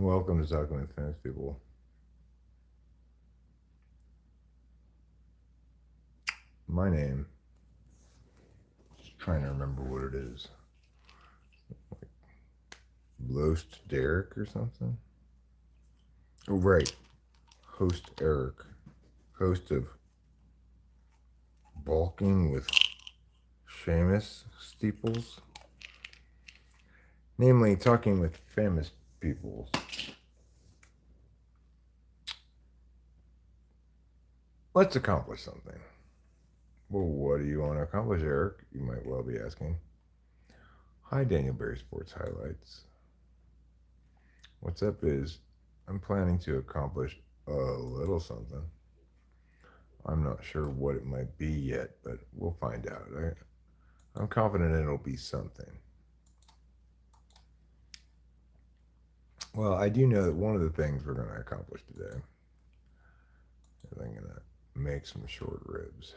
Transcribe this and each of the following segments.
and welcome to Talking with Famous People. My name, just trying to remember what it is. Bloast Derek or something? Oh, right. Host Eric. Host of Balking with Seamus Steeples. Namely, Talking with Famous People. Let's accomplish something. Well, what do you want to accomplish, Eric? You might well be asking. Hi, Daniel Berry Sports Highlights. What's up is I'm planning to accomplish a little something. I'm not sure what it might be yet, but we'll find out. I'm confident it'll be something. Well, I do know that one of the things we're going to accomplish today is I'm going to make some short ribs.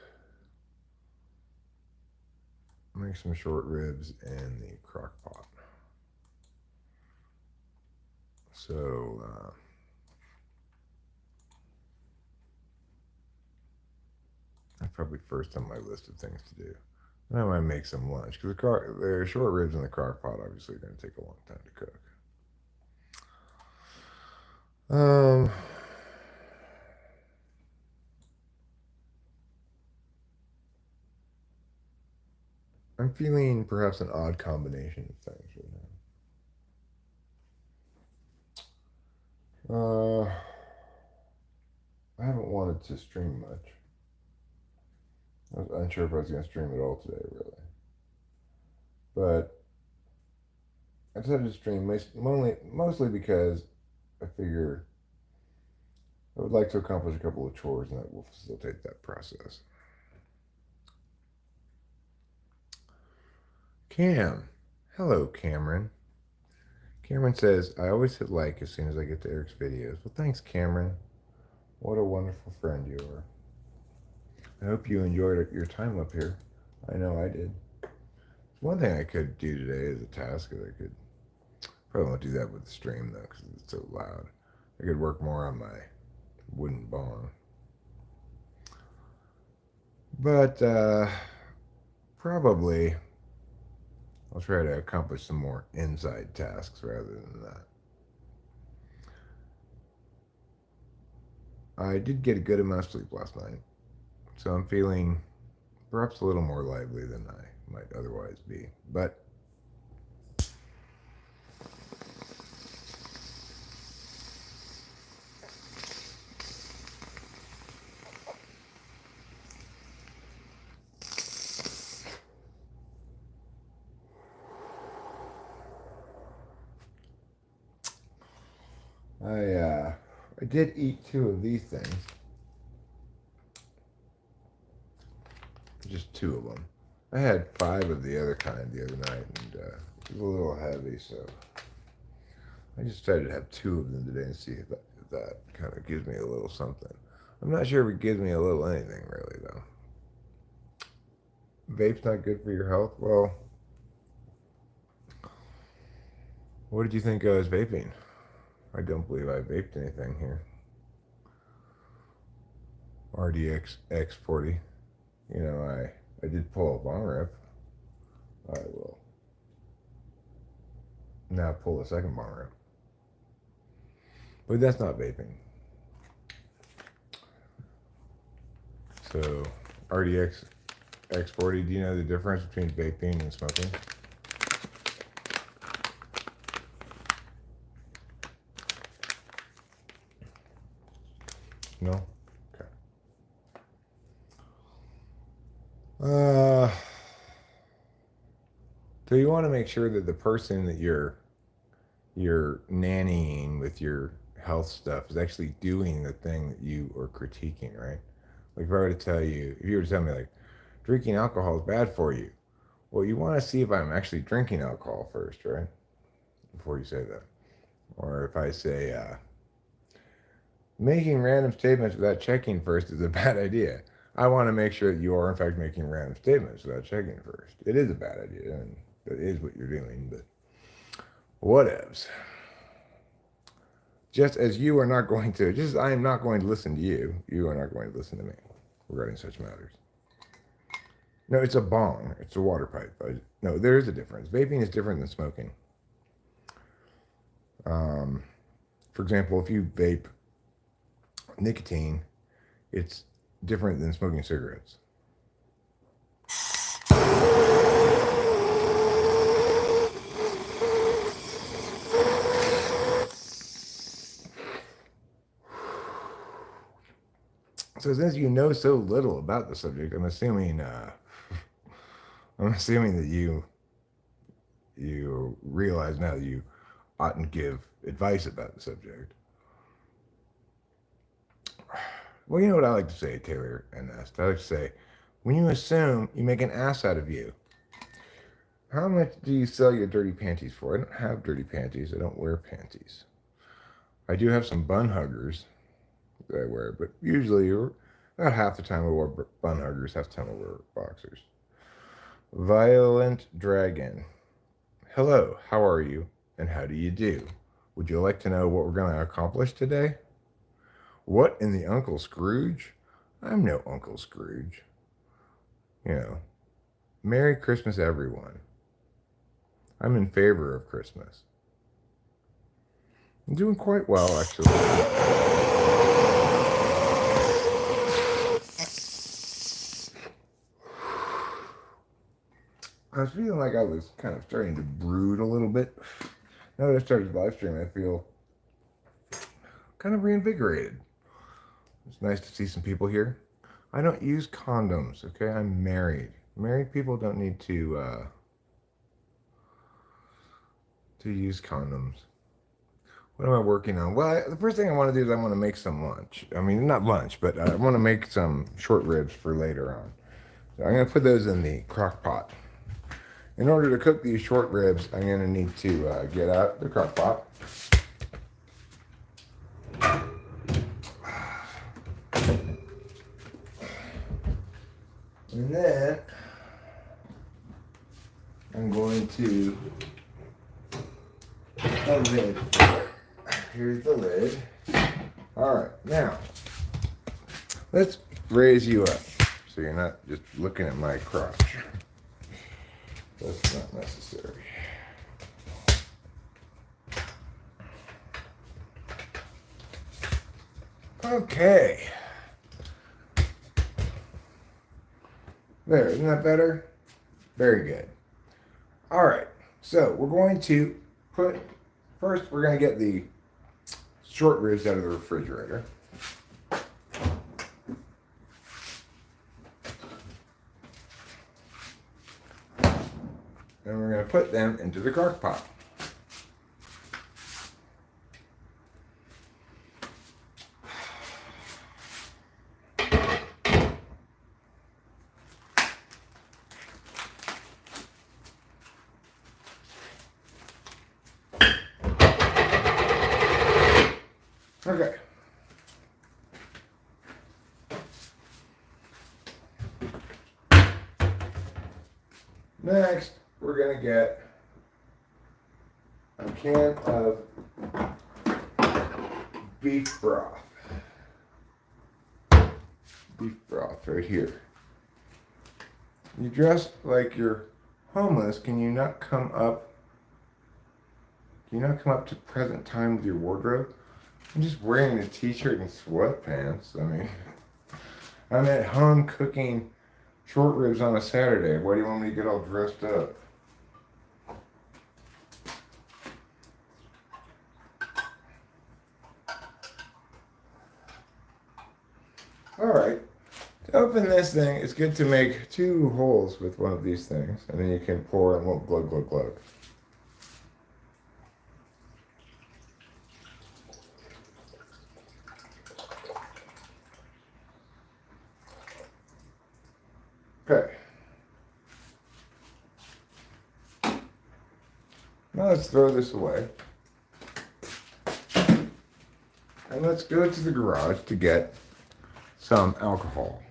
Make some short ribs in the crock pot. So, that's probably first on my list of things to do. Then I might make some lunch because the short ribs in the crock pot obviously are going to take a long time to cook. Um, I'm feeling perhaps an odd combination of things right now. I haven't wanted to stream much. I was unsure if I was going to stream at all today, really. But I decided to stream mostly because I figure I would like to accomplish a couple of chores and that will facilitate that process. Cam. Hello, Cameron. Cameron says, I always hit like as soon as I get to Eric's videos. Well, thanks, Cameron. What a wonderful friend you are. I hope you enjoyed your time up here. I know I did. One thing I could do today as a task is I could probably won't do that with the stream though because it's so loud. I could work more on my wooden bong. But probably I'll try to accomplish some more inside tasks rather than that. I did get a good amount of sleep last night, so I'm feeling perhaps a little more lively than I might otherwise be. But I did eat two of these things, just two of them. I had five of the other kind the other night, and it was a little heavy, so I just decided to have two of them today and see if that kind of gives me a little something. I'm not sure if it gives me a little anything really though. Vape's not good for your health. Well, what did you think I was vaping? I don't believe I vaped anything here. RDX X40. You know, I did pull a bong rip. I will now pull a second bong rip. But that's not vaping. So, RDX X40, do you know the difference between vaping and smoking? No? Okay. So you want to make sure that the person that you're nannying with your health stuff is actually doing the thing that you are critiquing, right? Like if I were to tell you, if you were to tell me like drinking alcohol is bad for you, well, you want to see if I'm actually drinking alcohol first, right? Before you say that. Or if I say, making random statements without checking first is a bad idea. I want to make sure that you are, in fact, making random statements without checking first. It is a bad idea, and that is what you're doing, but whatevs. Just as you are not going to, just as I am not going to listen to you, you are not going to listen to me regarding such matters. No, it's a bong. It's a water pipe. No, there is a difference. Vaping is different than smoking. For example, if you vape nicotine, it's different than smoking cigarettes. So since you know so little about the subject, I'm assuming that you realize now that you oughtn't give advice about the subject. Well, you know what I like to say, Taylor and Nest? I like to say, when you assume, you make an ass out of you. How much do you sell your dirty panties for? I don't have dirty panties. I don't wear panties. I do have some bun huggers that I wear, but usually about half the time I wear bun huggers, half the time I wear boxers. Violent Dragon. Hello, how are you? And how do you do? Would you like to know what we're going to accomplish today? What in the Uncle Scrooge? I'm no Uncle Scrooge. You know, Merry Christmas, everyone. I'm in favor of Christmas. I'm doing quite well, actually. I was feeling like I was kind of starting to brood a little bit. Now that I started live streaming, I feel kind of reinvigorated. It's nice to see some people here. I don't use condoms, okay? I'm married. Married people don't need to use condoms. What am I working on? Well, the first thing I want to do is I want to make some lunch. I mean, not lunch, but I want to make some short ribs for later on. So I'm going to put those in the crock pot. In order to cook these short ribs, I'm going to need to get out the crock pot. And then I'm going to a lid. Here's the lid. All right, now let's raise you up so you're not just looking at my crotch. That's not necessary. Okay. There, isn't that better? Very good. All right, so we're going to first we're going to get the short ribs out of the refrigerator. And we're going to put them into the crock pot. Okay. Next, we're going to get a can of beef broth. Beef broth right here. You dress like you're homeless. Can you not come up to present time with your wardrobe? I'm just wearing a t-shirt and sweatpants. I mean, I'm at home cooking short ribs on a Saturday. Why do you want me to get all dressed up? All right. To open this thing, it's good to make 2 holes with one of these things, and then you can pour and won't glug, glug, glug. Okay. Now let's throw this away. And let's go to the garage to get some alcohol.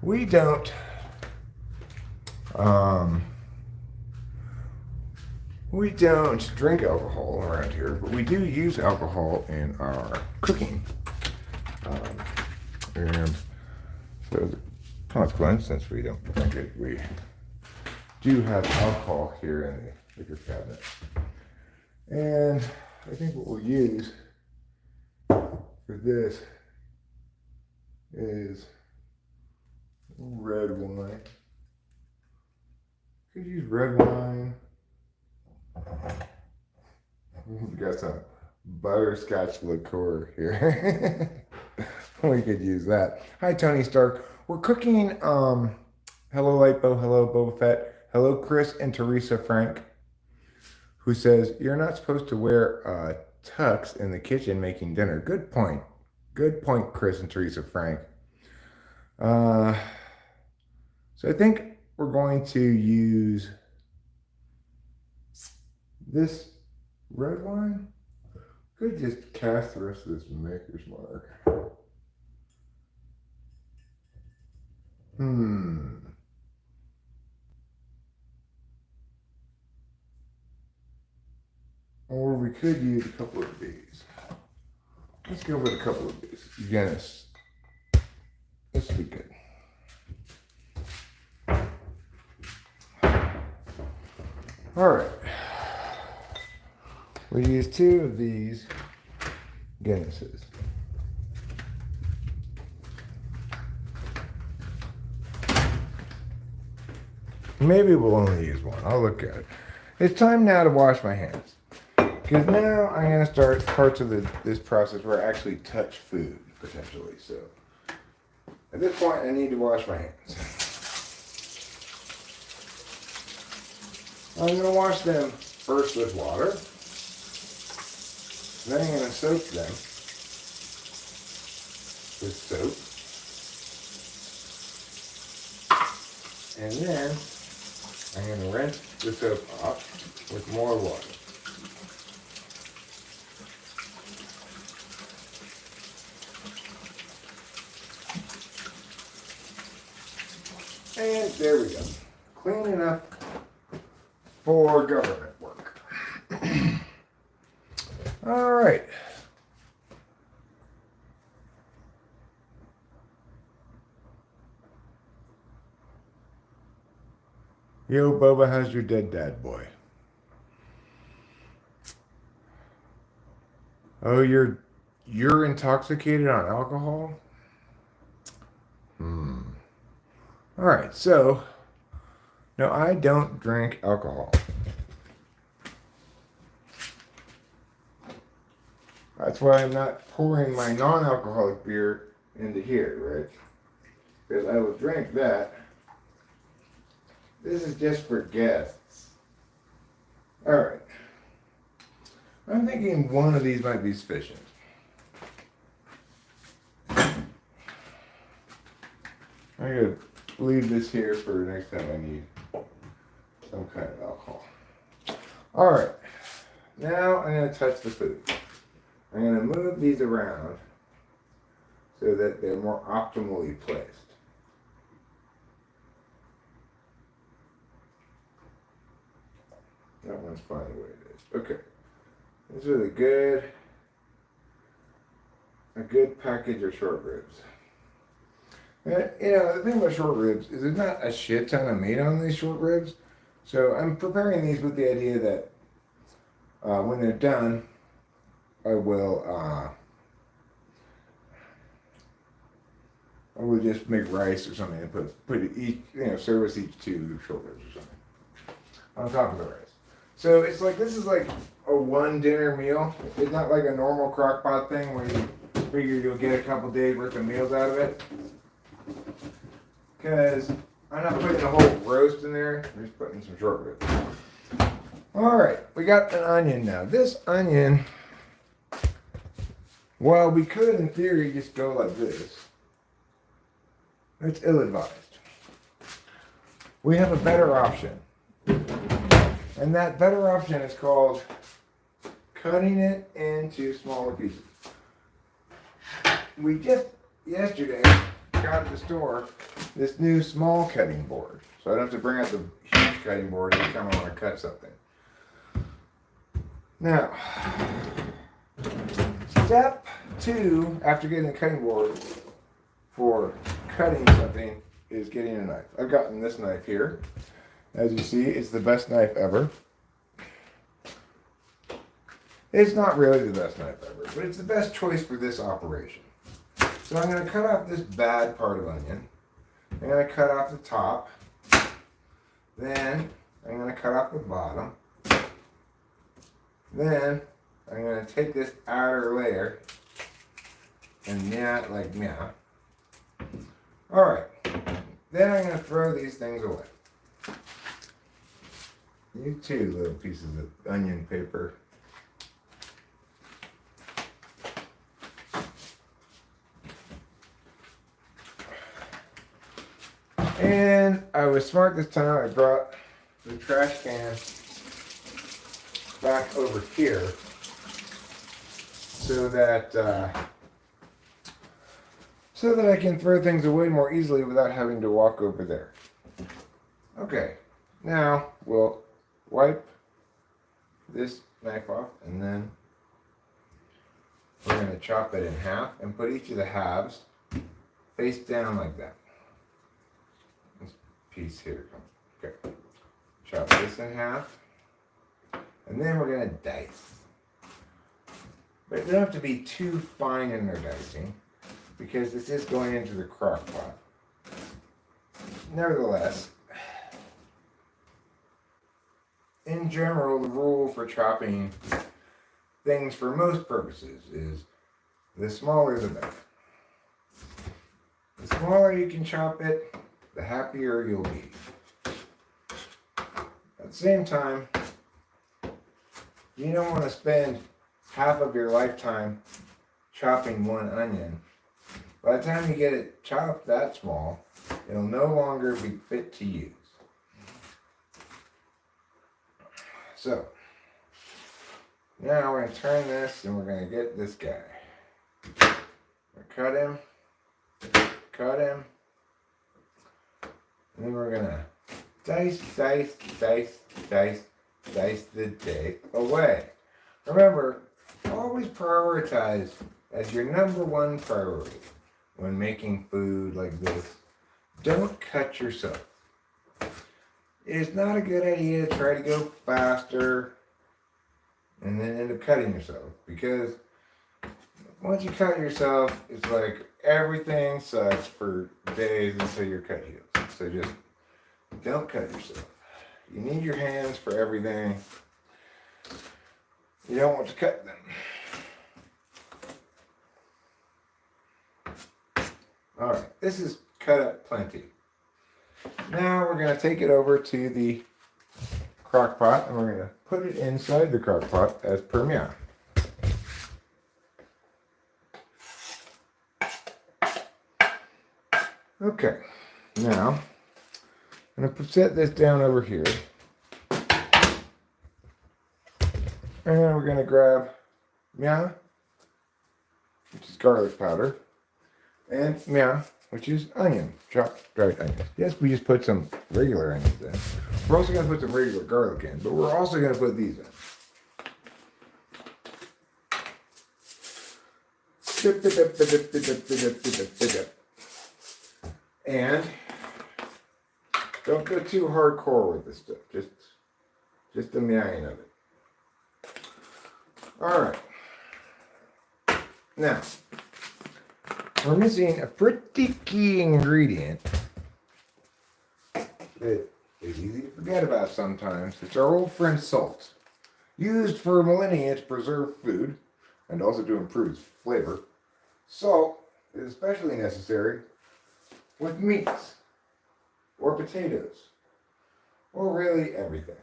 We don't We don't drink alcohol around here, but we do use alcohol in our cooking. And so the consequence, since we don't drink it, we do have alcohol here in the liquor cabinet. And I think what we'll use for this is red wine. Could use red wine. We've got some butterscotch liqueur here. We could use that. Hi, Tony Stark. We're cooking, hello Lipo, hello Boba Fett, hello Chris and Teresa Frank, who says, you're not supposed to wear tux in the kitchen making dinner. Good point. Good point, Chris and Teresa Frank. So I think we're going to use this red wine. Could just cast the rest of this Maker's Mark. Or we could use a couple of these. Let's go with a couple of these. Guinness. This will be good. All right. We use 2 of these Guinnesses. Maybe we'll only use 1. I'll look at it. It's time now to wash my hands. Because now I'm going to start parts of this process where I actually touch food, potentially. So at this point, I need to wash my hands. I'm going to wash them first with water. Then I'm going to soak them with soap. And then I'm going to rinse the soap off with more water. And there we go. Clean enough for government work. All right. Yo, Boba, how's your dead dad boy? Oh, you're intoxicated on alcohol? All right, so no, I don't drink alcohol. That's why I'm not pouring my non-alcoholic beer into here, right? Because I will drink that. This is just for guests. All right. I'm thinking one of these might be sufficient. I'm going to leave this here for next time I need some kind of alcohol. All right. Now I'm going to touch the food. I'm going to move these around so that they're more optimally placed. That one's fine the way it is. Okay. This is a good package of short ribs. And, you know, the thing about short ribs is there's not a shit ton of meat on these short ribs. So I'm preparing these with the idea that when they're done, I will just make rice or something and put each, service each 2 short ribs or something on top of the rice. So it's like, this is like a 1 dinner meal. It's not like a normal crock pot thing where you figure you'll get a couple days worth of meals out of it. Because I'm not putting a whole roast in there. I'm just putting some short ribs. All right, we got an onion now. This onion, well, we could in theory just go like this. It's ill-advised. We have a better option. And that better option is called cutting it into smaller pieces. We just yesterday got at the store this new small cutting board. So I don't have to bring out the huge cutting board every time I want to cut something. Now, step 2 after getting the cutting board for cutting something is getting a knife. I've gotten this knife here. As you see, it's the best knife ever. It's not really the best knife ever, but it's the best choice for this operation. So I'm going to cut off this bad part of onion. I'm going to cut off the top. Then I'm going to cut off the bottom. Then I'm going to take this outer layer and meow like meow. Alright, then I'm going to throw these things away. You two little pieces of onion paper. And I was smart this time. I brought the trash can back over here so that I can throw things away more easily without having to walk over there. Okay, now we'll wipe this knife off, and then we're going to chop it in half and put each of the halves face down like that. This piece here comes. Okay. Chop this in half, and then we're going to dice. But they don't have to be too fine in their dicing, because this is going into the crock pot. Nevertheless, in general, the rule for chopping things for most purposes is the smaller the better. The smaller you can chop it, the happier you'll be. At the same time, you don't want to spend half of your lifetime chopping one onion. By the time you get it chopped that small, it'll no longer be fit to use. So, now we're going to turn this and we're going to get this guy. Cut him, and then we're going to dice the day away. Remember, always prioritize as your number one priority when making food like this. Don't cut yourself. It's not a good idea to try to go faster and then end up cutting yourself, because once you cut yourself, it's like everything sucks for days until your cut heals. So just don't cut yourself. You need your hands for everything. You don't want to cut them. Alright, this is cut up plenty. Now we're going to take it over to the crock pot and we're going to put it inside the crock pot as per meow. Okay, now I'm going to set this down over here. And we're going to grab meow, which is garlic powder, and meow, which is onion, chopped dried onion. Yes, we just put some regular onions in. We're also going to put some regular garlic in, but we're also going to put these in. And don't go too hardcore with this stuff. Just the meowing of it. Alright. Now, we're missing a pretty key ingredient that is easy to forget about sometimes. It's our old friend salt. Used for millennia to preserve food and also to improve its flavor, salt is especially necessary with meats or potatoes or really everything.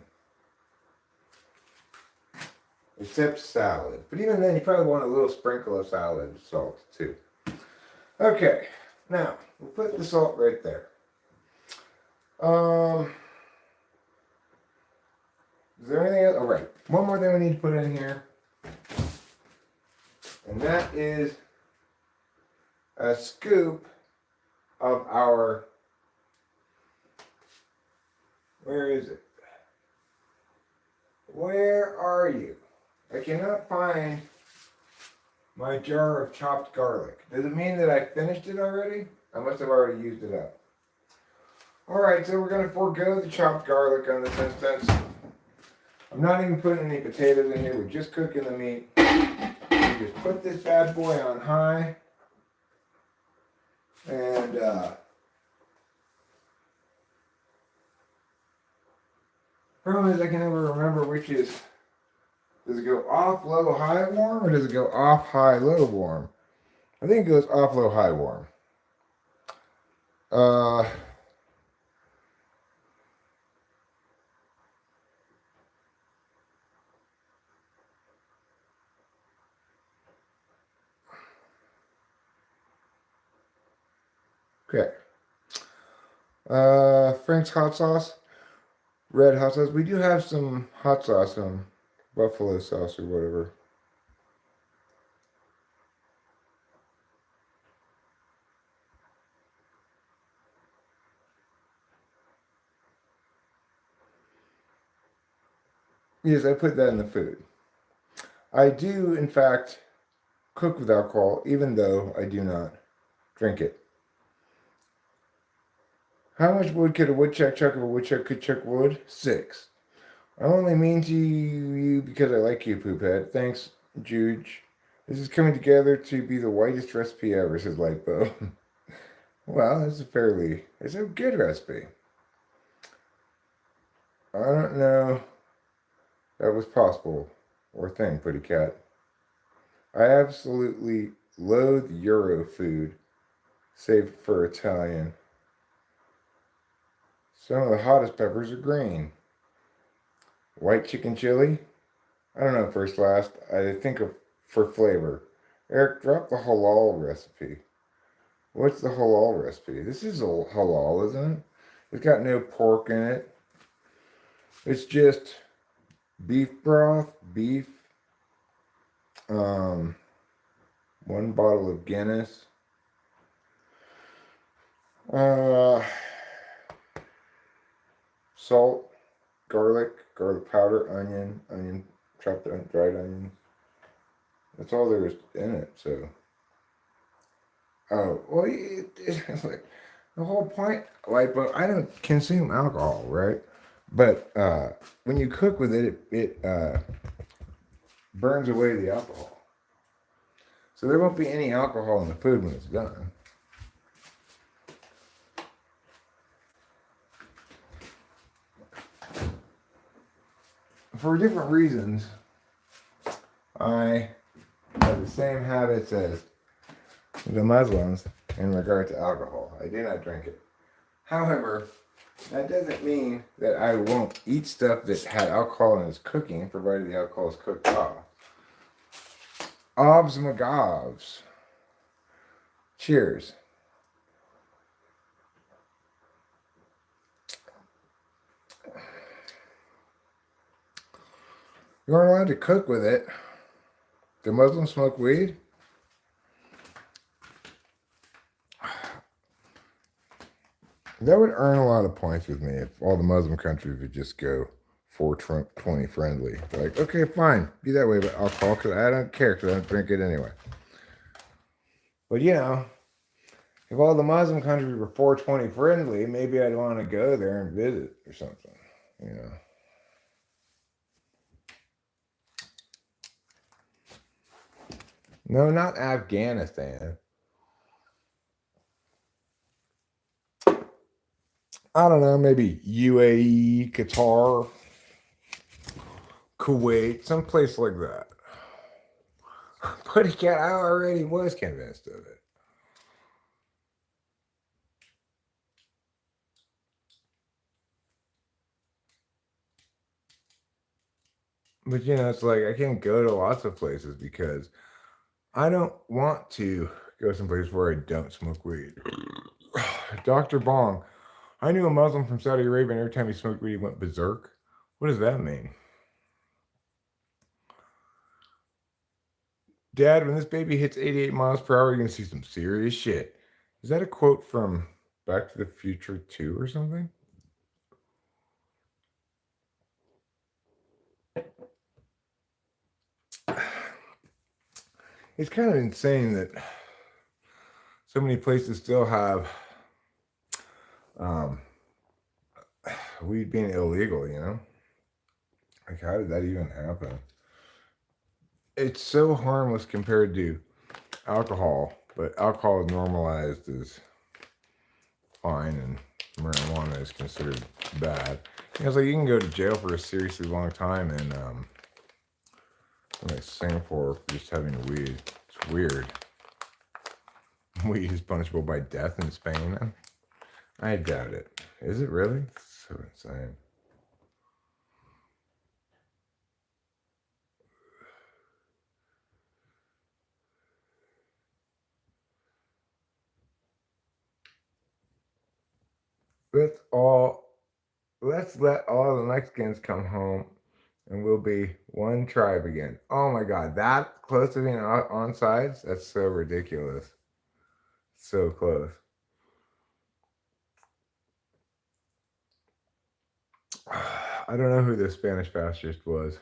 Except salad. But even then, you probably want a little sprinkle of salad salt too. Okay, now we'll put the salt right there. Is there anything else? Oh, right. One more thing we need to put in here. And that is a scoop of our, where is it? Where are you? I cannot find my jar of chopped garlic. Does it mean that I finished it already? I must have already used it up. Alright, so we're going to forego the chopped garlic on this instance. I'm not even putting any potatoes in here. We're just cooking the meat. We just put this bad boy on high. And problem is I can never remember which is, does it go off, low, high, warm, or does it go off, high, low, warm? I think it goes off, low, high, warm. Okay. Frank's hot sauce, red hot sauce. We do have some hot sauce, buffalo sauce or whatever. Yes, I put that in the food. I do, in fact, cook with alcohol, even though I do not drink it. How much wood could a woodchuck chuck if a woodchuck could chuck wood? 6. I only mean to you because I like you, poophead. Thanks, Juge. This is coming together to be the whitest recipe ever, says Lightbow. Well, it's a good recipe. I don't know that was possible or a thing, Putty Cat. I absolutely loathe Euro food, save for Italian. Some of the hottest peppers are green. White chicken chili? I don't know, first, last. I think of for flavor. Eric, drop the halal recipe. What's the halal recipe? This is halal, isn't it? It's got no pork in it. It's just beef broth, beef, 1 bottle of Guinness, salt, garlic powder, onion, chopped dried onion. That's all there is in it. So, oh well, it's like the whole point. Like, but I don't consume alcohol, right? But when you cook with it, it burns away the alcohol. So there won't be any alcohol in the food when it's done. For different reasons, I have the same habits as the Muslims in regard to alcohol. I do not drink it. However, that doesn't mean that I won't eat stuff that had alcohol in its cooking, provided the alcohol is cooked off. Obs McGovs. Cheers. You aren't allowed to cook with it. Do Muslims smoke weed? That would earn a lot of points with me if all the Muslim countries would just go 420 friendly. They're like, okay, fine, be that way, but alcohol, because I don't care, because I don't drink it anyway. But you know, if all the Muslim countries were 420 friendly, maybe I'd want to go there and visit or something, you know. No, not Afghanistan. I don't know, maybe UAE, Qatar, Kuwait, someplace like that. But again, I already was convinced of it. But you know, it's like I can't go to lots of places because I don't want to go someplace where I don't smoke weed. Dr. Bong. I knew a Muslim from Saudi Arabia, and every time he smoked weed, he went berserk. What does that mean? Dad, when this baby hits 88 miles per hour, you're going to see some serious shit. Is that a quote from Back to the Future 2 or something? It's kind of insane that so many places still have um, weed being illegal, you know? Like, how did that even happen? It's so harmless compared to alcohol, but alcohol is normalized as fine and marijuana is considered bad. You know, it's like you can go to jail for a seriously long time in like Singapore for just having weed. It's weird. Weed is punishable by death in Spain. I doubt it. Is it really? It's so insane. Let's all let's let all the Mexicans come home and we'll be one tribe again. Oh my god, that close to being on sides? That's so ridiculous. So close. I don't know who the Spanish fascist was.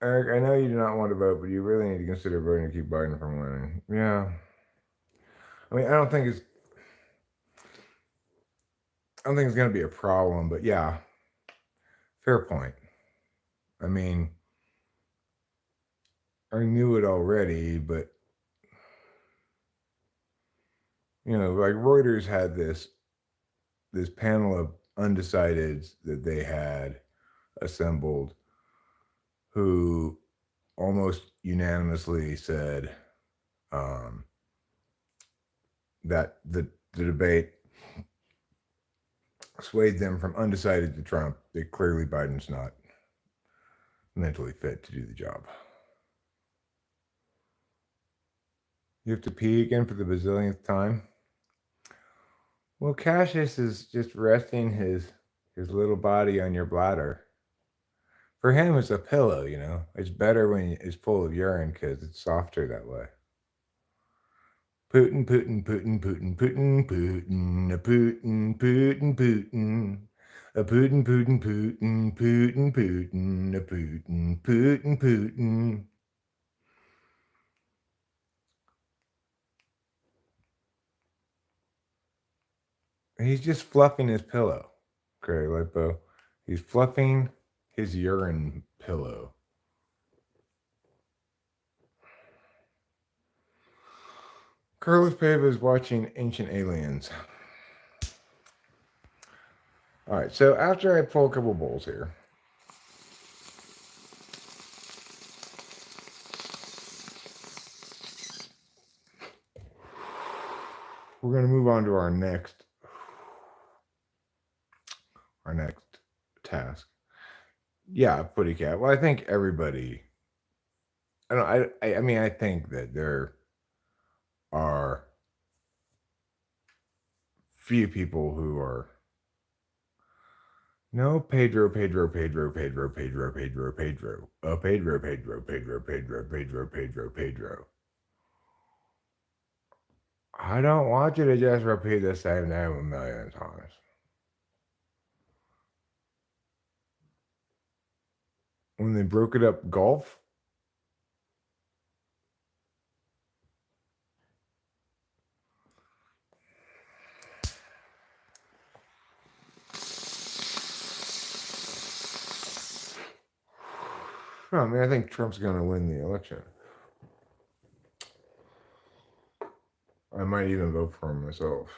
Eric, I know you do not want to vote, but you really need to consider voting to keep Biden from winning. Yeah. I mean, I don't think it's going to be a problem, but yeah, fair point. I mean, I knew it already, but you know, like Reuters had this panel of undecideds that they had assembled who almost unanimously said that the debate swayed them from undecided to Trump. That clearly Biden's not mentally fit to do the job. You have to pee again for the bazillionth time? Well, Cassius is just resting his little body on your bladder. For him, it's a pillow, you know. It's better when it's full of urine because it's softer that way. Putin, Putin, Putin, Putin, Putin, Putin, a Putin, Putin, Putin, a Putin, Putin, Putin, Putin, Putin, a Putin, Putin, Putin. He's just fluffing his pillow. Okay, Lipo. He's fluffing his urine pillow. Carlos Pava is watching Ancient Aliens. All right, so after I pull a couple bowls here, we're going to move on to our next task. Yeah, Putty Cat. Well, I think everybody. I don't. I mean, I think that there are few people who are. No, Pedro, Pedro, Pedro, Pedro, Pedro, Pedro, Pedro. Pedro, Pedro, Pedro, Pedro, Pedro, Pedro, Pedro. I don't want you to just repeat the same name a million times. When they broke it up, golf. I mean, I think Trump's going to win the election. I might even vote for him myself.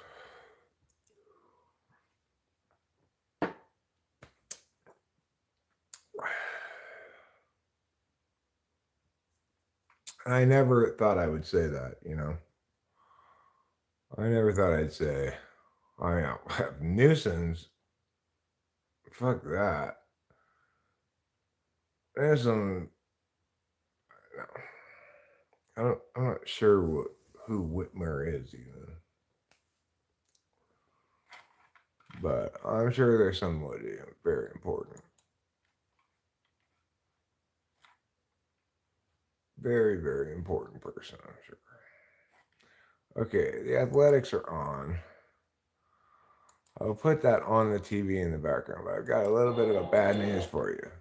I never thought I would say that, you know. I never thought I'd say, I mean, Newsom's, fuck that. Newsom, I'm not sure who Whitmer is even. But I'm sure there's somebody very important. Very, very important person, I'm sure. Okay, the athletics are on. I'll put that on the TV in the background, but I've got a little bit of a bad news for you.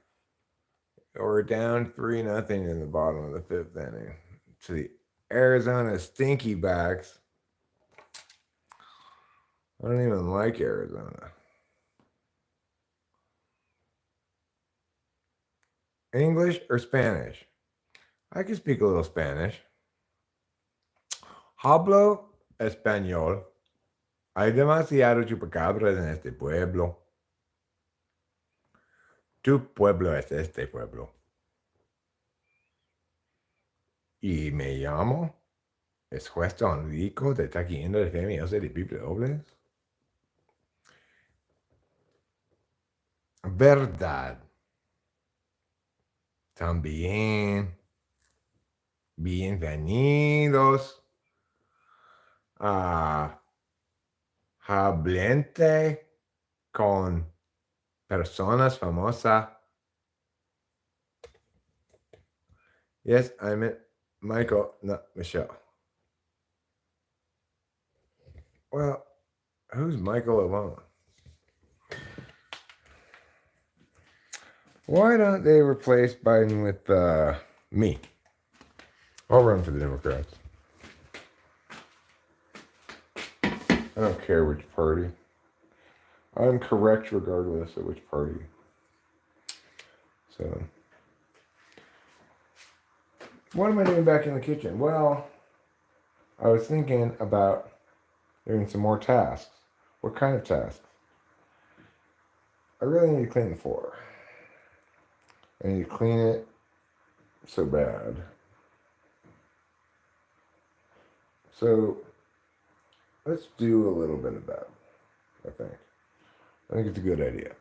We're down 3-0 in the bottom of the fifth inning to the Arizona Stinky Backs. I don't even like Arizona. English or Spanish? I can speak a little Spanish. Hablo español. Hay demasiado chupacabras en este pueblo. Tu pueblo es este pueblo. Y me llamo es juez Don Rico de Taquiendo de Femios de Bibliobles. Verdad. También. Bienvenidos a Hablente con personas famosas. Yes, I meant Michael, not Michelle. Well, who's Michael alone? Why don't they replace Biden with me? I'll run for the Democrats. I don't care which party. I'm correct regardless of which party. So, what am I doing back in the kitchen? Well, I was thinking about doing some more tasks. What kind of tasks? I really need to clean the floor. I need to clean it so bad. So, let's do a little bit of that, I think. I think it's a good idea.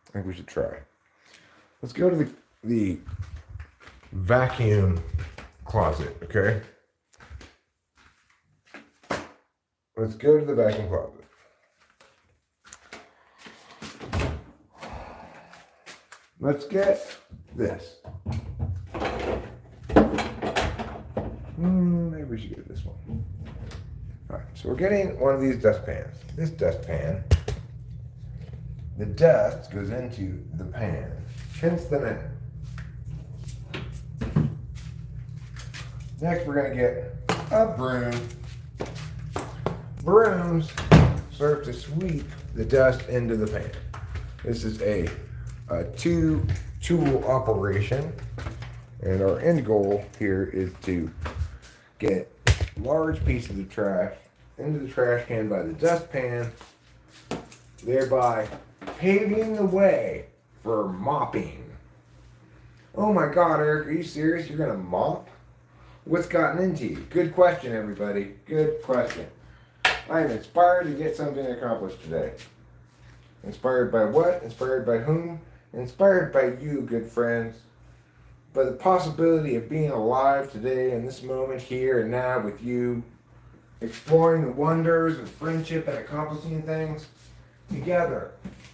I think we should try. Let's go to the vacuum closet, okay? Let's go to the vacuum closet. Let's get this. Maybe we should get this one. All right, so we're getting one of these dustpans. This dustpan, the dust goes into the pan, hence the name. Next, we're going to get a broom. Brooms serve to sweep the dust into the pan. This is a two-tool operation, and our end goal here is to get large pieces of trash into the trash can by the dustpan, thereby paving the way for mopping. Oh my God, Eric, are you serious? You're gonna mop? What's gotten into you? Good question, everybody. Good question. I am inspired to get something accomplished today. Inspired by what? Inspired by whom? Inspired by you, good friends. By the possibility of being alive today in this moment here and now with you, exploring the wonders of friendship and accomplishing things together,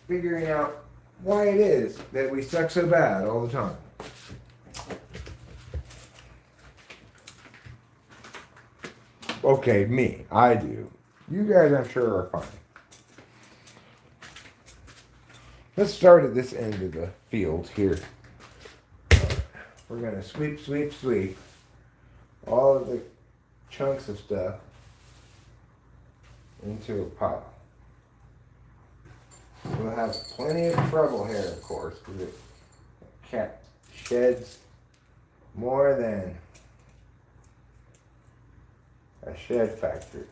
figuring out why it is that we suck so bad all the time. Okay, me. I do. You guys, I'm sure, are fine. Let's start at this end of the field here. We're going to sweep, sweep, sweep all of the chunks of stuff into a pile. We'll have plenty of trouble here, of course, because the cat sheds more than a shed factory.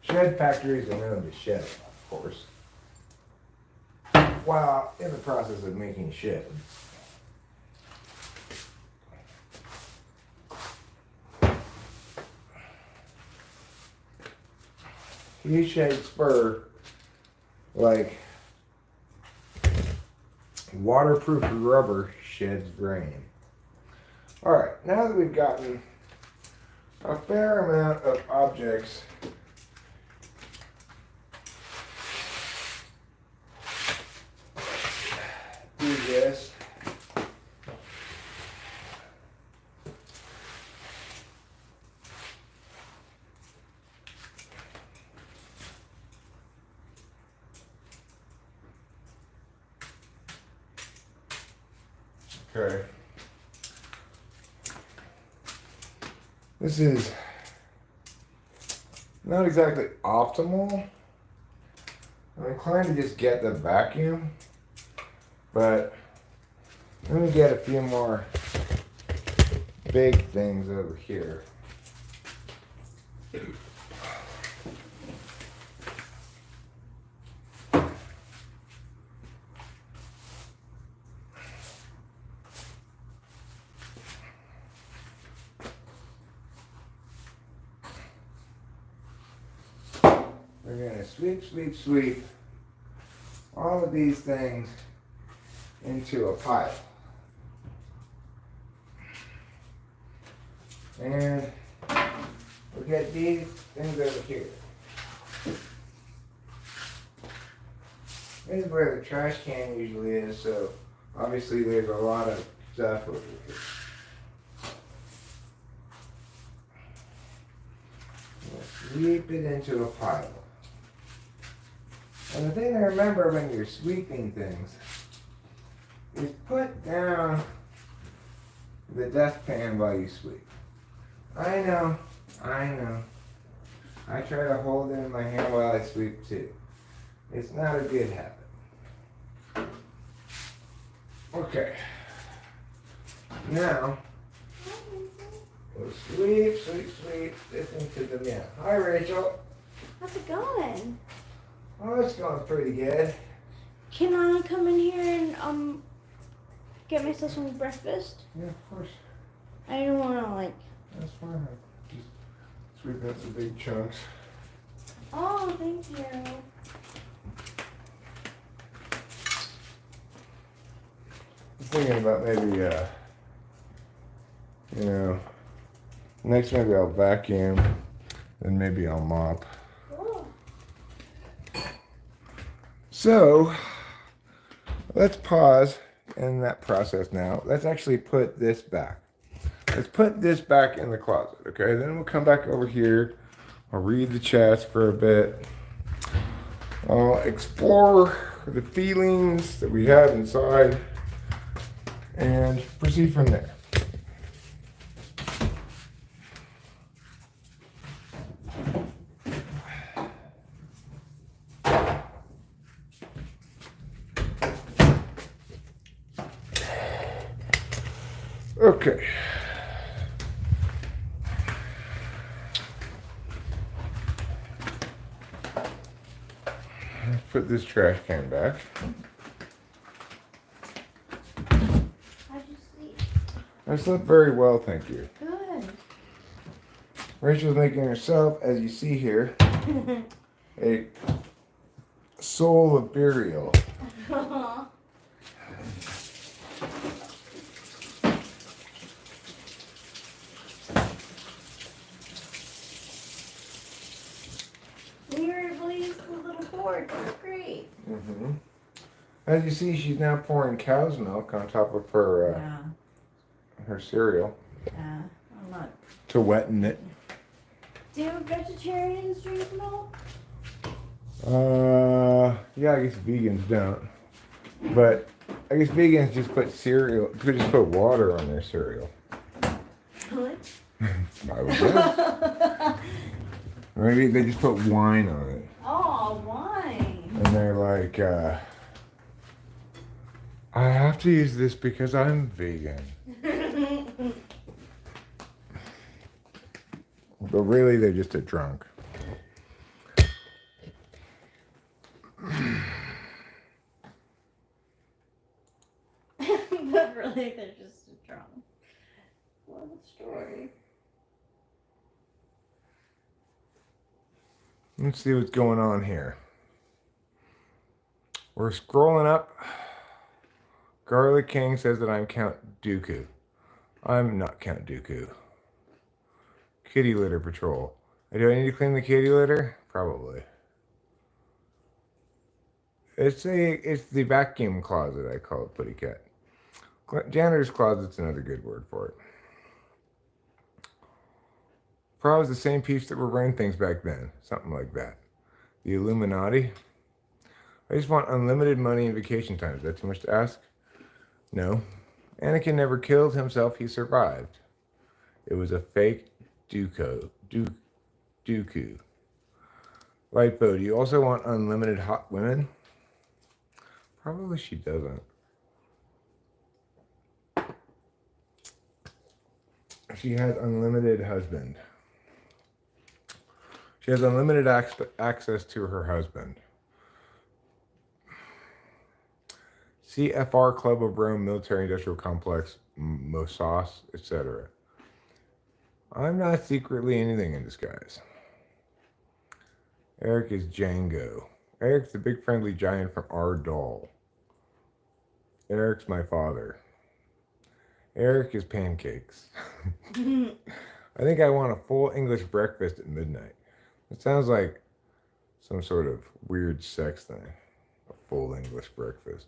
Shed factories are known to shed, of course, while in the process of making sheds. These sheds spur like waterproof rubber sheds rain. Alright, now that we've gotten a fair amount of objects do this, Okay. This is not exactly optimal. I'm inclined to just get the vacuum, but let me get a few more big things over here. We're going to sweep, sweep, sweep all of these things into a pile. And we'll get these things over here. This is where the trash can usually is, so obviously there's a lot of stuff over here. We'll sweep it into a pile. And the thing to remember when you're sweeping things is put down the dustpan while you sweep. I know. I try to hold it in my hand while I sweep too. It's not a good habit. Okay. Now, we'll sweep this into the bin. Hi, Rachel. How's it going? Oh, it's going pretty good. Can I come in here and get myself some breakfast? Yeah, of course. I don't want to That's fine. Just sweep out some big chunks. Oh, thank you. I'm thinking about maybe, next maybe I'll vacuum, then maybe I'll mop. Cool. So, let's pause in that process now. Let's actually put this back. Let's put this back in the closet, okay? Then we'll come back over here. I'll read the chats for a bit. I'll explore the feelings that we have inside and proceed from there. Okay. Let's put this trash can back. How'd you sleep? I slept very well, thank you. Good. Rachel's making herself, as you see here, a soul of burial. We were able to use the little board. That's great. Mm-hmm. As you see, she's now pouring cow's milk on top of her her cereal I'm not. to wetten it. Do vegetarians drink milk? Yeah, I guess vegans don't. But I guess vegans just put water on their cereal. Really? I would guess. Maybe they just put wine on it. Oh, wine. And they're like, I have to use this because I'm vegan. But really, they're just a drunk. But really, they're just drunk. What a story. Let's see what's going on here. We're scrolling up. Garlic King says that I'm Count Dooku. I'm not Count Dooku. Kitty litter patrol. Do I need to clean the kitty litter? Probably. It's the vacuum closet, I call it, Putty Cat. Janitor's closet's another good word for it. Probably the same peeps that were running things back then. Something like that. The Illuminati. I just want unlimited money and vacation time. Is that too much to ask? No. Anakin never killed himself, he survived. It was a fake Dooku. Lightbo, do you also want unlimited hot women? Probably she doesn't. She has unlimited husband. She has unlimited access to her husband. CFR Club of Rome Military Industrial Complex, Mosas, etc. I'm not secretly anything in disguise. Eric is Django. Eric's the big friendly giant from our doll. Eric's my father. Eric is pancakes. I think I want a full English breakfast at midnight. It sounds like some sort of weird sex thing. A full English breakfast.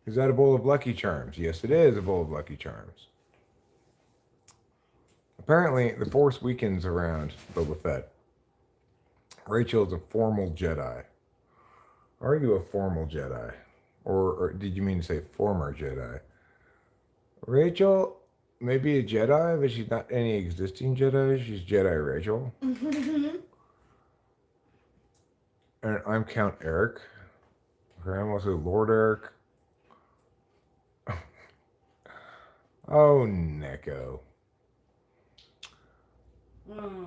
Is that a bowl of Lucky Charms? Yes, it is a bowl of Lucky Charms. Apparently, the Force weakens around Boba Fett. Rachel is a formal Jedi. Are you a formal Jedi? Or did you mean to say former Jedi? Rachel may be a Jedi, but she's not any existing Jedi. She's Jedi Rachel. And I'm Count Eric. I'm also Lord Eric. Oh, Neko.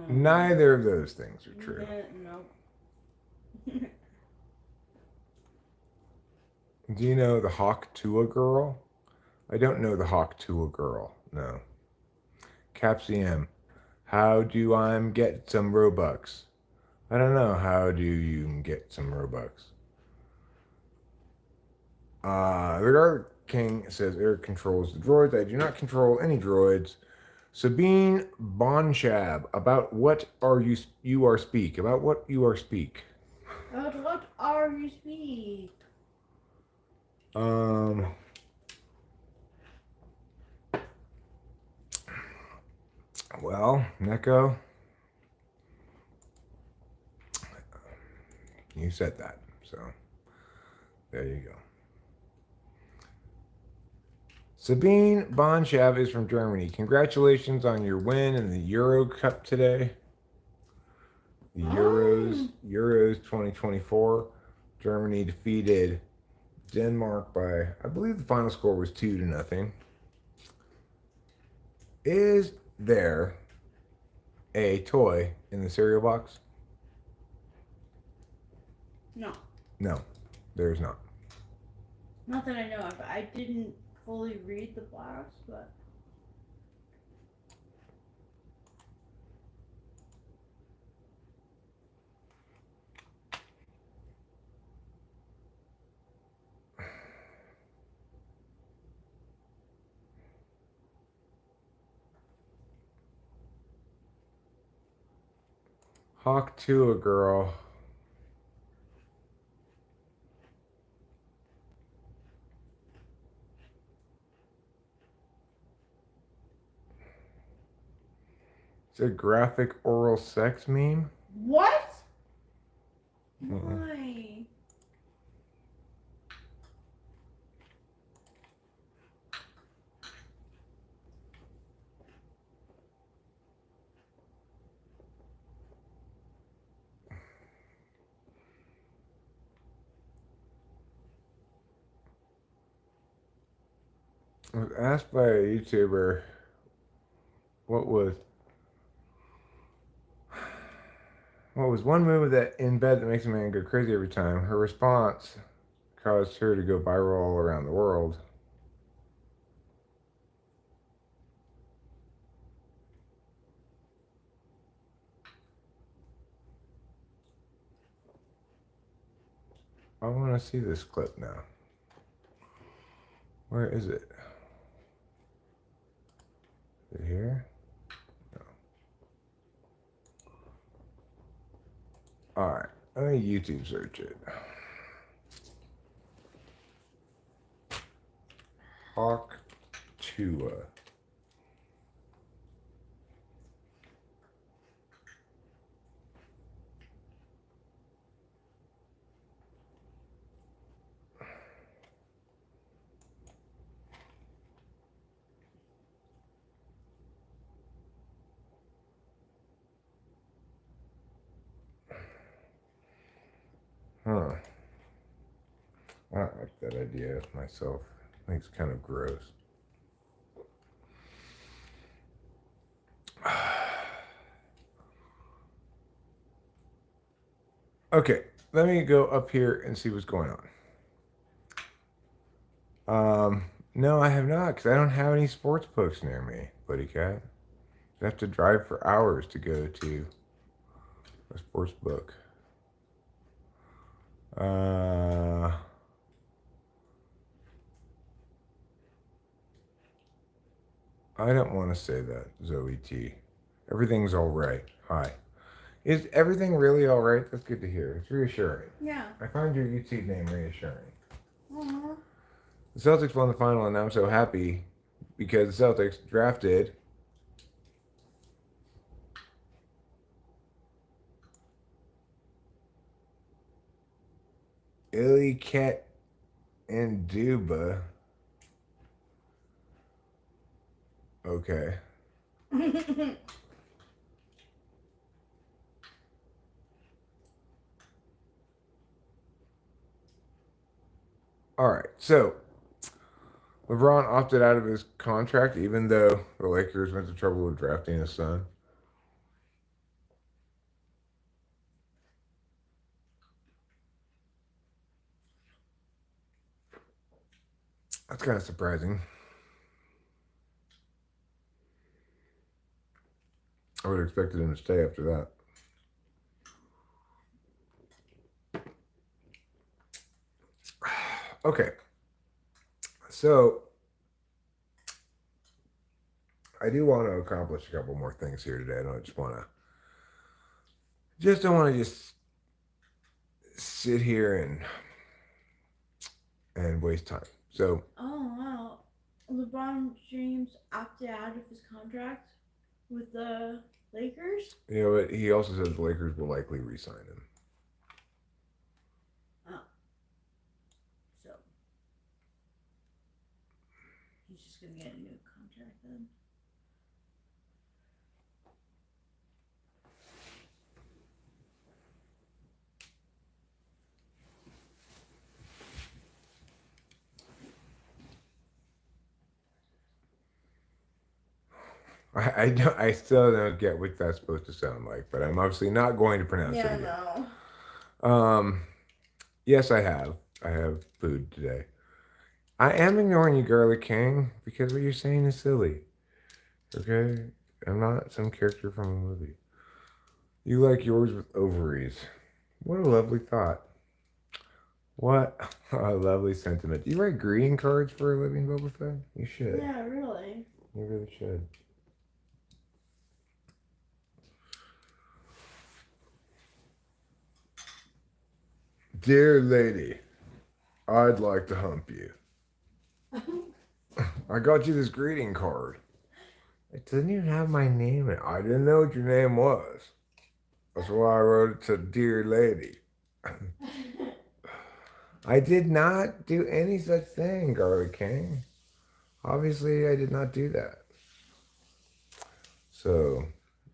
Neither of those things are true. No. Do you know the Hawk Tua girl? I don't know the Hawk Tua girl. No. Capsiem. How do I get some Robux? I don't know. How do you get some Robux? The Guard King says Eric controls the droids. I do not control any droids. Sabine Bonshab, about what are you are speak? About what you are speak? About what are you speak? Well, Neko, you said that, so there you go. Sabine Bonshab is from Germany. Congratulations on your win in the Euro Cup today. The Euros 2024. Germany defeated Denmark by, I believe the final score was 2-0. Is there a toy in the cereal box? No. No, there's not. Not that I know of. I didn't fully read the box, but. Hawk Tua girl. It's a graphic oral sex meme. What? Mm-mm. Why? I was asked by a YouTuber what was one move that in bed that makes a man go crazy every time. Her response caused her to go viral all around the world. I want to see this clip now. Where is it? Is it here? No. Alright, let me YouTube search it. Hawk Tua. Huh. I don't like that idea myself. I think it's kind of gross. Okay, let me go up here and see what's going on. No, I have not, because I don't have any sports books near me, Buddy Cat. I have to drive for hours to go to a sports book. I don't want to say that, Zoe T. Everything's all right. Hi. Is everything really all right? That's good to hear. It's reassuring. Yeah. I find your YouTube name reassuring. Aww. The Celtics won the final, and I'm so happy because the Celtics drafted Illy Ket and Duba. Okay. All right. So LeBron opted out of his contract, even though the Lakers went to trouble with drafting his son. That's kind of surprising. I would have expected him to stay after that. Okay. So I do want to accomplish a couple more things here today. I don't just want to don't want to just sit here and waste time. So Oh wow. LeBron James opted out of his contract with the Lakers. you know, he also says the Lakers will likely re-sign him. Oh. So he's just gonna get a new contract then. I don't. I still don't get what that's supposed to sound like, but I'm obviously not going to pronounce it Yeah, again. no. Yes, I have. I have food today. I am ignoring you, Garlic King, because what you're saying is silly. Okay? I'm not some character from a movie. You like yours with ovaries. What a lovely thought. What a lovely sentiment. Do you write greeting cards for a living, Boba Fett? You should. Yeah, really. You really should. Dear lady, I'd like to hump you. I got you this greeting card. It doesn't even have my name in it. I didn't know what your name was. That's why I wrote it to Dear Lady. I did not do any such thing, Garlic King. Obviously, I did not do that. So,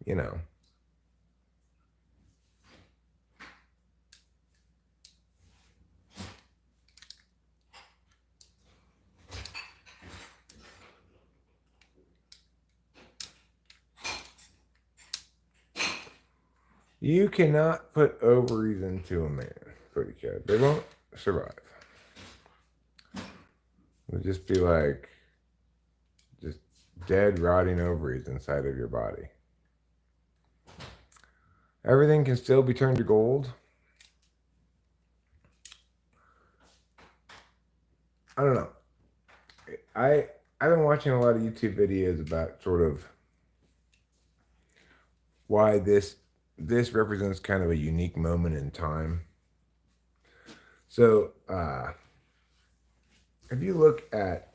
you know. You cannot put ovaries into a man, pretty cat. They won't survive. It'll just be like just dead, rotting ovaries inside of your body. Everything can still be turned to gold. I don't know. I've been watching a lot of YouTube videos about sort of why this represents kind of a unique moment in time. So if you look at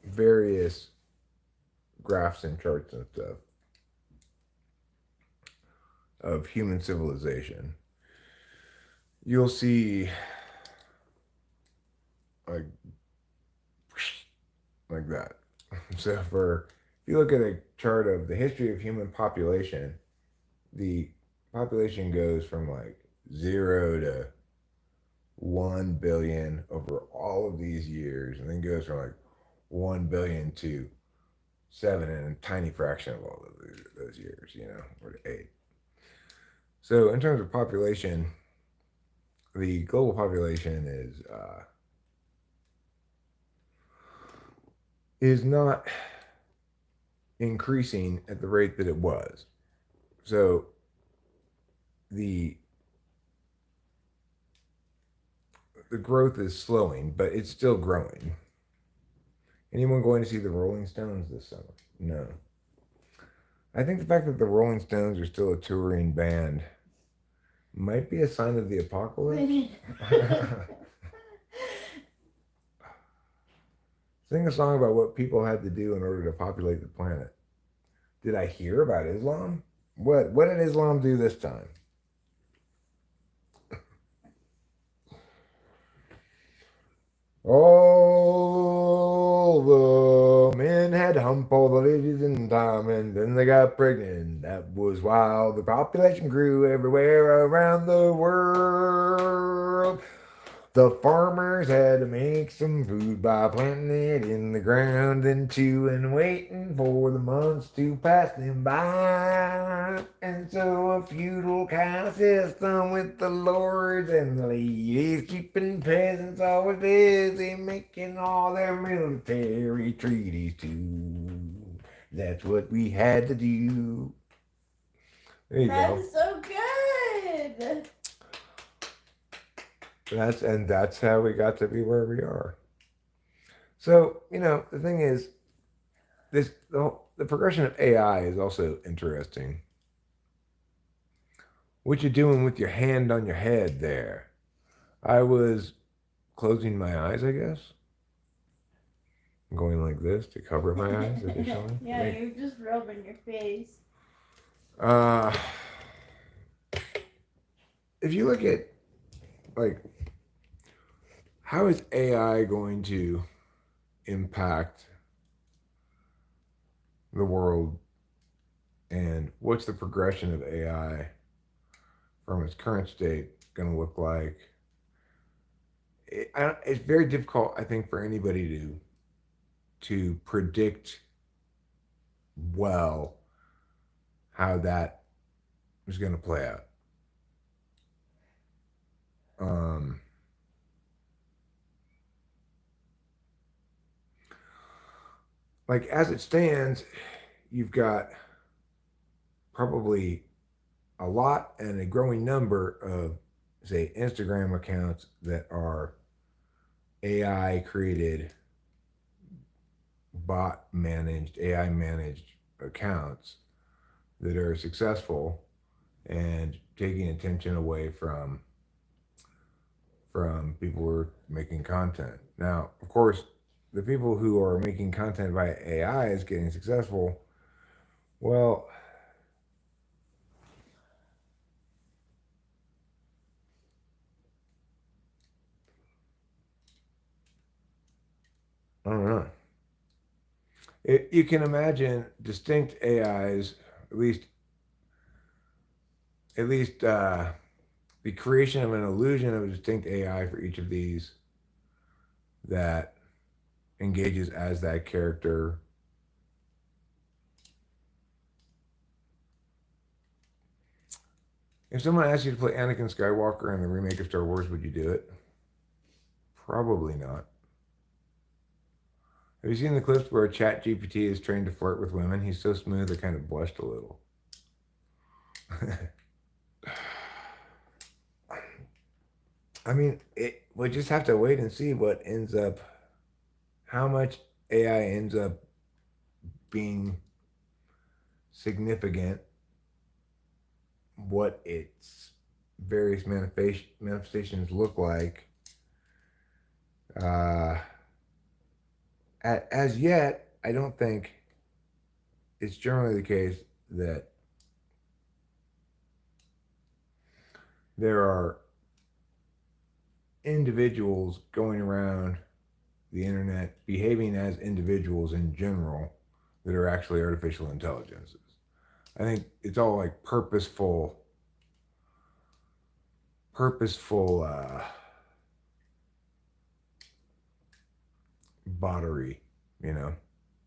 various graphs and charts and stuff of human civilization, you'll see like that. So if you look at a chart of the history of human population, the population goes from like 0 to 1 billion over all of these years, and then goes from like 1 billion to seven in a tiny fraction of all of those years, or to eight. So in terms of population, the global population is not increasing at the rate that it was. So the the growth is slowing, but it's still growing. Anyone going to see the Rolling Stones this summer? No. I think the fact that the Rolling Stones are still a touring band might be a sign of the apocalypse. Sing a song about what people had to do in order to populate the planet. Did I hear about Islam? What did Islam do this time? All the men had to hump all the ladies in time, and then they got pregnant. That was why the population grew everywhere around the world. The farmers had to make some food by planting it in the ground and chewing and waiting for the months to pass them by. And so a feudal caste system with the lords and the ladies keeping peasants always busy making all their military treaties too. That's what we had to do. There you That go. is so good. That's how we got to be where we are. So the thing is, the progression of AI is also interesting. What you doing with your hand on your head there? I was closing my eyes, I guess. Going like this to cover my eyes additionally. Yeah, you're just rubbing your face. Uh, if you look at like how is AI going to impact the world, and what's the progression of AI from its current state going to look like? It's very difficult, I think, for anybody to predict well how that is going to play out. Um, like as it stands, you've got probably a lot and a growing number of, say, Instagram accounts that are AI created, bot managed, AI managed accounts that are successful and taking attention away from people who are making content. Now, of course, the people who are making content via AI is getting successful. Well, I don't know. You can imagine distinct AIs, at least the creation of an illusion of a distinct AI for each of these that engages as that character. If someone asked you to play Anakin Skywalker in the remake of Star Wars, would you do it? Probably not. Have you seen the clips where ChatGPT is trained to flirt with women? He's so smooth, I kind of blushed a little. I mean, we'll just have to wait and see how much AI ends up being significant, what its various manifestations look like. As yet, I don't think it's generally the case that there are individuals going around the internet behaving as individuals in general that are actually artificial intelligences. I think it's all like purposeful purposeful bottery, you know,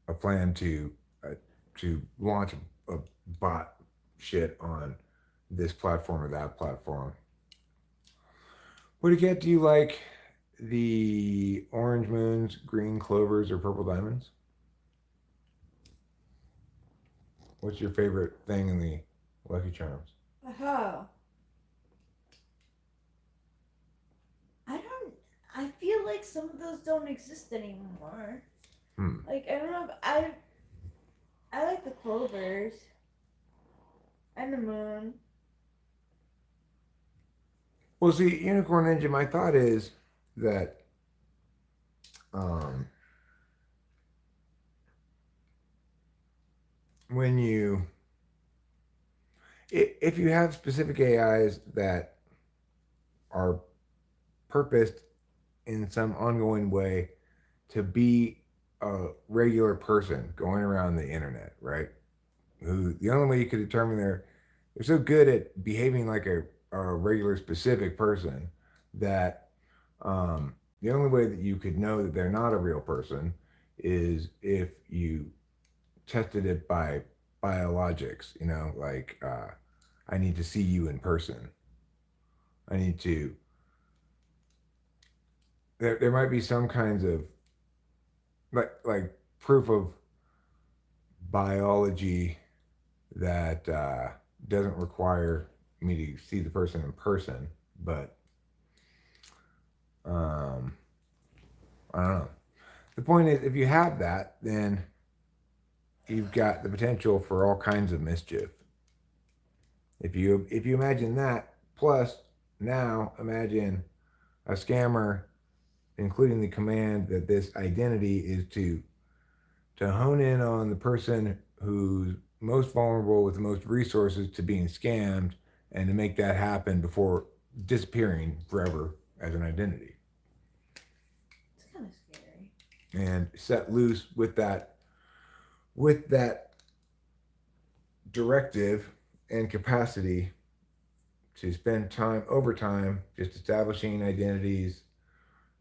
a plan to launch a bot shit on this platform or that platform. What again do you like? The orange moons, green clovers, or purple diamonds? What's your favorite thing in the Lucky Charms? Oh, I don't. I feel like some of those don't exist anymore. Like I don't know if I like the clovers and the moon. Well, see, Unicorn Ninja, my thought is that um, when you, if you have specific AIs that are purposed in some ongoing way to be a regular person going around the internet, right? Who the only way you could determine they're so good at behaving like a regular specific person that the only way that you could know that they're not a real person is if you tested it by biologics, you know, like I need to see you in person. I need to there might be some kinds of like proof of biology that doesn't require me to see the person in person, but um, I don't know. The point is, if you have that, then you've got the potential for all kinds of mischief. If you imagine that, plus now imagine a scammer, including the command that this identity is to hone in on the person who's most vulnerable with the most resources to being scammed and to make that happen before disappearing forever as an identity. It's kind of scary. And set loose with that directive and capacity to spend time over time just establishing identities,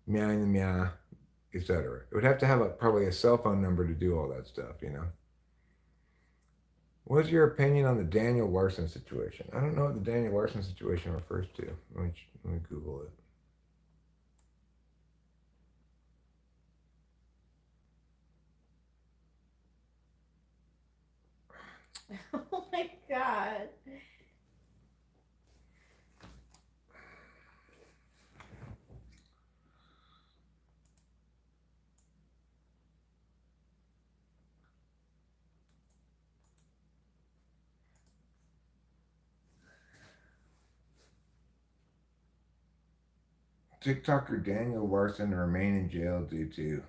meowing the meow, etc. It would have to have probably a cell phone number to do all that stuff, you know. What's your opinion on the Daniel Larson situation? I don't know what the Daniel Larson situation refers to. Let me Google it. Oh my god. TikToker Daniel Larson remain in jail due to.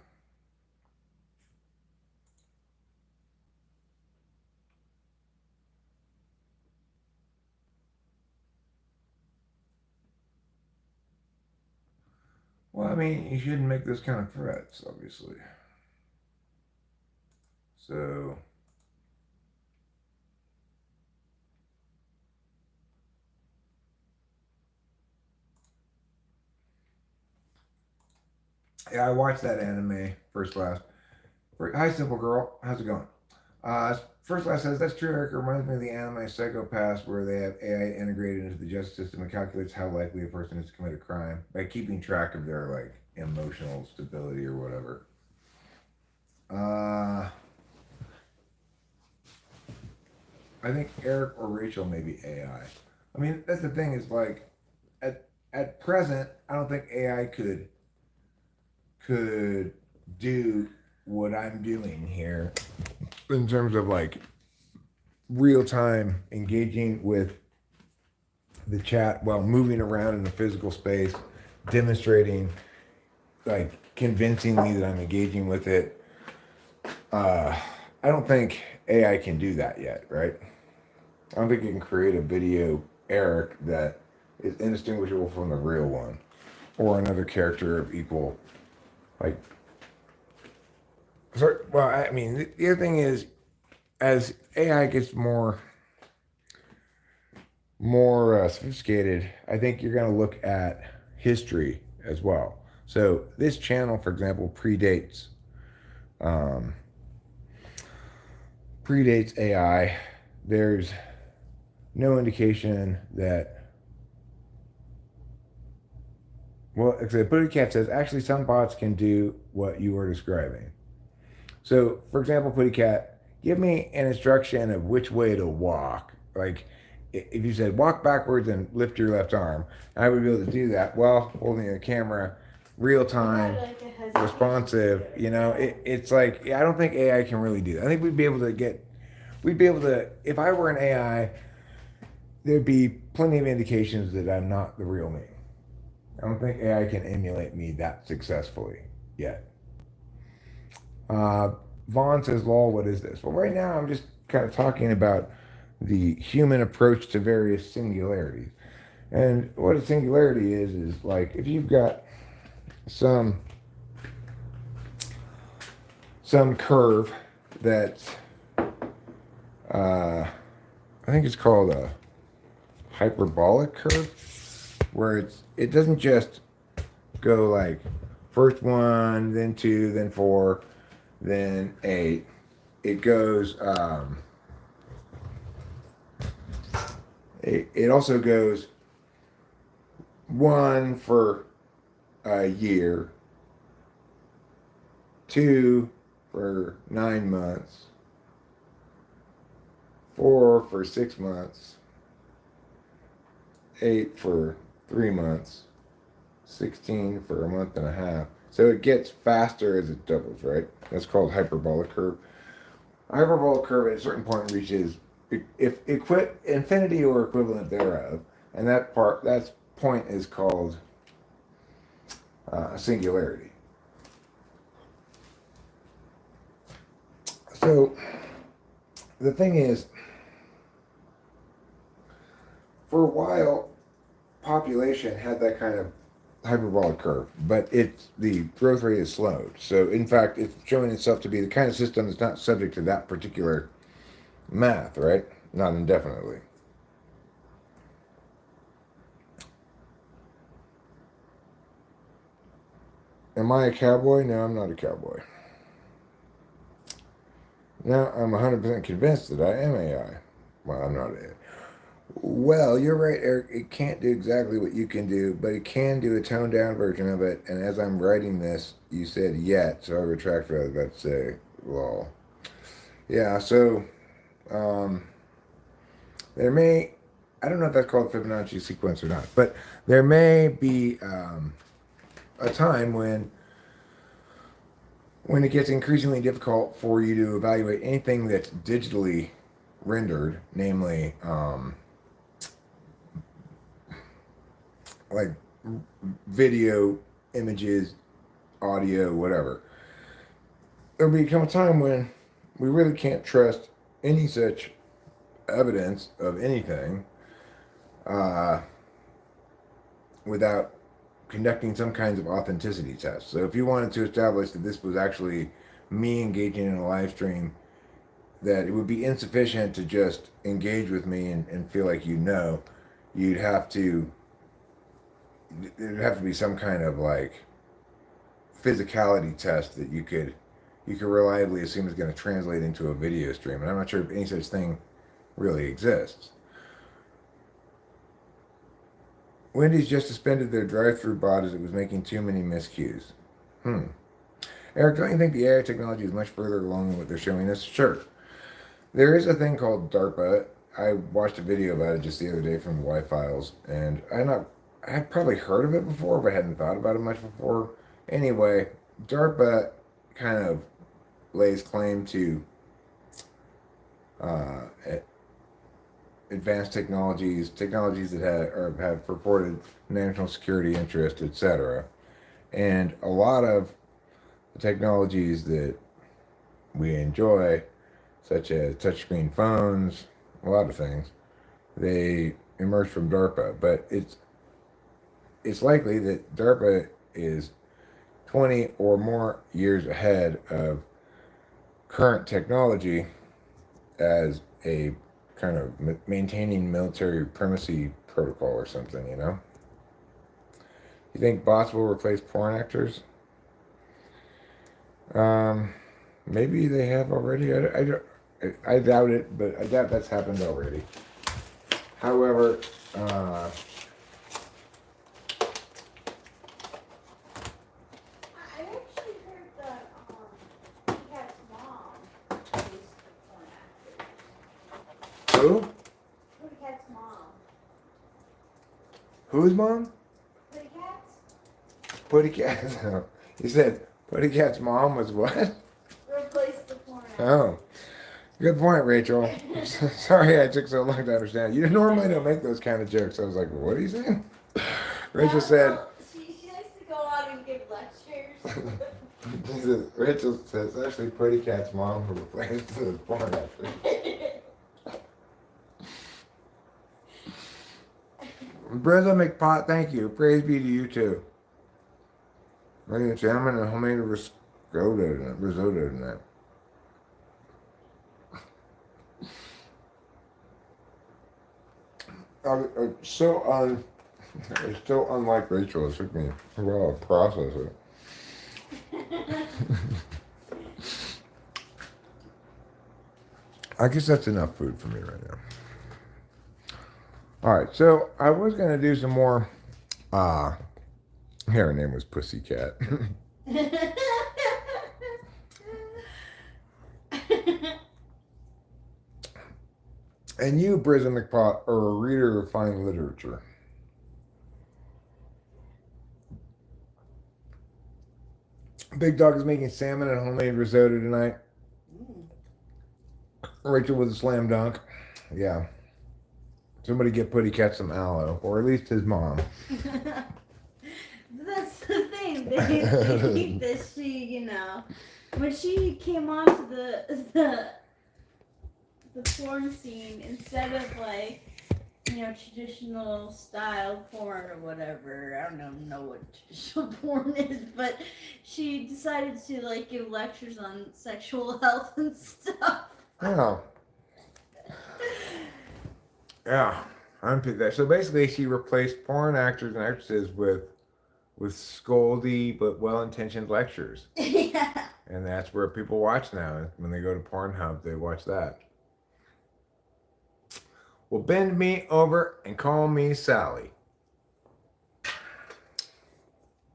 Well, I mean, you shouldn't make those kind of threats, obviously. So, yeah, I watched that anime, First Class. Hi, Simple Girl. How's it going? First Class says, that's true, Eric. It reminds me of the anime Psychopaths, where they have AI integrated into the justice system and calculates how likely a person is to commit a crime by keeping track of their, like, emotional stability or whatever. I think Eric or Rachel may be AI. I mean, that's the thing is like, at present, I don't think AI could do what I'm doing here in terms of like real time engaging with the chat while moving around in the physical space, demonstrating, like convincing me that I'm engaging with it. I don't think AI can do that yet, right? I don't think you can create a video Eric that is indistinguishable from the real one or another character of equal, like. Sorry, well, I mean, the other thing is, as AI gets more more sophisticated, I think you're going to look at history as well. So this channel, for example, um, predates AI. There's no indication that, well, except PuttyCat says actually some bots can do what you were describing. So, for example, PuttyCat, give me an instruction of which way to walk. Like, if you said walk backwards and lift your left arm, I would be able to do that while holding the camera, real time, responsive. You know, it's like I don't think AI can really do that. I think we'd be able to. If I were an AI, there'd be plenty of indications that I'm not the real me. I don't think AI can emulate me that successfully yet. Uh, Vaughn says, "Lol, what is this?" Well, right now I'm just kind of talking about the human approach to various singularities. And what a singularity is like if you've got some some curve that's I think it's called a hyperbolic curve, where it doesn't just go like first one, then two, then four, then eight. It goes. It also goes one for a year, two for 9 months, four for 6 months, eight for 3 months, 16 for a month and a half. So it gets faster as it doubles, right? That's called hyperbolic curve. Hyperbolic curve at a certain point reaches if infinity or equivalent thereof, and that point is called singularity. So the thing is, for a while, population had that kind of hyperbolic curve, but the growth rate is slowed. So in fact, it's showing itself to be the kind of system that's not subject to that particular math, right? Not indefinitely. Am I a cowboy? No, I'm not a cowboy. Now I'm 100% convinced that I am AI. Well, I'm not AI. Well, you're right, Eric. It can't do exactly what you can do, but it can do a toned down version of it. And as I'm writing this, you said yet, so I retract what I was about to say. Lol. Yeah, so um, there may, I don't know if that's called Fibonacci sequence or not, but there may be a time when it gets increasingly difficult for you to evaluate anything that's digitally rendered, namely like video, images, audio, whatever. There'll become a time when we really can't trust any such evidence of anything uh, without conducting some kinds of authenticity tests. So if you wanted to establish that this was actually me engaging in a live stream, that it would be insufficient to just engage with me and feel like you know, you'd have to there'd have to be some kind of like physicality test that you could reliably assume is going to translate into a video stream. And I'm not sure if any such thing really exists. Wendy's just suspended their drive-through bot as it was making too many miscues. Eric, don't you think the AI technology is much further along than what they're showing us? Sure. There is a thing called DARPA. I watched a video about it just the other day from the Y Files, and I had probably heard of it before, but hadn't thought about it much before. Anyway, DARPA kind of lays claim to uh, advanced technologies that have purported national security interest, etc. And a lot of the technologies that we enjoy, such as touchscreen phones, a lot of things, they emerge from DARPA. But it's likely that DARPA is 20 or more years ahead of current technology as a kind of maintaining military primacy protocol or something, you know? You think bots will replace porn actors? Maybe they have already. I doubt it, but I doubt that's happened already. However, I actually heard that Cat's mom is the porn actor. who? Pretty Cat's mom. Whose mom? Pretty Cat's? Putty Cat. You said Putty Cat's mom was what? Replace the porn actor. Oh, good point, Rachel. Sorry I took so long to understand. You normally don't make those kind of jokes. I was like, what are you saying? Rachel said. Well, she likes to go out and give lectures. Rachel says actually Putty Cat's mom who replaced the porn actor. Brenda McPot, thank you. Praise be to you too. Ladies and gentlemen, a homemade risotto tonight. It's so unlike Rachel. It took me a while to process it. I guess that's enough food for me right now. All right, so I was gonna do some more. Her name was Pussycat. And you, Brisbane McPot, are a reader of fine literature. Big Dog is making salmon and homemade risotto tonight. Rachel with a slam dunk. Yeah. Somebody get Putty Cat some aloe, or at least his mom. That's the thing. They think that she, when she came onto the porn scene, instead of like, traditional style porn or whatever. I don't know what traditional porn is, but she decided to like give lectures on sexual health and stuff. Yeah. Yeah. Unpick that. So basically she replaced porn actors and actresses with scoldy but well-intentioned lectures. Yeah. And that's where people watch now. When they go to Pornhub, they watch that. Well, bend me over and call me Sally.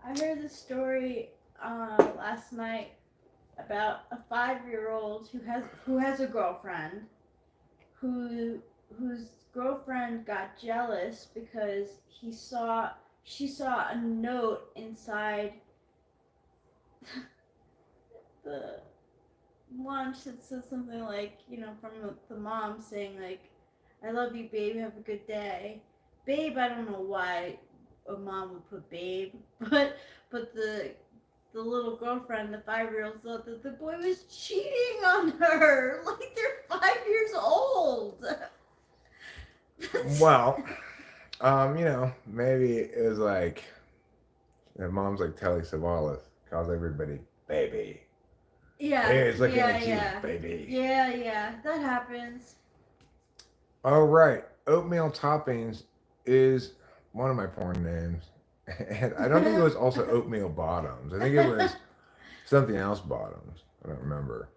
I heard the story last night about a 5-year-old who has a girlfriend whose girlfriend got jealous because she saw a note inside the lunch that said something like, from the mom saying like, "I love you, babe. Have a good day." Babe, I don't know why a mom would put babe, but the little girlfriend, the 5-year-old, thought that the boy was cheating on her. Like they're 5 years old. Well, maybe it was like mom's like Telly Savalas, calls everybody baby. Yeah. He's looking at you, Yeah. baby. Yeah, that happens. All right, oatmeal toppings is one of my porn names, and I don't think it was also oatmeal bottoms. I think it was something else bottoms. I don't remember.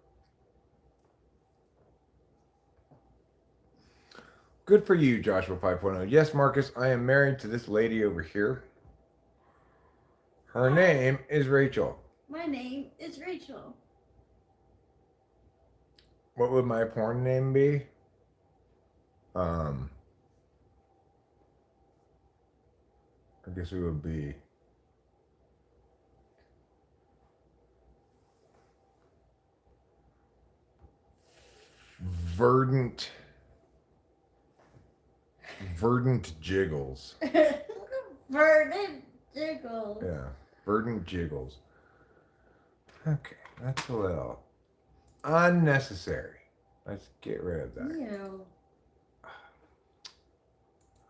Good for you, Joshua 5.0. Yes, Marcus, I am married to this lady over here. Her name is Rachel. My name is Rachel. What would my porn name be? I guess it would be Verdant Jiggles. Verdant Jiggles. Yeah, Verdant Jiggles. Okay, that's a little unnecessary. Let's get rid of that. Ew.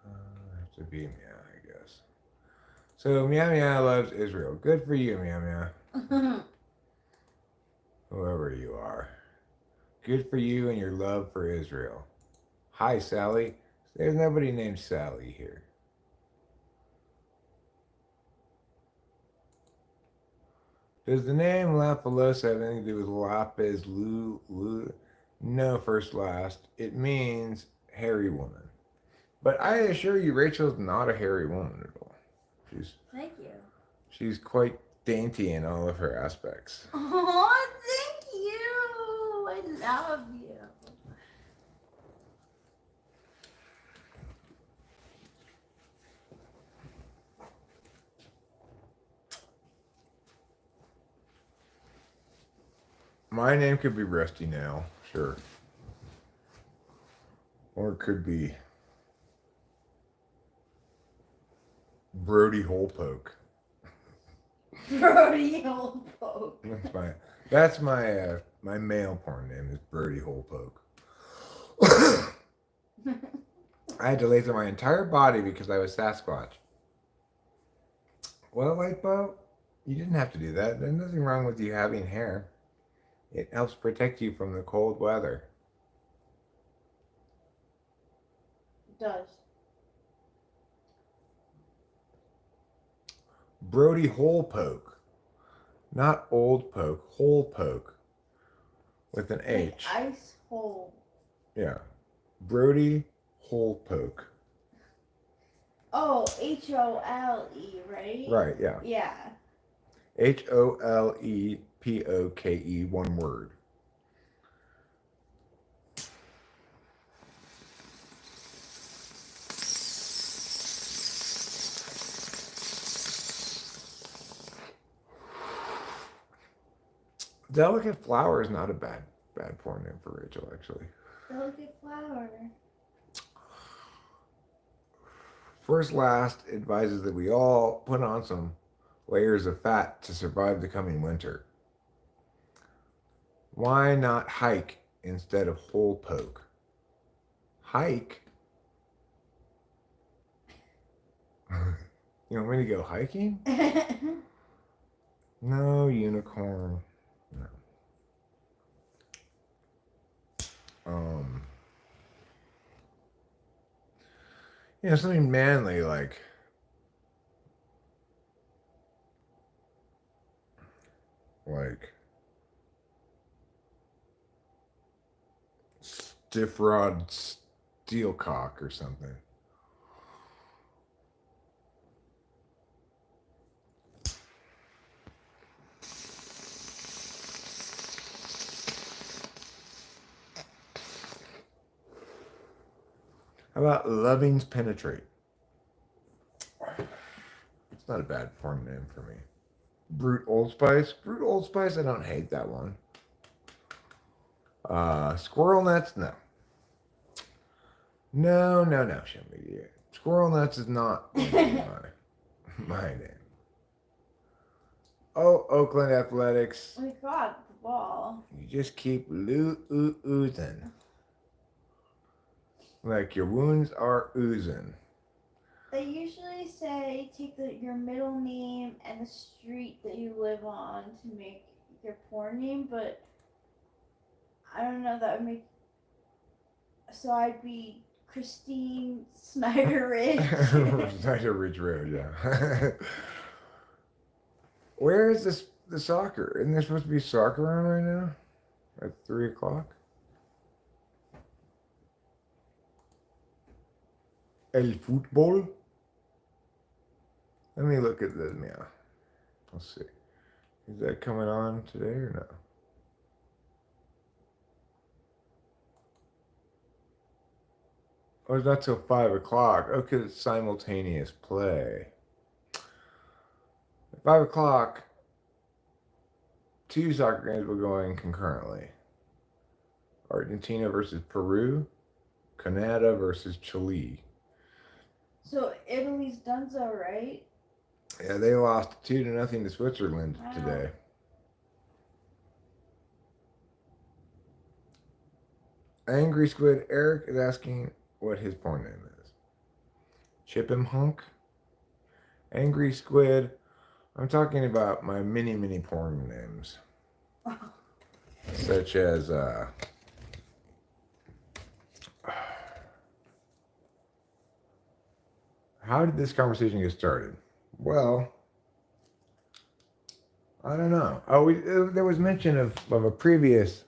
Have to be Meow, I guess. So Meow Meow loves Israel. Good for you, Meow Meow. Whoever you are. Good for you and your love for Israel. Hi, Sally. There's nobody named Sally here. Does the name Lapalosa have anything to do with lapis lu? No, first last. It means hairy woman. But I assure you, Rachel's not a hairy woman at all. Thank you. She's quite dainty in all of her aspects. Oh, thank you. I love you. My name could be Rusty now, sure. Or it could be Brody Holepoke. Brody Holepoke. That's my male porn name is Brody Holepoke. I had to laser my entire body because I was Sasquatch. Well, light bulb, you didn't have to do that. There's nothing wrong with you having hair. It helps protect you from the cold weather. It does. Brody Holepoke. Not old poke, hole poke. With an H. Like ice hole. Yeah. Brody Holepoke. Oh, Hole, right? Right, yeah. Yeah. Holepoke, one word. Delicate Flower is not a bad porn name for Rachel, actually. Delicate flower. First Last advises that we all put on some layers of fat to survive the coming winter. Why not hike instead of hole poke? Hike? You want me to go hiking? No, unicorn. No. Something manly like stiff rod steel cock or something. How about Loving's Penetrate? It's not a bad porn name for me. Brute Old Spice? Brute Old Spice, I don't hate that one. Squirrel Nuts? No. No, Shimmy. Squirrel Nuts is not my name. Oh, Oakland Athletics. Oh my god, the ball. You just keep oozing. Like your wounds are oozing. They usually say take your middle name and the street that you live on to make your porn name, but I don't know, that would make... So I'd be Christine Snyder Ridge. Snyder Ridge Road, yeah. Where is the soccer? Isn't there supposed to be soccer on right now? At 3 o'clock? El fútbol? Let me look at this now. Let's see. Is that coming on today or no? Oh, it's not till 5 o'clock. Okay, it's simultaneous play. At 5 o'clock, 2 soccer games were going concurrently. Argentina versus Peru, Canada versus Chile. So Italy's donezo, right? Yeah, they lost 2-0 to Switzerland today. Angry Squid Eric is asking what his porn name is. Chip him hunk? Angry Squid. I'm talking about my mini porn names. Such as how did this conversation get started? Well, I don't know. Oh, there was mention of a previous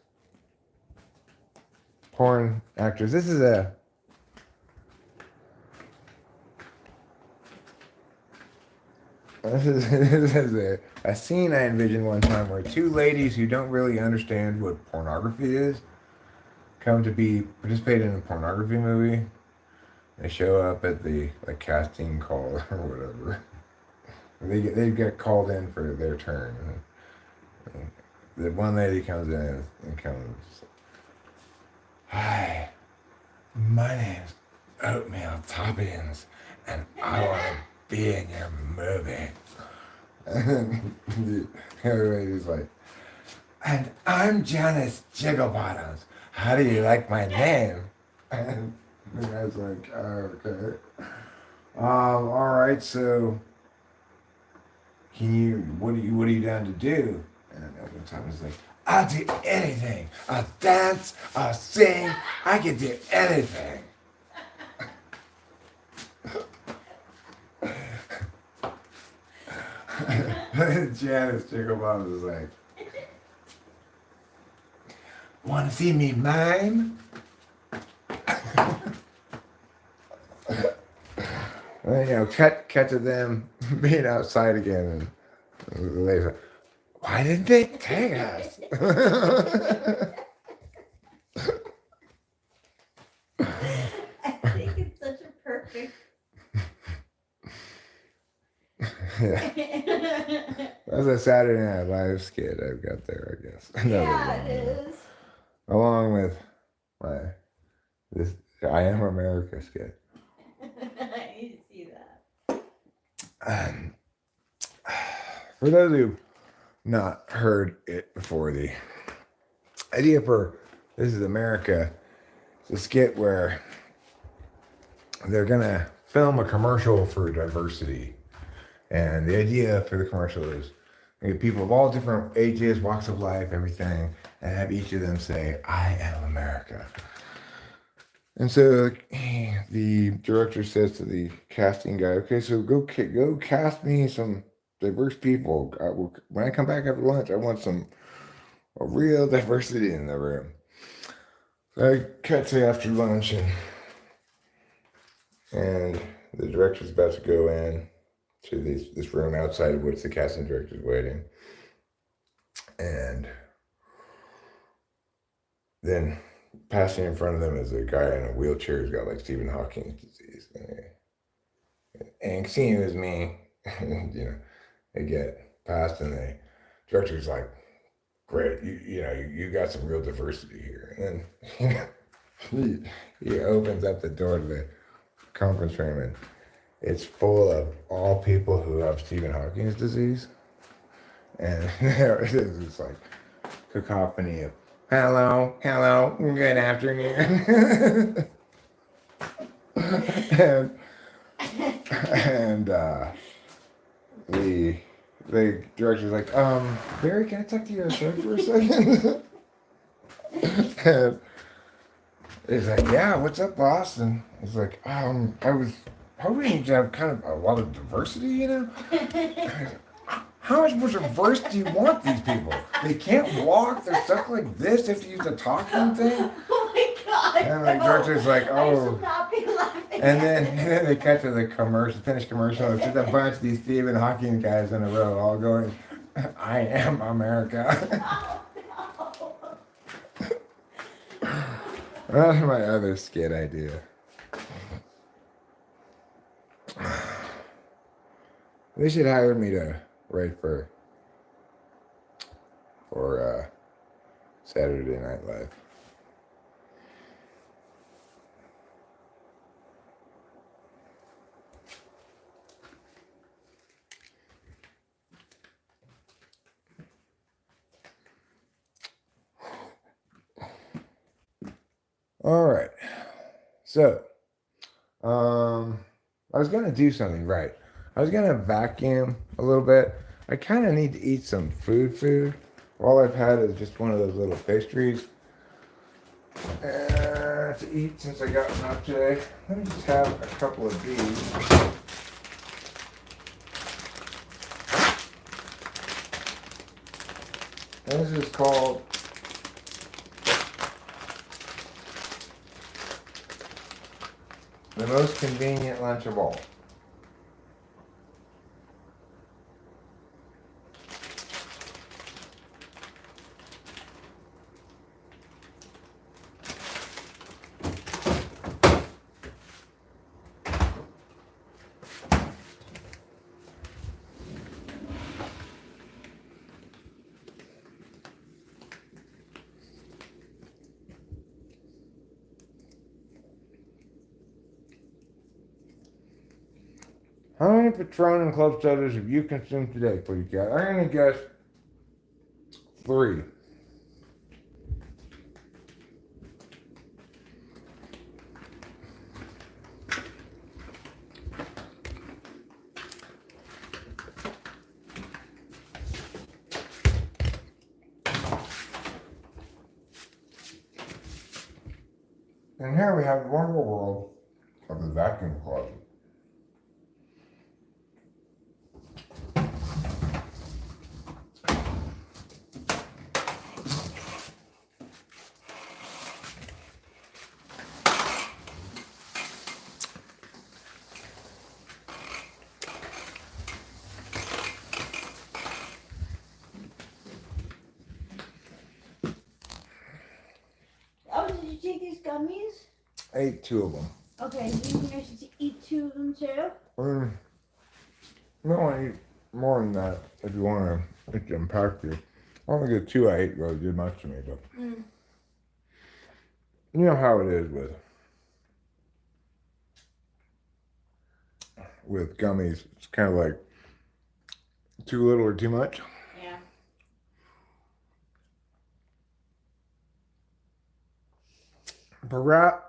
porn actress. This is a scene I envisioned one time where two ladies who don't really understand what pornography is come to participate in a pornography movie. They show up at the casting call or whatever. They get called in for their turn. The one lady comes in and comes, "Hi, my name's Oatmeal Toppings, and I want to be in your movie." And the other lady's like, "And I'm Janice Jigglebottoms. How do you like my name?" And the guy's like, "Oh, okay. All right, so what are you down to do?" And Oatmeal Toppings is like, "I'll do anything. I'll dance, I'll sing, I can do anything." Janice Jigglebottoms is like, "Want to see me mime?" And, cut to them being outside again, and the lady's like, "Why didn't they take us?" I think it's such a perfect. Yeah. That's a Saturday Night Live skit I've got there, I guess. Yeah, it is. Along with this I Am America skit. I need to see that. For those who've not heard it before, the idea for This Is America is a skit where they're going to film a commercial for diversity. And the idea for the commercial is get people of all different ages, walks of life, everything, and have each of them say, "I am America." And so the director says to the casting guy, "Okay, so go cast me some diverse people. When I come back after lunch, I want a real diversity in the room." So I cut to after lunch, and the director's about to go in to this room outside of which the casting director's waiting. And then passing in front of them is a guy in a wheelchair who's got Stephen Hawking's disease. And seeing it was me, they get past, and the director's like, "Great, you got some real diversity here." And then he opens up the door to the conference room, and it's full of all people who have Stephen Hawking's disease. And it's this cacophony of hello, good afternoon. and the director's like, "Barry, can I talk to you for a second?" And he's like, "Yeah, what's up, boss?" And he's like, "I was hoping to have kind of a lot of diversity, How much diverse do you want these people? They can't walk. They're stuck like this. They have to use the talking thing." Oh my god! And the director's like, I "Oh." should not be laughing. And then they cut to the finished commercial. It's just a bunch of these Stephen Hawking guys in a row, all going, "I am America." Oh, no. That's my other skit idea. They should hire me to write for Saturday Night Live. All right. So, I was gonna do something right. I was gonna vacuum a little bit. I kind of need to eat some food. All I've had is just one of those little pastries to eat since I got them out today. Let me just have a couple of these. This is called the most convenient lunch of all. How many Patron and club sodas have you consumed today, Pretty Cat? I'm going to guess 3. And here we have the wonderful world of the vacuum closet. Oh, did you take these gummies? I ate 2 of them. Okay, do you think I should eat 2 of them too? You might want to eat more than that if you want to impact you. I don't think the 2 I ate really did much to me, but you know how it is with gummies. It's kind of like too little or too much. Yeah. Barat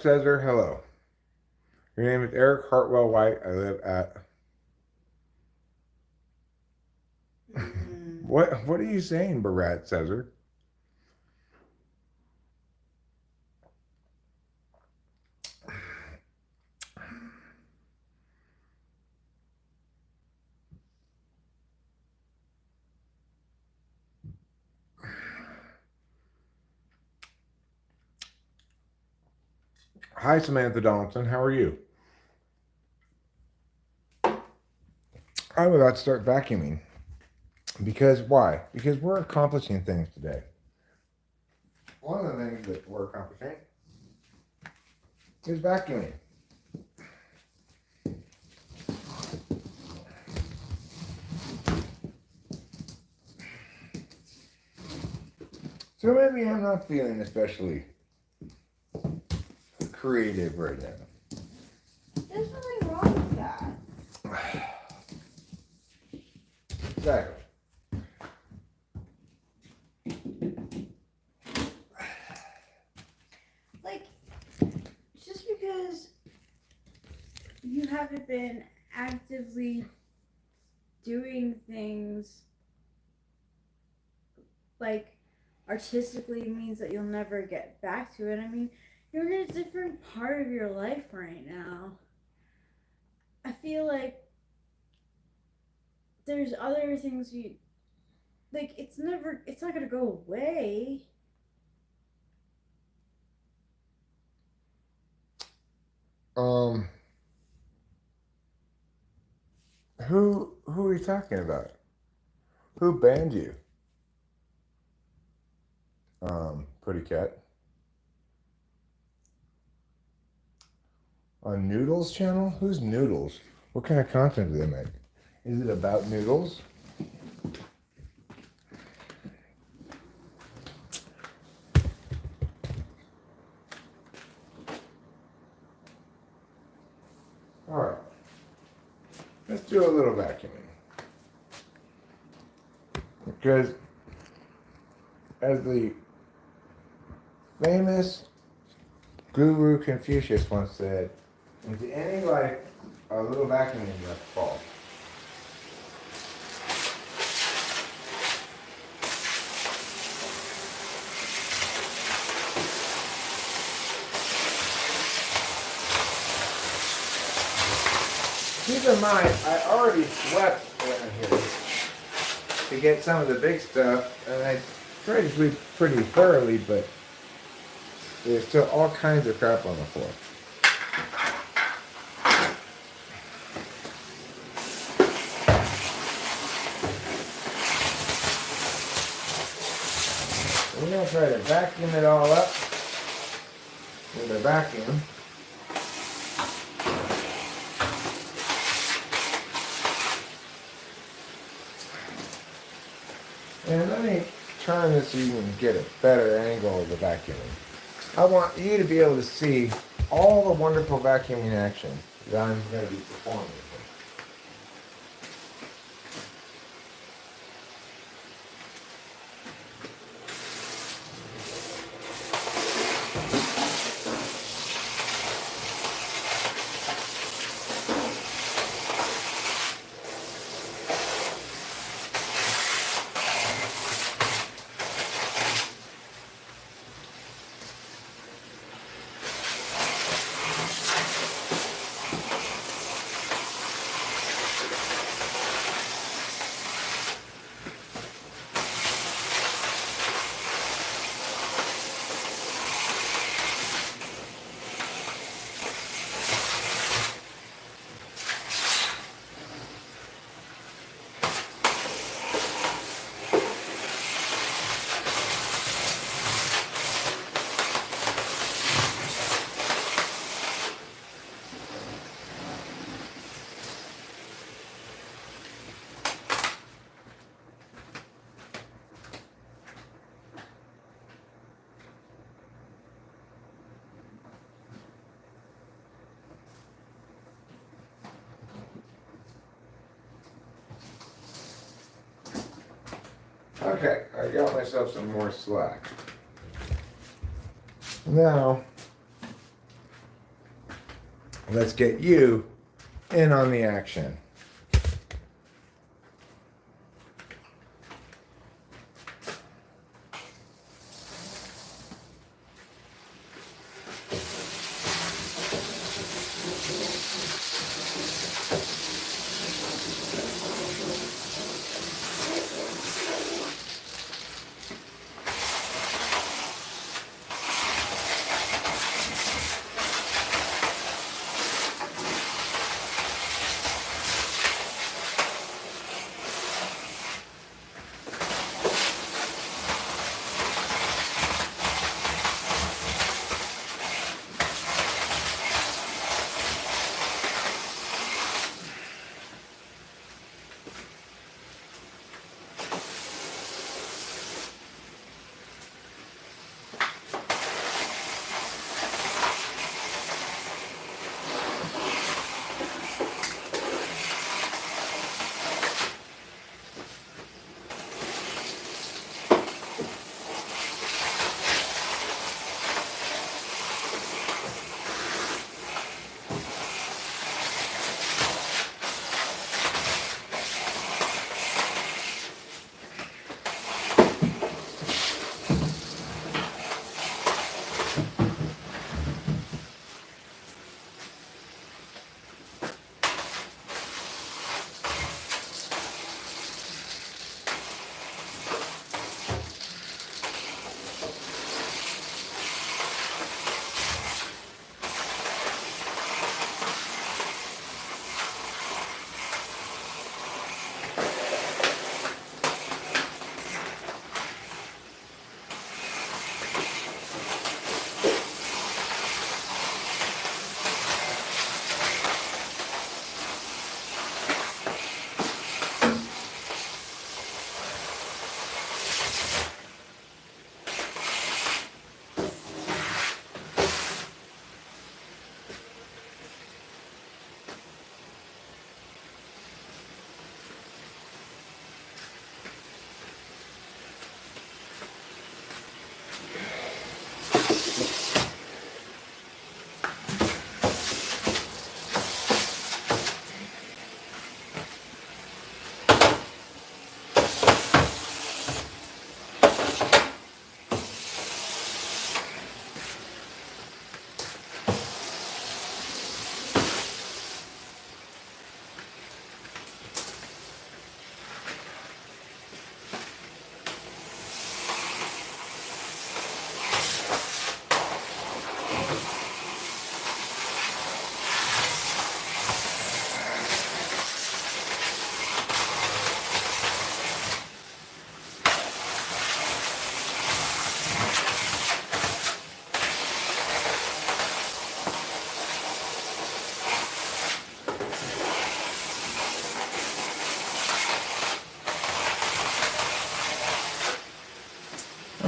says her hello. Your name is Eric Hartwell White. I live at. What are you saying, Barat says her? Hi, Samantha Donaldson. How are you? I'm about to start vacuuming. Because why? Because we're accomplishing things today. One of the things that we're accomplishing is vacuuming. So maybe I'm not feeling especially creative right now. There's nothing wrong with that. Exactly. Like, just because you haven't been actively doing things like artistically means that you'll never get back to it. I mean, you're in a different part of your life right now. I feel like there's other things you like. It's not gonna go away. Who are you talking about? Who banned you? Pretty Cat. On Noodles channel? Who's Noodles? What kind of content do they make? Is it about noodles? Alright. Let's do a little vacuuming. Because as the famous guru Confucius once said, into any life, a little vacuuming must fall. in mind, I already swept around here to get some of the big stuff, and I tried to sweep pretty thoroughly, but there's still all kinds of crap on the floor. We're going to try to vacuum it all up with a vacuum. And let me turn this so you can get a better angle of the vacuuming. I want you to be able to see all the wonderful vacuuming action that I'm going to be performing. Okay, I got myself some more slack. Now, let's get you in on the action.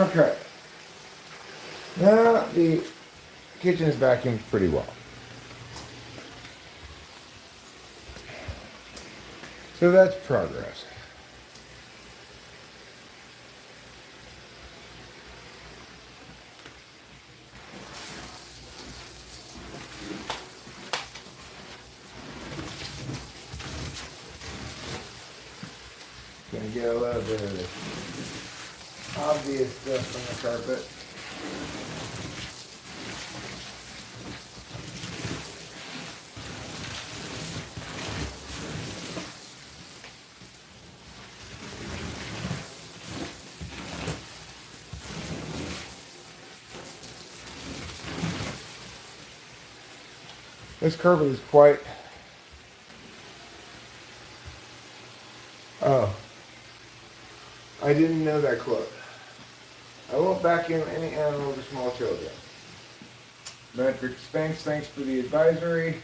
Okay. Now the kitchen is vacuumed pretty well. So that's progress. Gonna get a little bit of the obvious stuff on the carpet. This carpet is quite... Oh. I didn't know that quote. I won't vacuum any animals or small children. Metric Spanx, thanks for the advisory.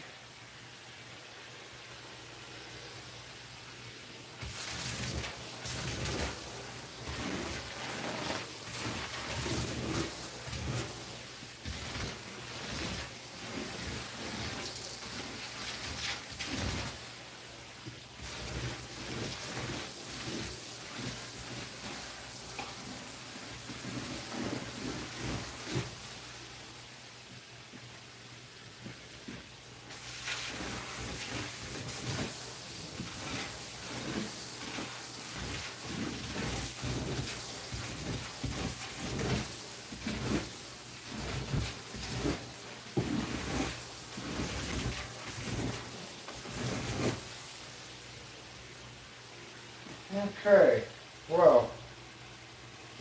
Okay, well,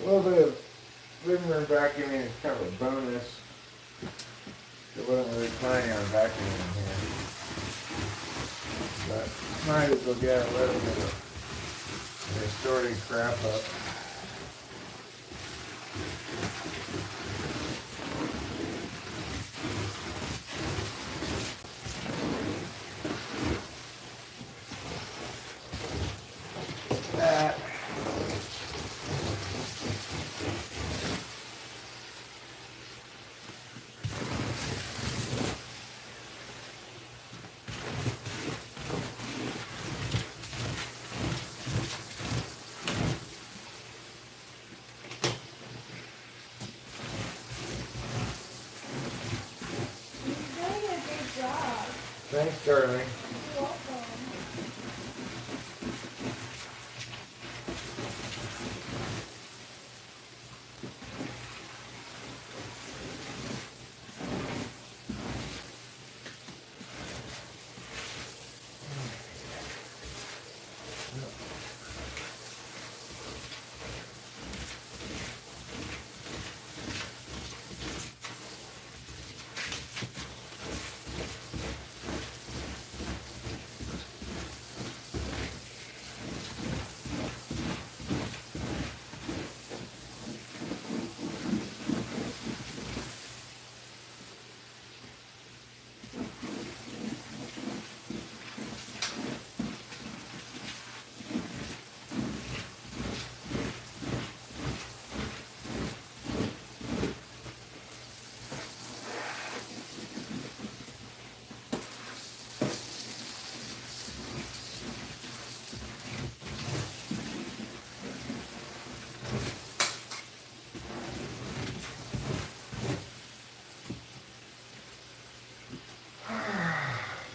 a little bit of living room vacuuming is kind of a bonus. I wasn't really planning on vacuuming in here. But might as well get a little bit of assorted crap up. That. You're doing a great job. Thanks, darling. You're welcome.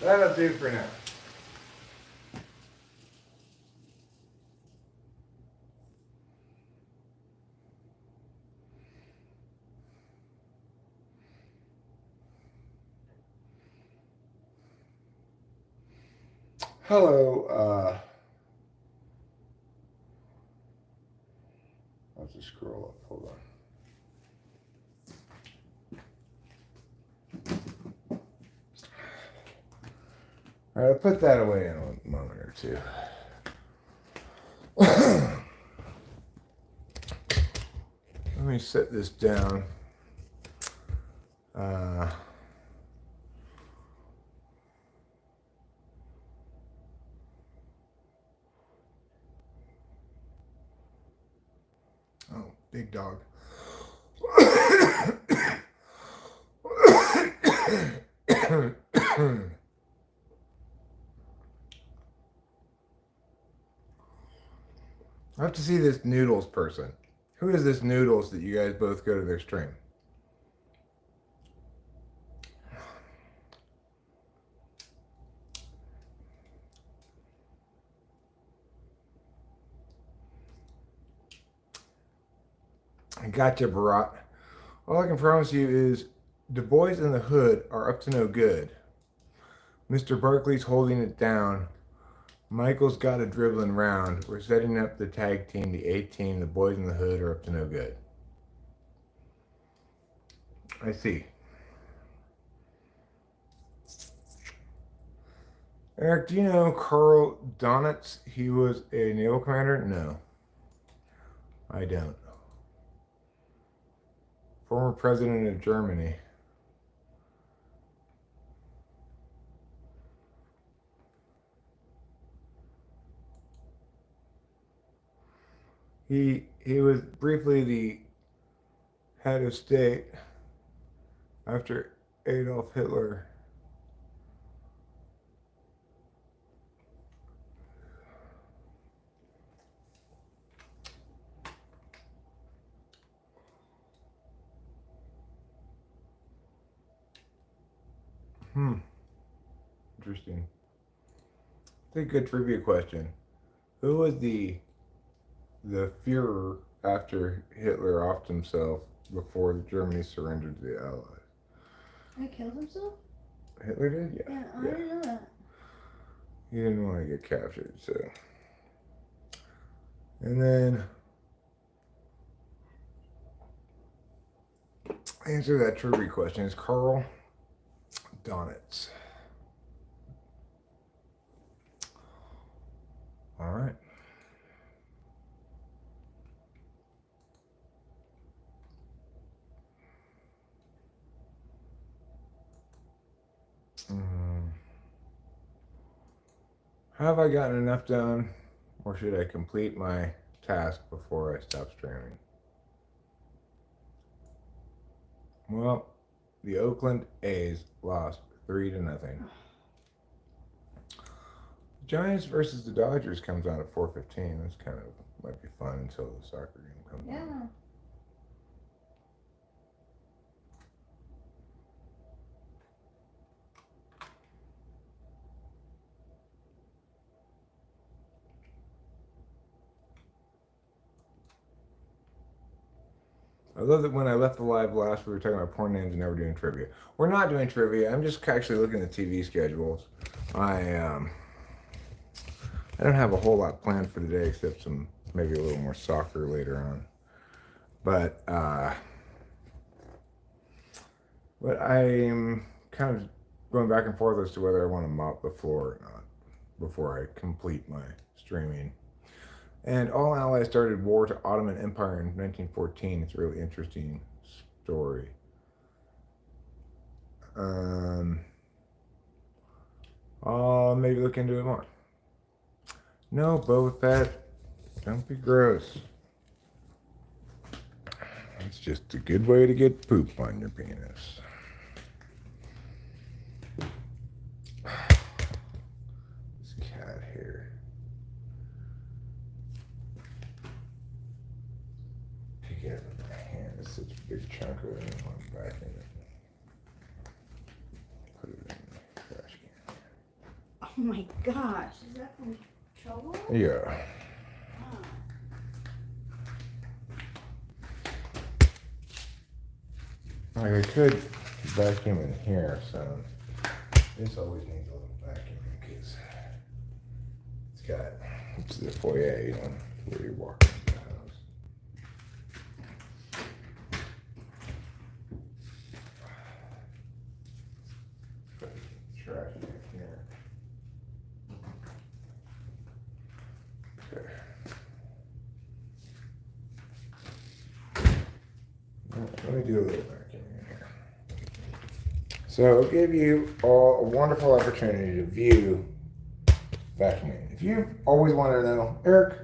That'll do for now. Hello, I'll just scroll up, hold on. All right, I'll put that away in a moment or two. Let me set this down. Oh, big dog. I have to see this Noodles person. Who is this Noodles that you guys both go to their stream? I gotcha, Barat. All I can promise you is the boys in the hood are up to no good. Mr. Barkley's holding it down. Michael's got a dribbling round. We're setting up the tag team, the A team. The boys in the hood are up to no good. I see. Eric, do you know Karl Donitz? He was a naval commander? No, I don't. Former president of Germany. He was briefly the head of state after Adolf Hitler. Interesting. That's a good trivia question. Who was the Führer after Hitler offed himself before Germany surrendered to the Allies? He killed himself? Hitler did? Yeah, I didn't know that. He didn't want to get captured, so. And then answer that trivia question is Karl Donitz. All right. Have I gotten enough done, or should I complete my task before I stop streaming? Well, the Oakland A's lost 3-0. Giants versus the Dodgers comes on at 4:15. That's kind of might be fun until the soccer game comes on. Yeah. I love that when I left the live last, we were talking about porn names and never doing trivia. We're not doing trivia. I'm just actually looking at TV schedules. I don't have a whole lot planned for today except some maybe a little more soccer later on. But I'm kind of going back and forth as to whether I want to mop the floor or not before I complete my streaming. And all allies started war to Ottoman Empire in 1914. It's a really interesting story. I'll maybe look into it more. No, Boba Fett, don't be gross. It's just a good way to get poop on your penis. This cat here. Pick it up with my hand. It's such a big chunk of it. I want back in it. Put it in the trash can. Oh my gosh, is that from trouble? Yeah. Like I could vacuum in here, so this always needs a little vacuuming because it's the foyer, you know, where you're walking in the house. Put the trash in here. Okay. Let me do a little vacuuming in here. So it'll give you all a wonderful opportunity to view vacuuming. If you've always wanted to know, Eric,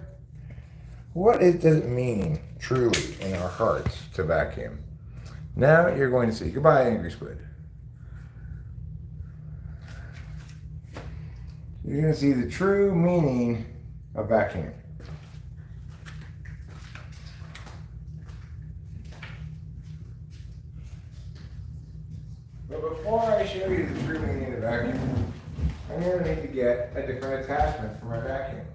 what does it mean truly in our hearts to vacuum? Now you're going to see. Goodbye, Angry Squid. You're going to see the true meaning of vacuuming. But before I show you the grooming in the vacuum, I'm going to need to get a different attachment for my vacuum.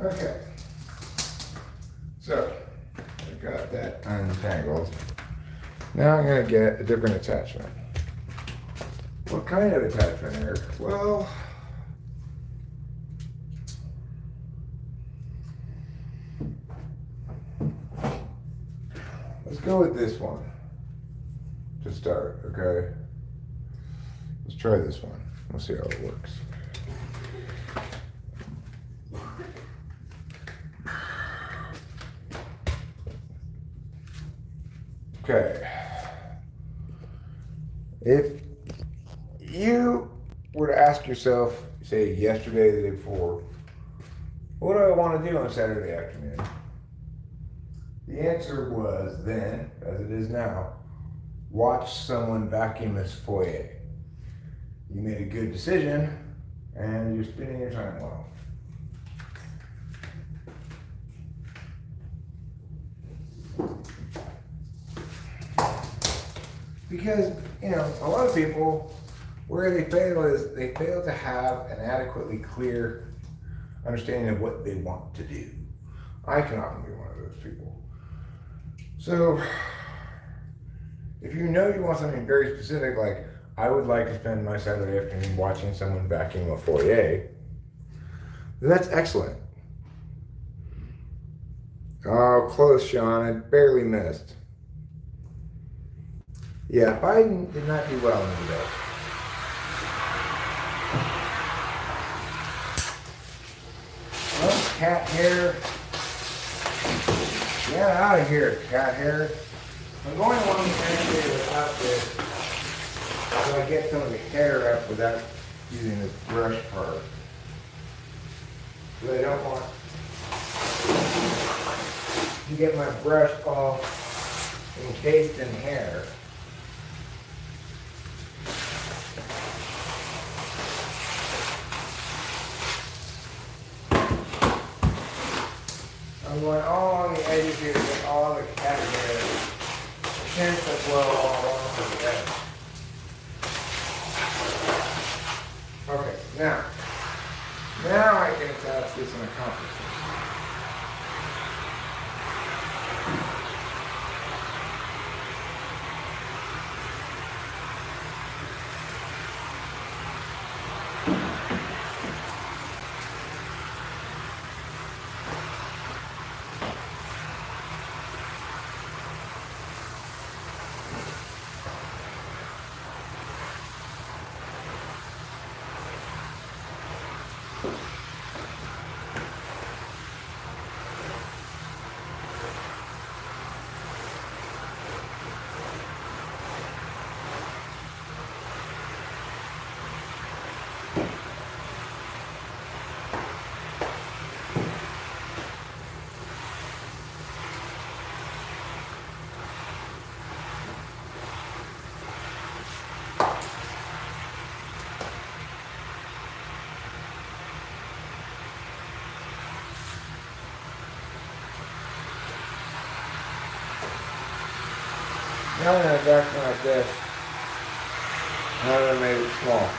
Okay, so I got that untangled. Now I'm going to get a different attachment. What kind of attachment, Eric? Well, let's go with this one to start, okay? Let's try this one. We'll see how it works. Okay. If you were to ask yourself, say yesterday, the day before, what do I want to do on Saturday afternoon? The answer was then, as it is now, watch someone vacuum this foyer. You made a good decision, and you're spending your time well. Because, you know, a lot of people, where they fail is they fail to have an adequately clear understanding of what they want to do. I can often be one of those people. So, if you know you want something very specific, like I would like to spend my Saturday afternoon watching someone vacuum a foyer, then that's excellent. Oh, close, Sean. I barely missed. Yeah, Biden did not do well in the debate. Well, cat hair. Get out of here, cat hair. I'm going a long time without this, so I get some of the hair up without using this brush part. So I don't want to get my brush all encased in hair. I'm going all on the edges here to get all the cat hair. A chance to blow all over the edge. Okay, now I can attach this and accomplish this. Now I'm going to vacuum like this. Now that I made it small.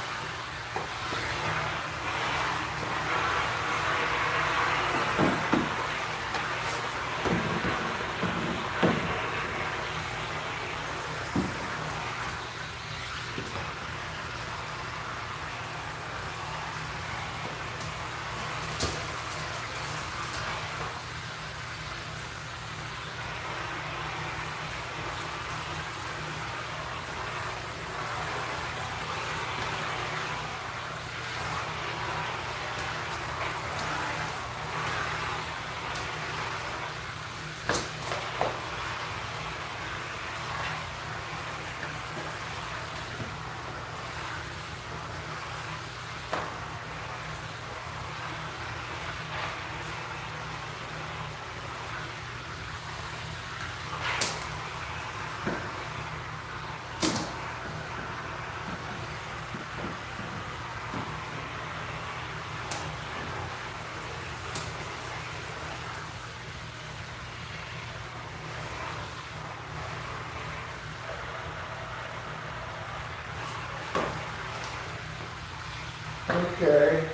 Okay.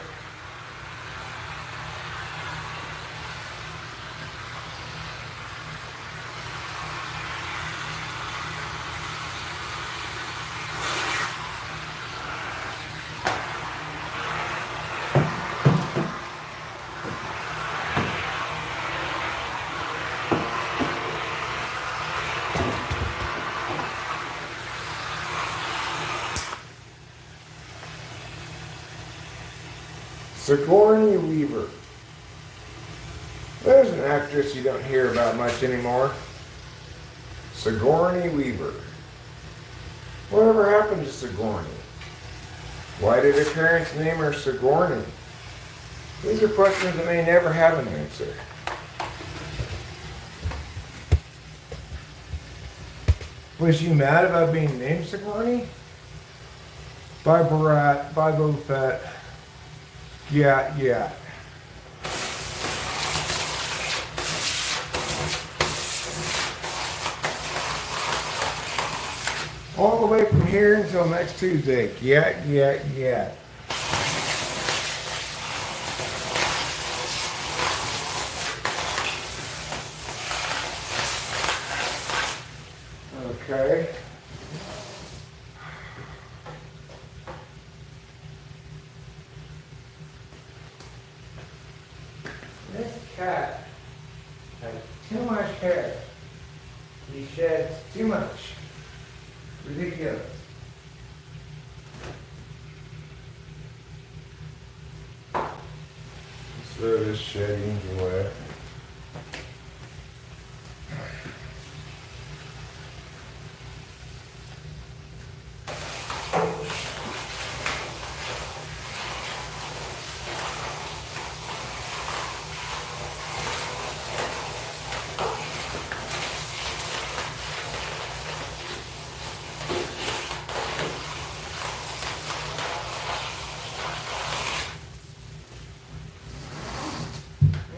Sigourney Weaver. There's an actress you don't hear about much anymore. Sigourney Weaver. Whatever happened to Sigourney? Why did her parents name her Sigourney? These are questions that may never have an answer. Was she mad about being named Sigourney? By Barat, by Boba Fett. Yeah. All the way from here until next Tuesday. Yeah. Okay. This cat has too much hair. He sheds too much. Ridiculous. Let's throw this shedding away.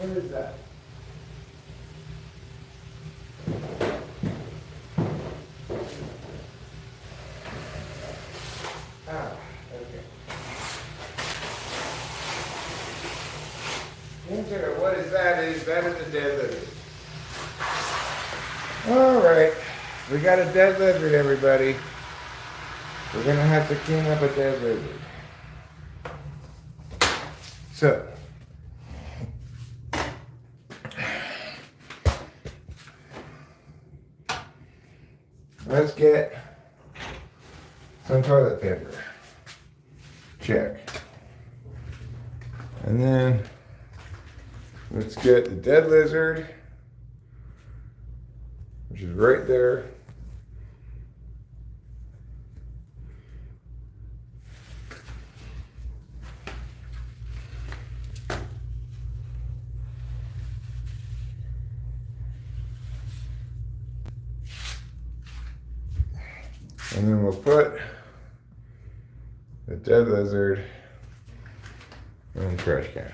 What is that? Okay. Answer to what is that is a dead lizard. Alright, we got a dead lizard, everybody. We're gonna have to clean up a dead lizard. So, let's get some toilet paper. Check. And then let's get the dead lizard, which is right there. And then we'll put the dead lizard in the trash can.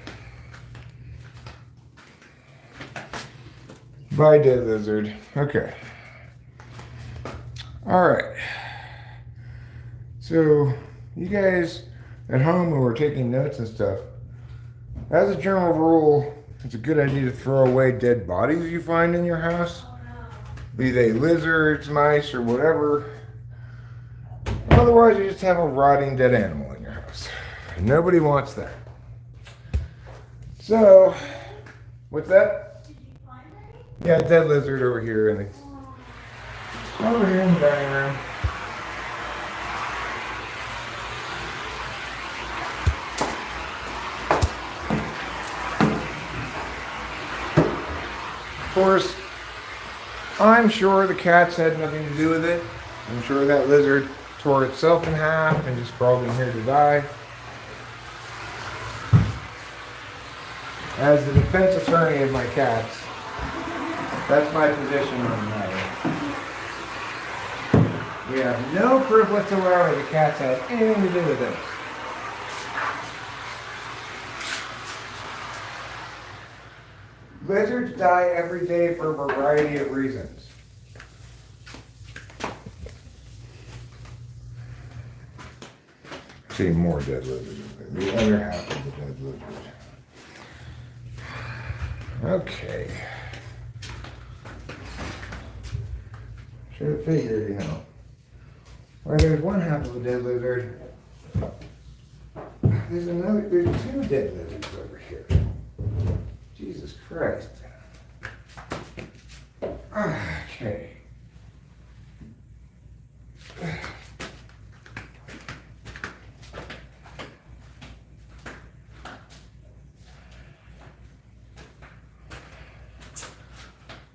Bye, dead lizard. Okay. Alright. So, you guys at home who are taking notes and stuff, as a general rule, it's a good idea to throw away dead bodies you find in your house. Be they lizards, mice, or whatever. Otherwise, you just have a rotting dead animal in your house. Nobody wants that. So, what's that? Did you find any? Yeah, dead lizard over here in the dining room. Of course, I'm sure the cats had nothing to do with it. I'm sure that lizard tore itself in half and just crawled in here to die. As the defense attorney of my cats, that's my position on the matter. We have no proof whatsoever the cats had anything to do with this. Lizards die every day for a variety of reasons. See more dead lizards in there. the other half of the dead lizard. Okay. Should have figured, you know, where there's one half of a dead lizard, there's two dead lizards over here. Jesus Christ. Okay.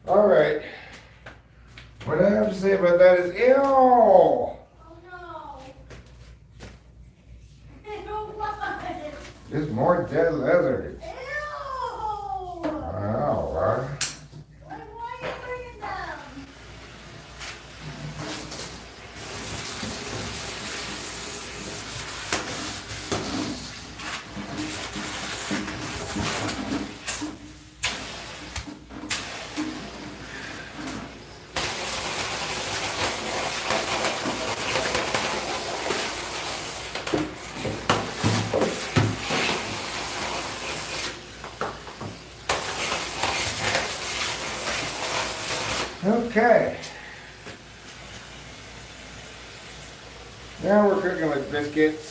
All right. What I have to say about that is, ew! Oh no! What? Just more dead lizards. Ew! Oh, what? Why are you bringing them? Okay. Now we're cooking with biscuits.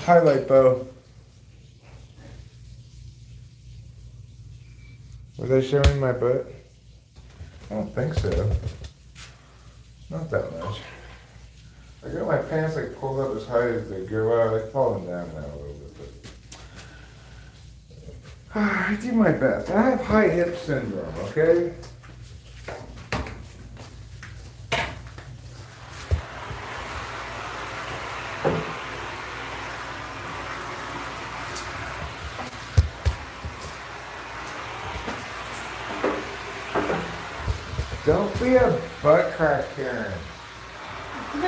Highlight bow. Was I showing my butt? I don't think so. Not that much. I got my pants like pulled up as high as they go out. They've fallen down now a little bit, but I do my best. I have high hip syndrome, okay? Don't be a butt crack, Karen. Are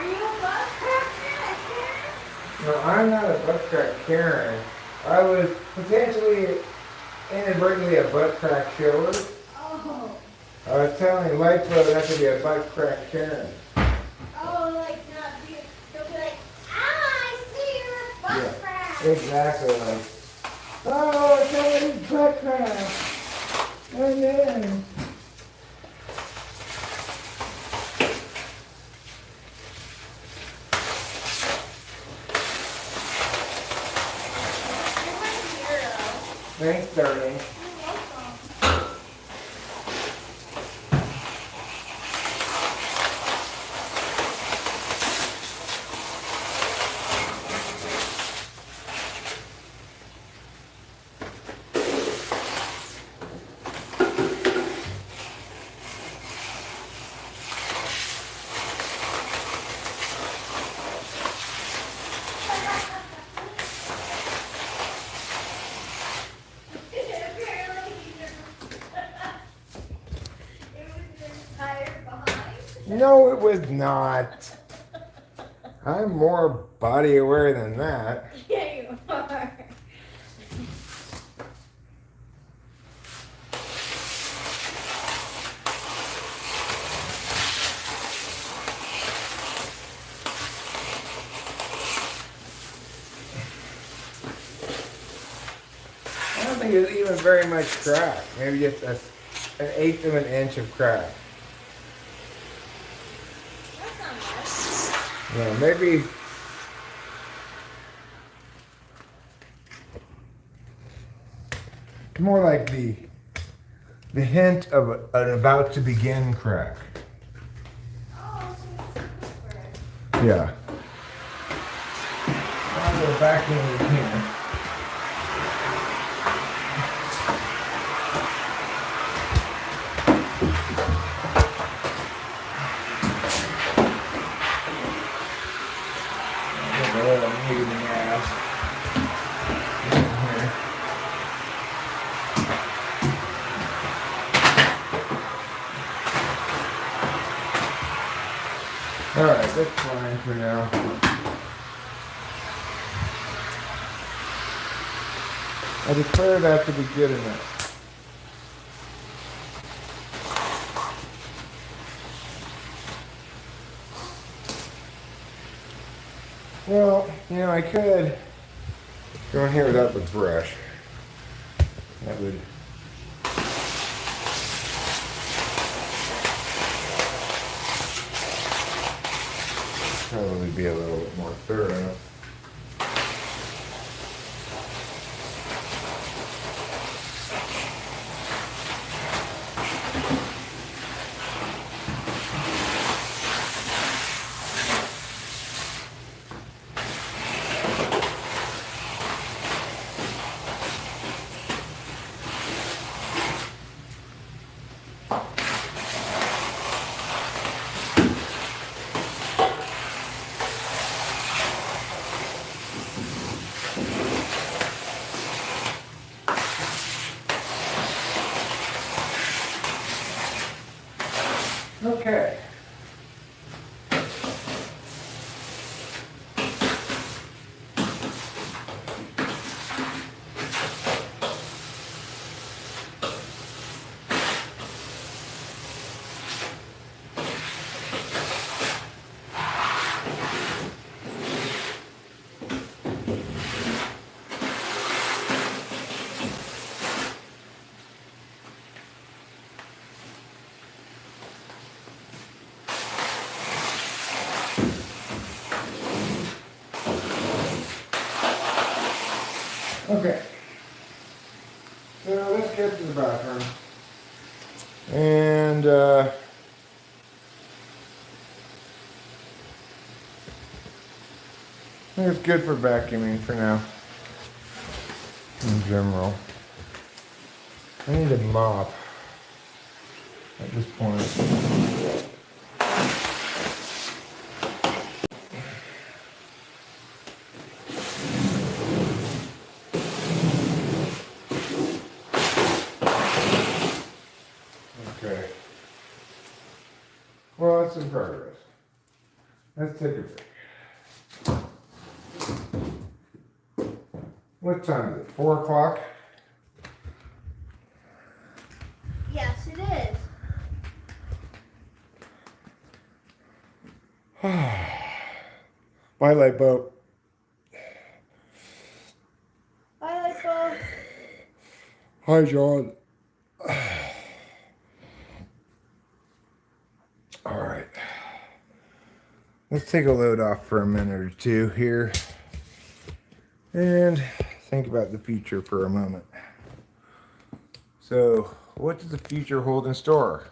you a butt cracker, Karen? No, I'm not a butt crack Karen. I was potentially inadvertently a butt crack shower. Oh. I was telling Lightfoot not to be a butt crack Karen. Oh, like not be. They'll be like, I see you're a butt crack. Exactly. Like, oh, somebody's butt crack. And then. You're my hero. Thanks, darling. You're welcome. No, it was not. I'm more body aware than that. Yeah, you are. I don't think it's even very much crack. Maybe just an eighth of an inch of crack. That's not much. No, maybe. More like the hint of an about to begin crack. Oh, so it's super. Yeah. I'll go back in here. Alright, that's fine for now. I declare that to be good enough. Well, you know, I could go in here without the brush. That would probably be a little bit more thorough. Okay. Okay. So let's get to the bathroom. And I think it's good for vacuuming for now. In general. I need a mop at this point. Okay. Well, it's in progress. Let's take a break. What time is it? 4 o'clock? Yes, it is. Bye, light boat. Bye, Lipo. Hi, John. All right. Let's take a load off for a minute or two here and think about the future for a moment. So, what does the future hold in store?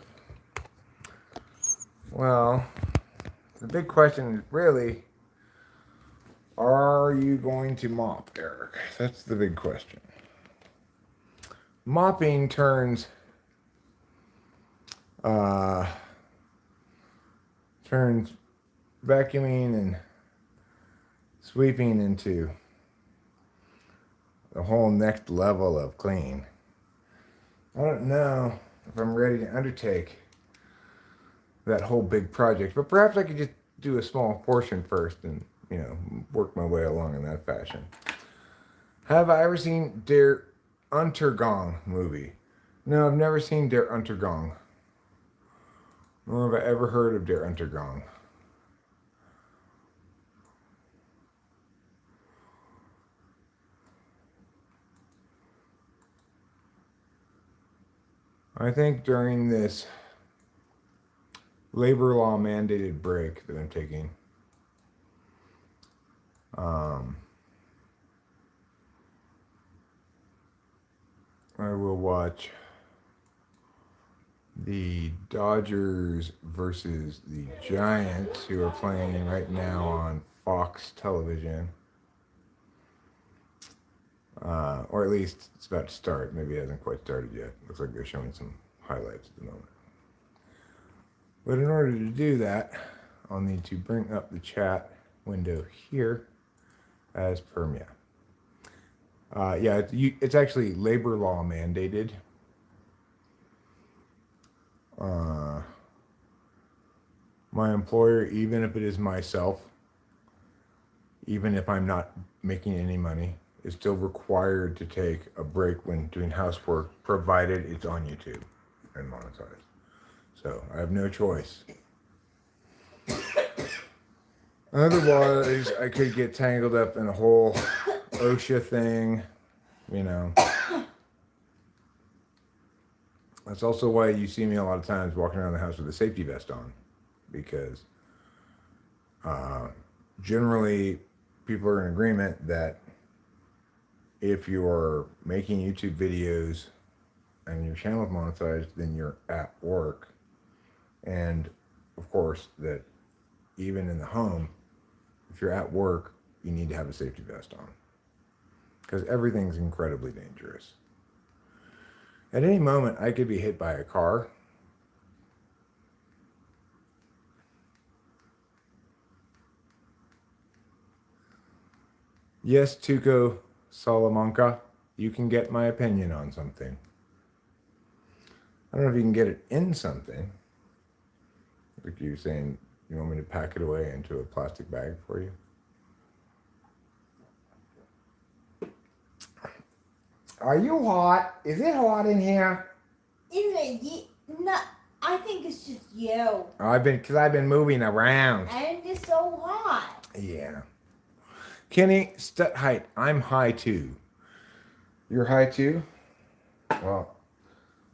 Well, the big question is really, are you going to mop, Eric? That's the big question. Mopping turns vacuuming and sweeping into the whole next level of clean. I don't know if I'm ready to undertake that whole big project, but perhaps I could just do a small portion first and, you know, work my way along in that fashion. Have I ever seen Der Untergang movie? No, I've never seen Der Untergang. Nor have I ever heard of Der Untergang. I think during this labor law mandated break that I'm taking, I will watch the Dodgers versus the Giants, who are playing right now on Fox television. Or at least it's about to start. Maybe it hasn't quite started yet. Looks like they're showing some highlights at the moment. But in order to do that, I'll need to bring up the chat window here as perm, yeah, it's actually labor law mandated. Uh, my employer, even if it is myself, even if I'm not making any money, is still required to take a break when doing housework, provided it's on YouTube and monetized. So I have no choice. Otherwise, I could get tangled up in a whole OSHA thing, you know. That's also why you see me a lot of times walking around the house with a safety vest on, because generally people are in agreement that if you're making YouTube videos and your channel is monetized, then you're at work. And of course, that even in the home, if you're at work, you need to have a safety vest on, because everything's incredibly dangerous. At any moment, I could be hit by a car. Yes, Tuco Salamanca, you can get my opinion on something. I don't know if you can get it in something. Like you saying, you want me to pack it away into a plastic bag for you? Are you hot? Is it hot in here? Isn't it? No, I think it's just you. I've been moving around. And it's so hot. Yeah. Kenny, height. I'm high too. You're high too? Well,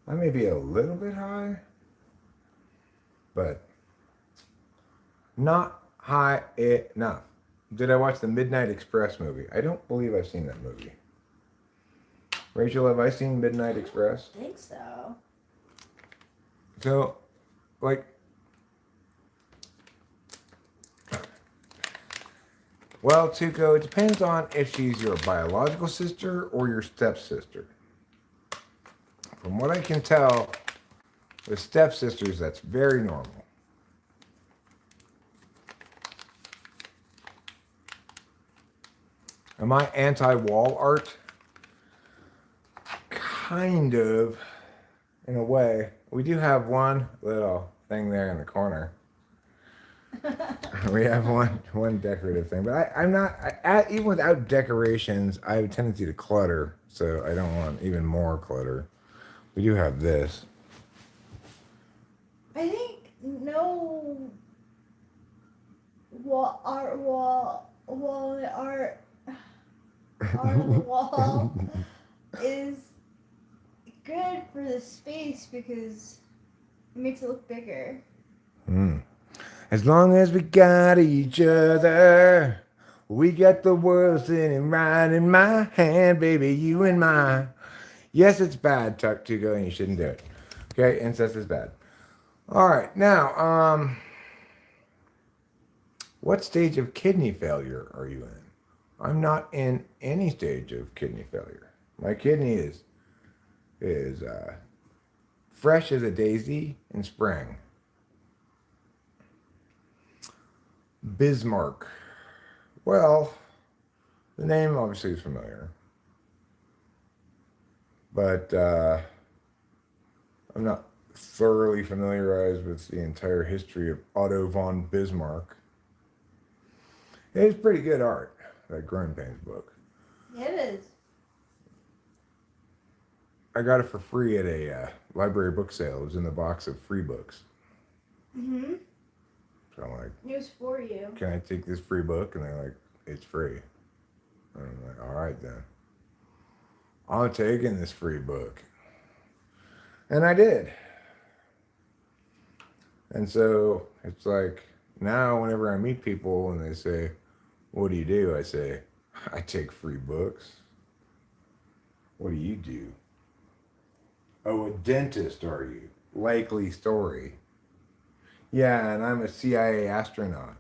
I may be a little bit high, but not high enough. Did I watch the Midnight Express movie? I don't believe I've seen that movie. Rachel, have I seen Midnight Express? I think so. So, like, well, Tuco, it depends on if she's your biological sister or your stepsister. From what I can tell, with stepsisters, that's very normal. Am I anti-wall art? Kind of, in a way. We do have one little thing there in the corner. We have one decorative thing, but I'm not. Even without decorations, I have a tendency to clutter, so I don't want even more clutter. We do have this. I think no art on the wall is good for the space because it makes it look bigger. As long as we got each other, we got the world sitting right in my hand, baby, you and mine. Yes, it's bad, Tuco, and you shouldn't do it. Okay, incest is bad. All right, now, what stage of kidney failure are you in? I'm not in any stage of kidney failure. My kidney is fresh as a daisy in spring. Bismarck. Well, the name obviously is familiar, but I'm not thoroughly familiarized with the entire history of Otto von Bismarck. It's pretty good art, that Growing Pains book. It is. I got it for free at a library book sale. It was in the box of free books. Mm-hmm. So I'm like, it was for you. Can I take this free book? And they're like, it's free. And I'm like, all right then. I'm taking this free book. And I did. And so it's like, now whenever I meet people and they say, what do? I say, I take free books. What do you do? Oh, a dentist, are you? Likely story. Yeah, and I'm a CIA astronaut.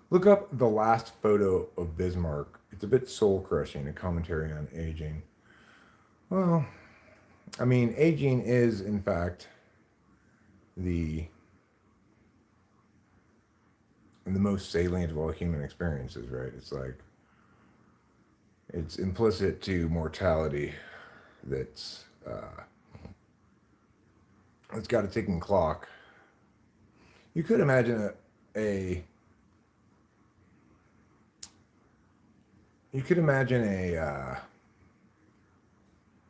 Look up the last photo of Bismarck. It's a bit soul-crushing, a commentary on aging. Well, I mean, aging is, in fact, the the most salient of all human experiences, right? It's like it's implicit to mortality that's it's got a ticking clock. You could imagine a you could imagine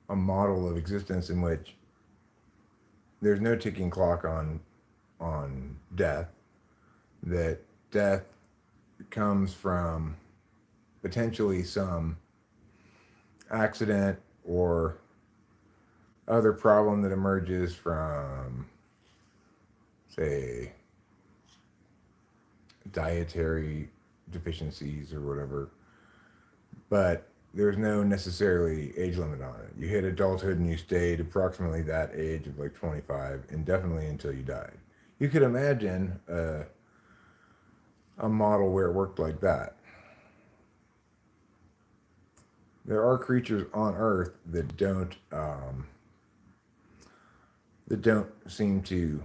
a model of existence in which there's no ticking clock on death. That death comes from potentially some accident or other problem that emerges from, say, dietary deficiencies or whatever, but there's no necessarily age limit on it. You hit adulthood and you stayed approximately that age of like 25 indefinitely until you died. You could imagine a model where it worked like that. There are creatures on Earth that don't seem to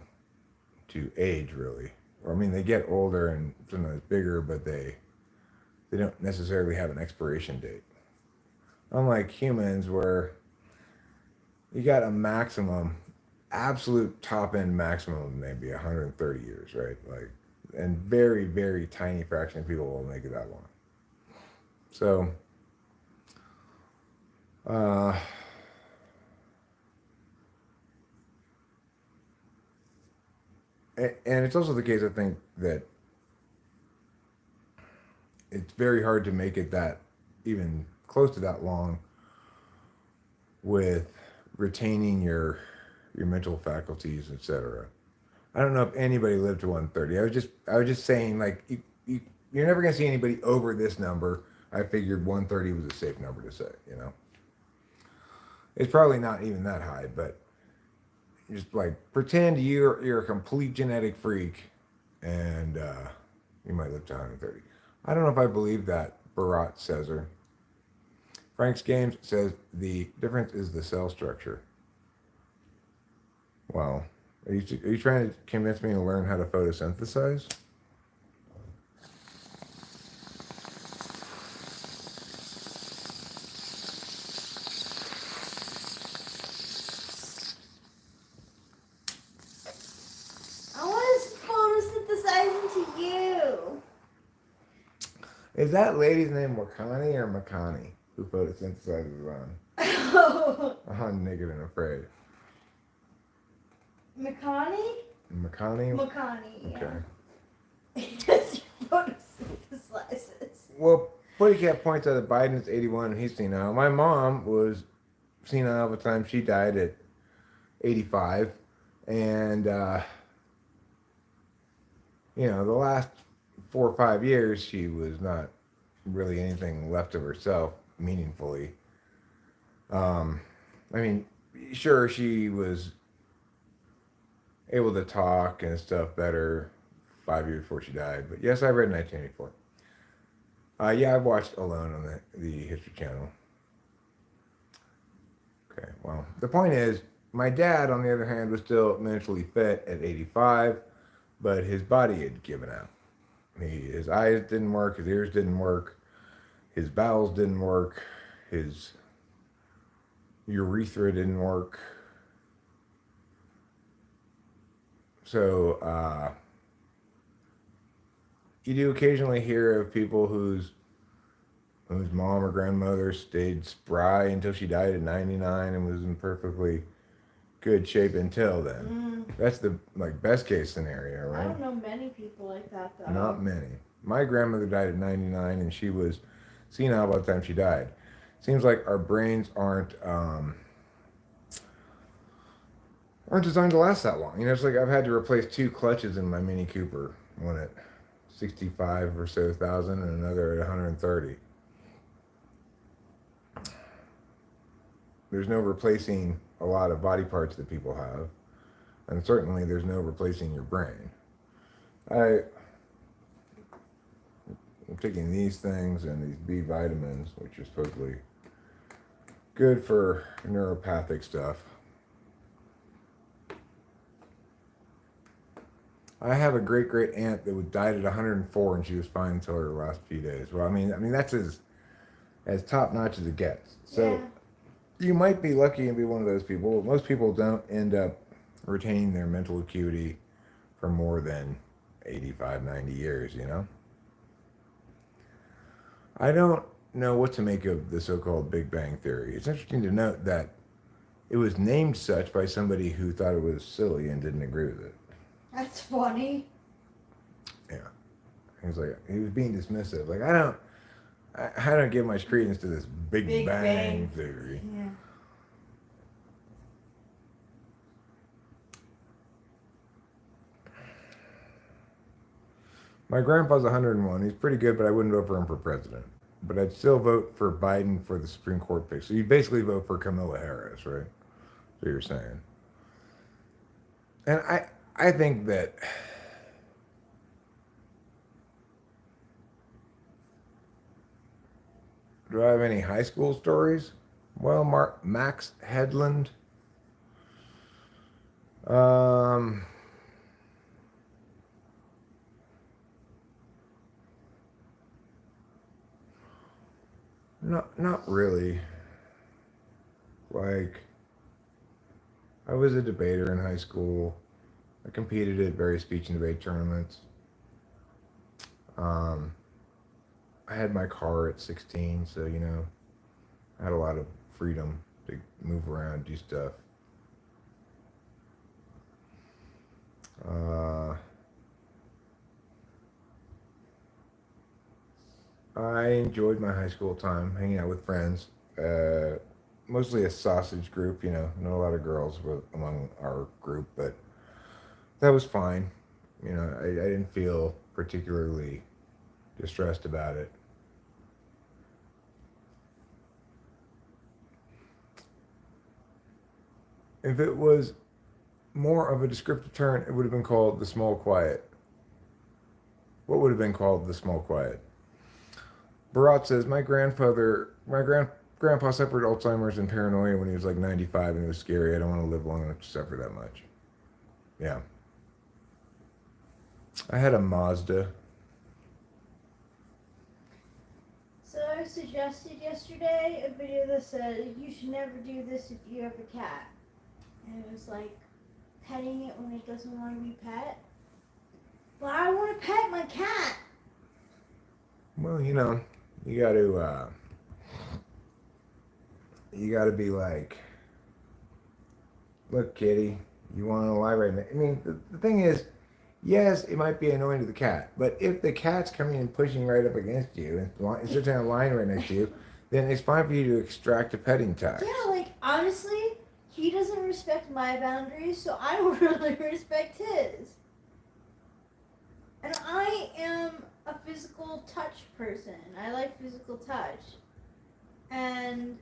age really. Or I mean, they get older and sometimes bigger, but they don't necessarily have an expiration date. Unlike humans, where you got a maximum, absolute top end maximum, maybe 130 years, right? Like, and very, very tiny fraction of people will make it that long. So, uh, and it's also the case, I think, that it's very hard to make it that even close to that long with retaining your mental faculties, etc. I don't know if anybody lived to 130. I was just saying, like, you're never gonna see anybody over this number. I figured 130 was a safe number to say. You know, it's probably not even that high, but just like pretend you're a complete genetic freak, and you might live to 130. I don't know if I believe that. Barat says her. Frank's Games says the difference is the cell structure. Wow. Are you trying to convince me to learn how to photosynthesize? I want to photosynthesize into you. Is that lady's name Wakani or Makani who photosynthesizes on Naked and Afraid? Makani? Makani? Makani, yeah. Okay. Yes, photosynthesizes. Well, Buddy Cat points out that Biden's 81 and he's senile. My mom was senile by the time she died at 85. And, you know, the last 4 or 5 years, she was not really anything left of herself meaningfully. I mean, sure, she was able to talk and stuff better 5 years before she died. But yes, I read 1984. Yeah, I've watched Alone on the History Channel. Okay, well, the point is, my dad, on the other hand, was still mentally fit at 85, but his body had given out. His eyes didn't work, his ears didn't work, his bowels didn't work, his urethra didn't work. So, you do occasionally hear of people whose mom or grandmother stayed spry until she died at 99 and was in perfectly good shape until then. That's the best case scenario, right? I don't know many people like that though. Not many. My grandmother died at 99 and she was senile by the time she died. Seems like our brains aren't designed to last that long. You know, it's like I've had to replace 2 clutches in my Mini Cooper, one at 65 or so thousand and another at 130. There's no replacing a lot of body parts that people have, and certainly there's no replacing your brain. I'm taking these things and these B vitamins, which are supposedly good for neuropathic stuff. I have a great great aunt that died at 104, and she was fine until her last few days. Well, I mean that's as top notch as it gets. So Yeah. you might be lucky and be one of those people. Most people don't end up retaining their mental acuity for more than 85, 90 years. I don't know what to make of the so-called Big Bang Theory. It's interesting to note that it was named such by somebody who thought it was silly and didn't agree with it. That's funny. Yeah, he was being dismissive. Like I don't give much credence to this Big Big Bang Bang. Theory. Yeah. My grandpa's 101. He's pretty good, but I wouldn't vote for him for president. But I'd still vote for Biden for the Supreme Court pick. So you basically vote for Kamala Harris, right? So you're saying. And I think that do I have any high school stories? Well, Max Headland. Um, not really. Like I was a debater in high school. I competed at various speech and debate tournaments. Um, I had my car at 16, so I had a lot of freedom to move around, do stuff. Uh, I enjoyed my high school time hanging out with friends. Mostly a sausage group, not a lot of girls were among our group, but that was fine. I didn't feel particularly distressed about it. If it was more of a descriptive term, it would have been called the small quiet. What would have been called the small quiet? Barat says, my grandpa suffered Alzheimer's and paranoia when he was like 95, and it was scary. I don't want to live long enough to suffer that much. Yeah. I had a Mazda. So I suggested yesterday a video that said you should never do this if you have a cat. And it was like petting it when it doesn't want to be pet. But I want to pet my cat. Well, you got to be like, look, kitty, you want to lie right now? I mean, the thing is, yes, it might be annoying to the cat, but if the cat's coming and pushing right up against you and sits on a line right next to you, then it's fine for you to extract a petting tax. Yeah, like honestly, he doesn't respect my boundaries, so I don't really respect his. And I am a physical touch person. I like physical touch. And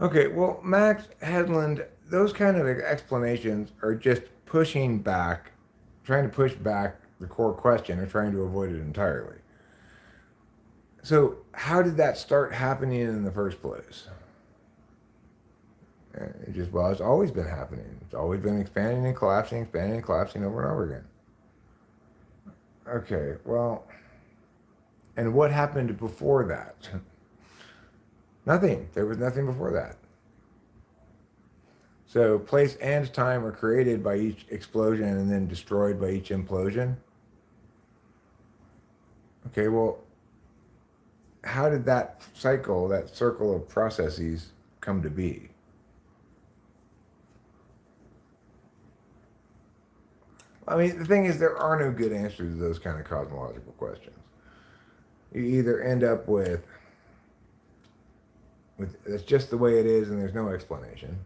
Okay, well, Max Headland, those kind of explanations are just pushing back, trying to push back the core question or trying to avoid it entirely. So, how did that start happening in the first place? It's always been happening. It's always been expanding and collapsing over and over again. Okay, well, and what happened before that? Nothing. There was nothing before that. So place and time are created by each explosion and then destroyed by each implosion. Okay, well, how did that circle of processes come to be? I mean, the thing is, there are no good answers to those kind of cosmological questions. You either end up with that's just the way it is and there's no explanation.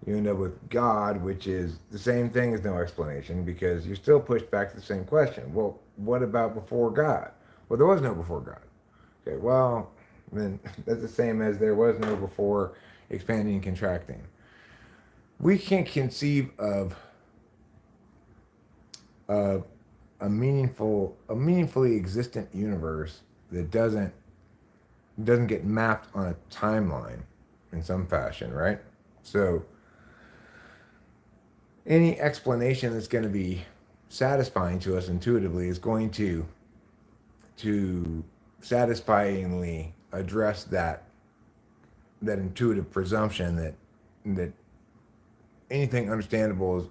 You end up with God, which is the same thing as no explanation because you're still pushed back to the same question. Well, what about before God? Well, there was no before God. Okay, well, then that's the same as there was no before expanding and contracting. We can't conceive of a meaningfully existent universe that doesn't get mapped on a timeline in some fashion, right? So any explanation that's going to be satisfying to us intuitively is going to satisfyingly address that intuitive presumption that anything understandable is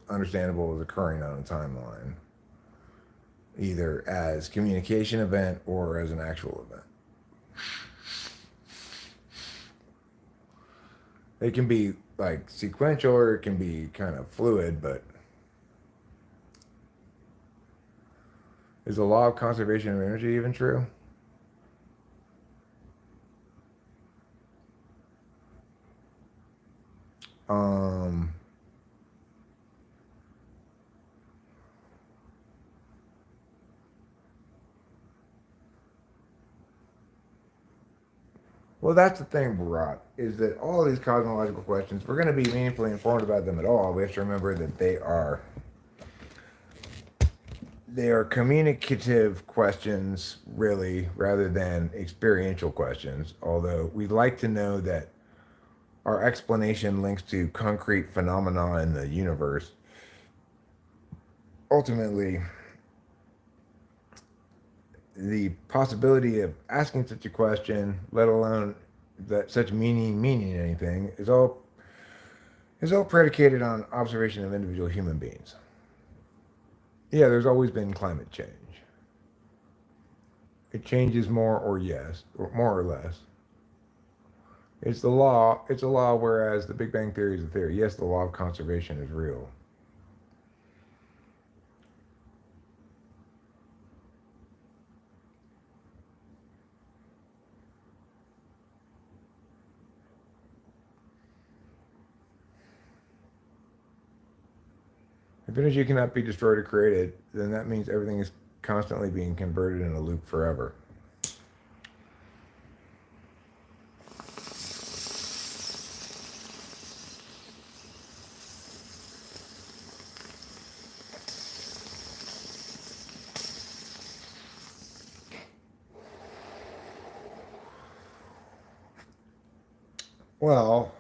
occurring on a timeline, either as communication event or as an actual event. It can be like sequential or it can be kind of fluid, but is the law of conservation of energy even true? Um, well, that's the thing, Barat, is that all of these cosmological questions, if we're going to be meaningfully informed about them at all, we have to remember that they are communicative questions, really, rather than experiential questions. Although we'd like to know that our explanation links to concrete phenomena in the universe. Ultimately, the possibility of asking such a question, let alone that such meaning anything, is all predicated on observation of individual human beings. Yeah, there's always been climate change. It changes more or yes, or more or less. It's the law. It's a law, whereas the Big Bang Theory is a theory. Yes, the law of conservation is real. If energy cannot be destroyed or created, then that means everything is constantly being converted in a loop forever. Well,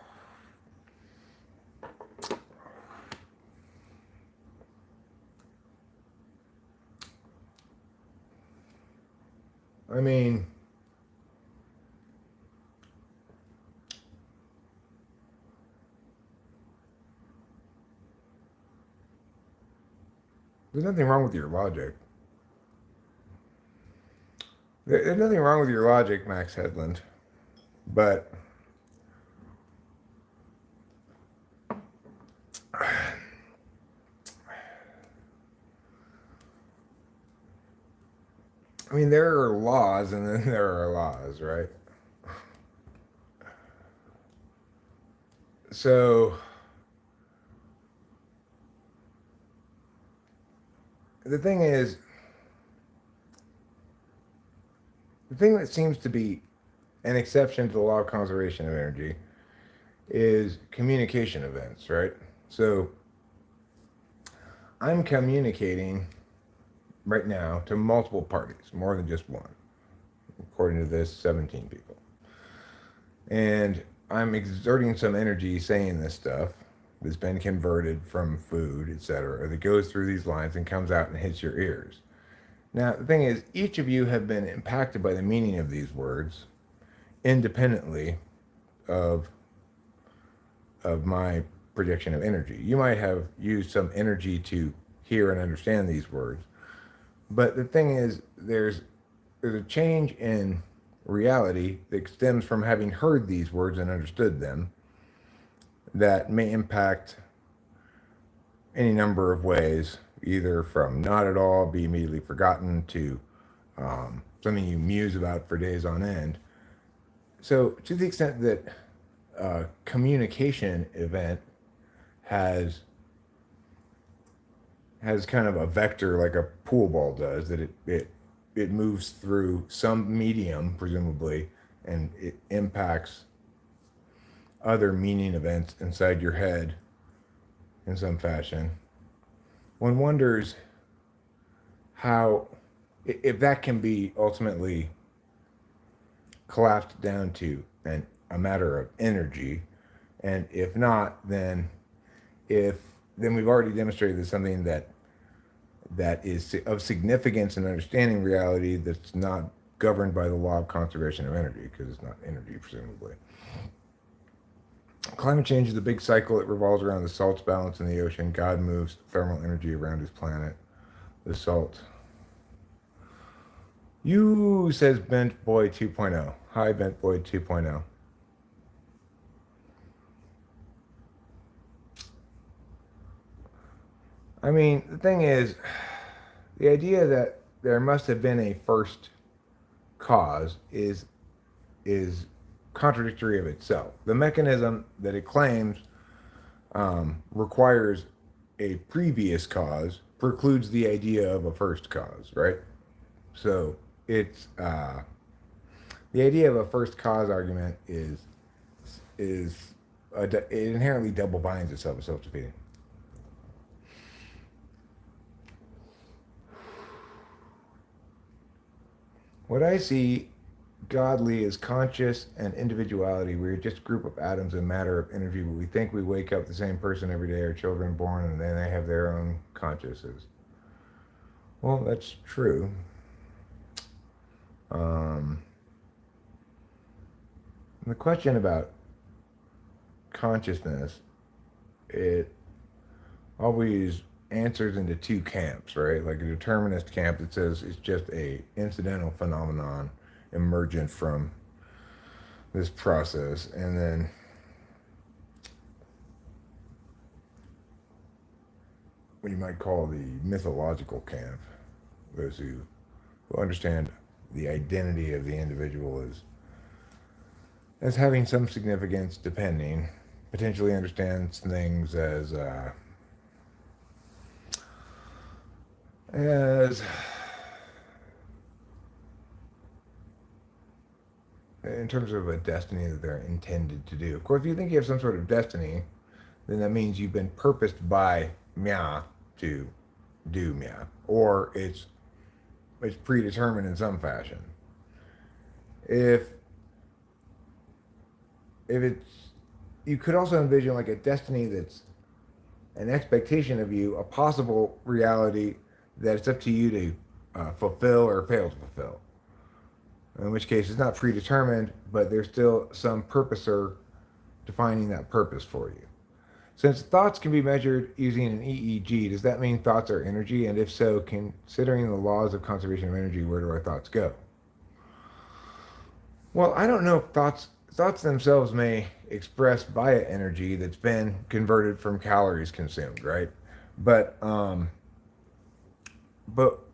I mean, there's nothing wrong with your logic. There's nothing wrong with your logic, Max Headland. But I mean, there are laws and then there are laws, right? So the thing is, the thing that seems to be an exception to the law of conservation of energy is communication events, right? So I'm communicating right now to multiple parties, more than just one, according to this, 17 people. And I'm exerting some energy saying this stuff that's been converted from food, etc., that goes through these lines and comes out and hits your ears. Now, the thing is, each of you have been impacted by the meaning of these words independently of my projection of energy. You might have used some energy to hear and understand these words, but the thing is, there's a change in reality that stems from having heard these words and understood them that may impact any number of ways, either from not at all, be immediately forgotten, to something you muse about for days on end. So, to the extent that communication event has kind of a vector like a pool ball does, that it moves through some medium, presumably, and it impacts other meaning events inside your head in some fashion. One wonders how, if that can be ultimately collapsed down to a matter of energy, and if not, then if then we've already demonstrated that something that is of significance in understanding reality that's not governed by the law of conservation of energy, because it's not energy, presumably. Climate change is the big cycle. It revolves around the salt's balance in the ocean. God moves thermal energy around his planet. The salt. You, says Bent Boy 2.0. Hi, Bent Boy 2.0. I mean, the thing is, the idea that there must have been a first cause is contradictory of itself. The mechanism that it claims requires a previous cause precludes the idea of a first cause, right? So it's the idea of a first cause argument is it inherently double binds itself, it's self-defeating. What I see godly is conscious and individuality. We're just a group of atoms and matter of energy, but we think we wake up the same person every day. Our children born, and then they have their own consciousness. Well, that's true. The question about consciousness, it always answers into two camps, right? Like a determinist camp that says it's just a incidental phenomenon emergent from this process, and then what you might call the mythological camp, those who understand the identity of the individual as having some significance, depending, potentially understands things as in terms of a destiny that they're intended to do. Of course, if you think you have some sort of destiny, then that means you've been purposed by Mya to do Mya, or it's predetermined in some fashion. If it's, you could also envision like a destiny that's an expectation of you, a possible reality that it's up to you to fulfill or fail to fulfill. In which case, it's not predetermined, but there's still some purposer defining that purpose for you. Since thoughts can be measured using an EEG, does that mean thoughts are energy? And if so, considering the laws of conservation of energy, where do our thoughts go? Well, I don't know if thoughts themselves may express via energy that's been converted from calories consumed, right? But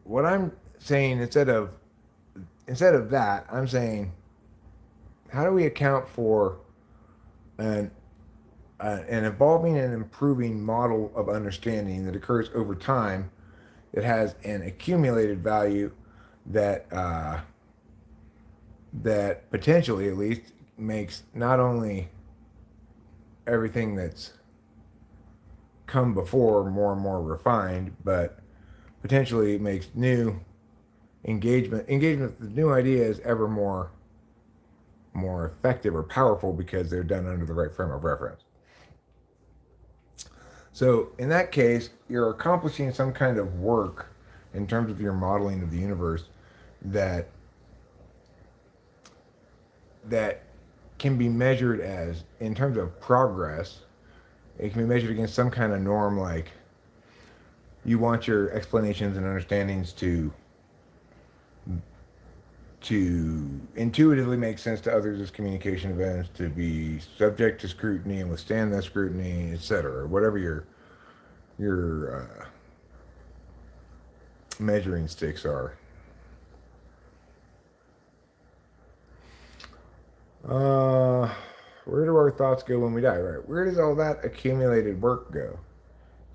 what I'm saying instead of that, I'm saying, how do we account for an evolving and improving model of understanding that occurs over time that has an accumulated value that that potentially, at least, makes not only everything that's come before more and more refined, but potentially makes new engagement with new ideas ever more effective or powerful because they're done under the right frame of reference. So in that case, you're accomplishing some kind of work in terms of your modeling of the universe that can be measured as, in terms of progress, it can be measured against some kind of norm, like you want your explanations and understandings to intuitively make sense to others as communication events, to be subject to scrutiny and withstand that scrutiny, etc. Whatever your measuring sticks are. Where do our thoughts go when we die? Right. Where does all that accumulated work go?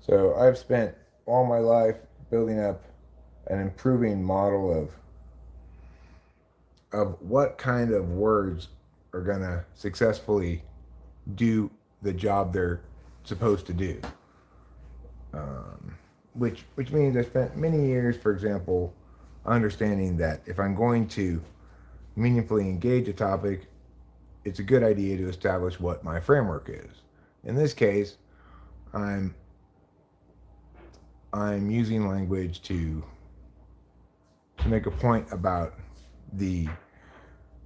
So I've spent all my life building up an improving model of what kind of words are gonna successfully do the job they're supposed to do. Which means I spent many years, for example, understanding that if I'm going to meaningfully engage a topic, it's a good idea to establish what my framework is. In this case, I'm I'm using language to make a point about the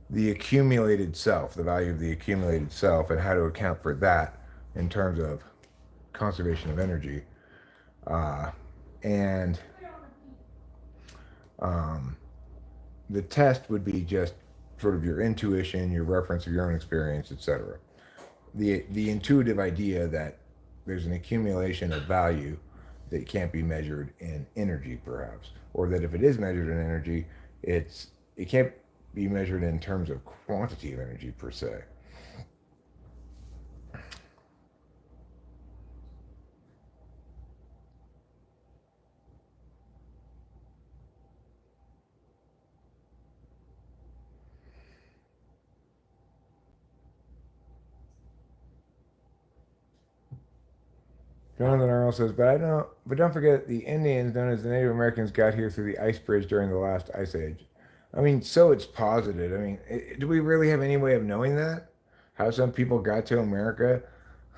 the accumulated self, the value of the accumulated self, and how to account for that in terms of conservation of energy. And um, the test would be just sort of your intuition, your reference of your own experience, etc. The intuitive idea that there's an accumulation of value that can't be measured in energy, perhaps, or that if it is measured in energy, it can't be measured in terms of quantity of energy per se. Jonathan Earl says, but don't forget the Indians, known as the Native Americans, got here through the ice bridge during the last ice age. I mean, so it's posited. I mean, do we really have any way of knowing that? How some people got to America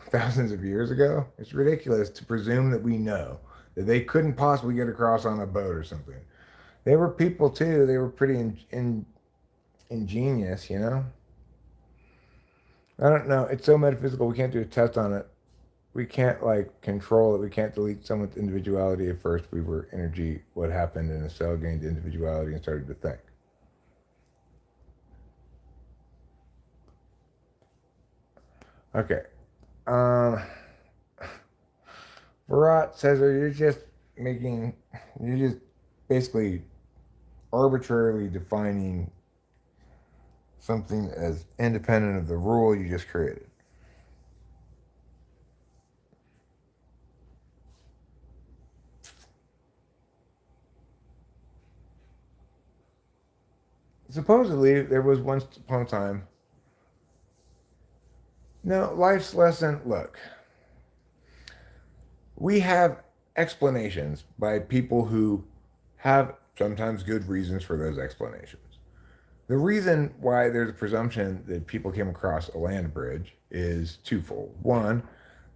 thousands of years ago? It's ridiculous to presume that we know that they couldn't possibly get across on a boat or something. They were people too. They were pretty ingenious, you know? I don't know. It's so metaphysical. We can't do a test on it. We can't like control it. We can't delete someone's individuality. At first, we were energy. What happened in a cell gained individuality and started to think. Okay. Um, Barat says, "Are you just making? You're just basically arbitrarily defining something as independent of the rule you just created." Supposedly, there was once upon a time. No, life's lesson. Look, we have explanations by people who have sometimes good reasons for those explanations. The reason why there's a presumption that people came across a land bridge is twofold. One,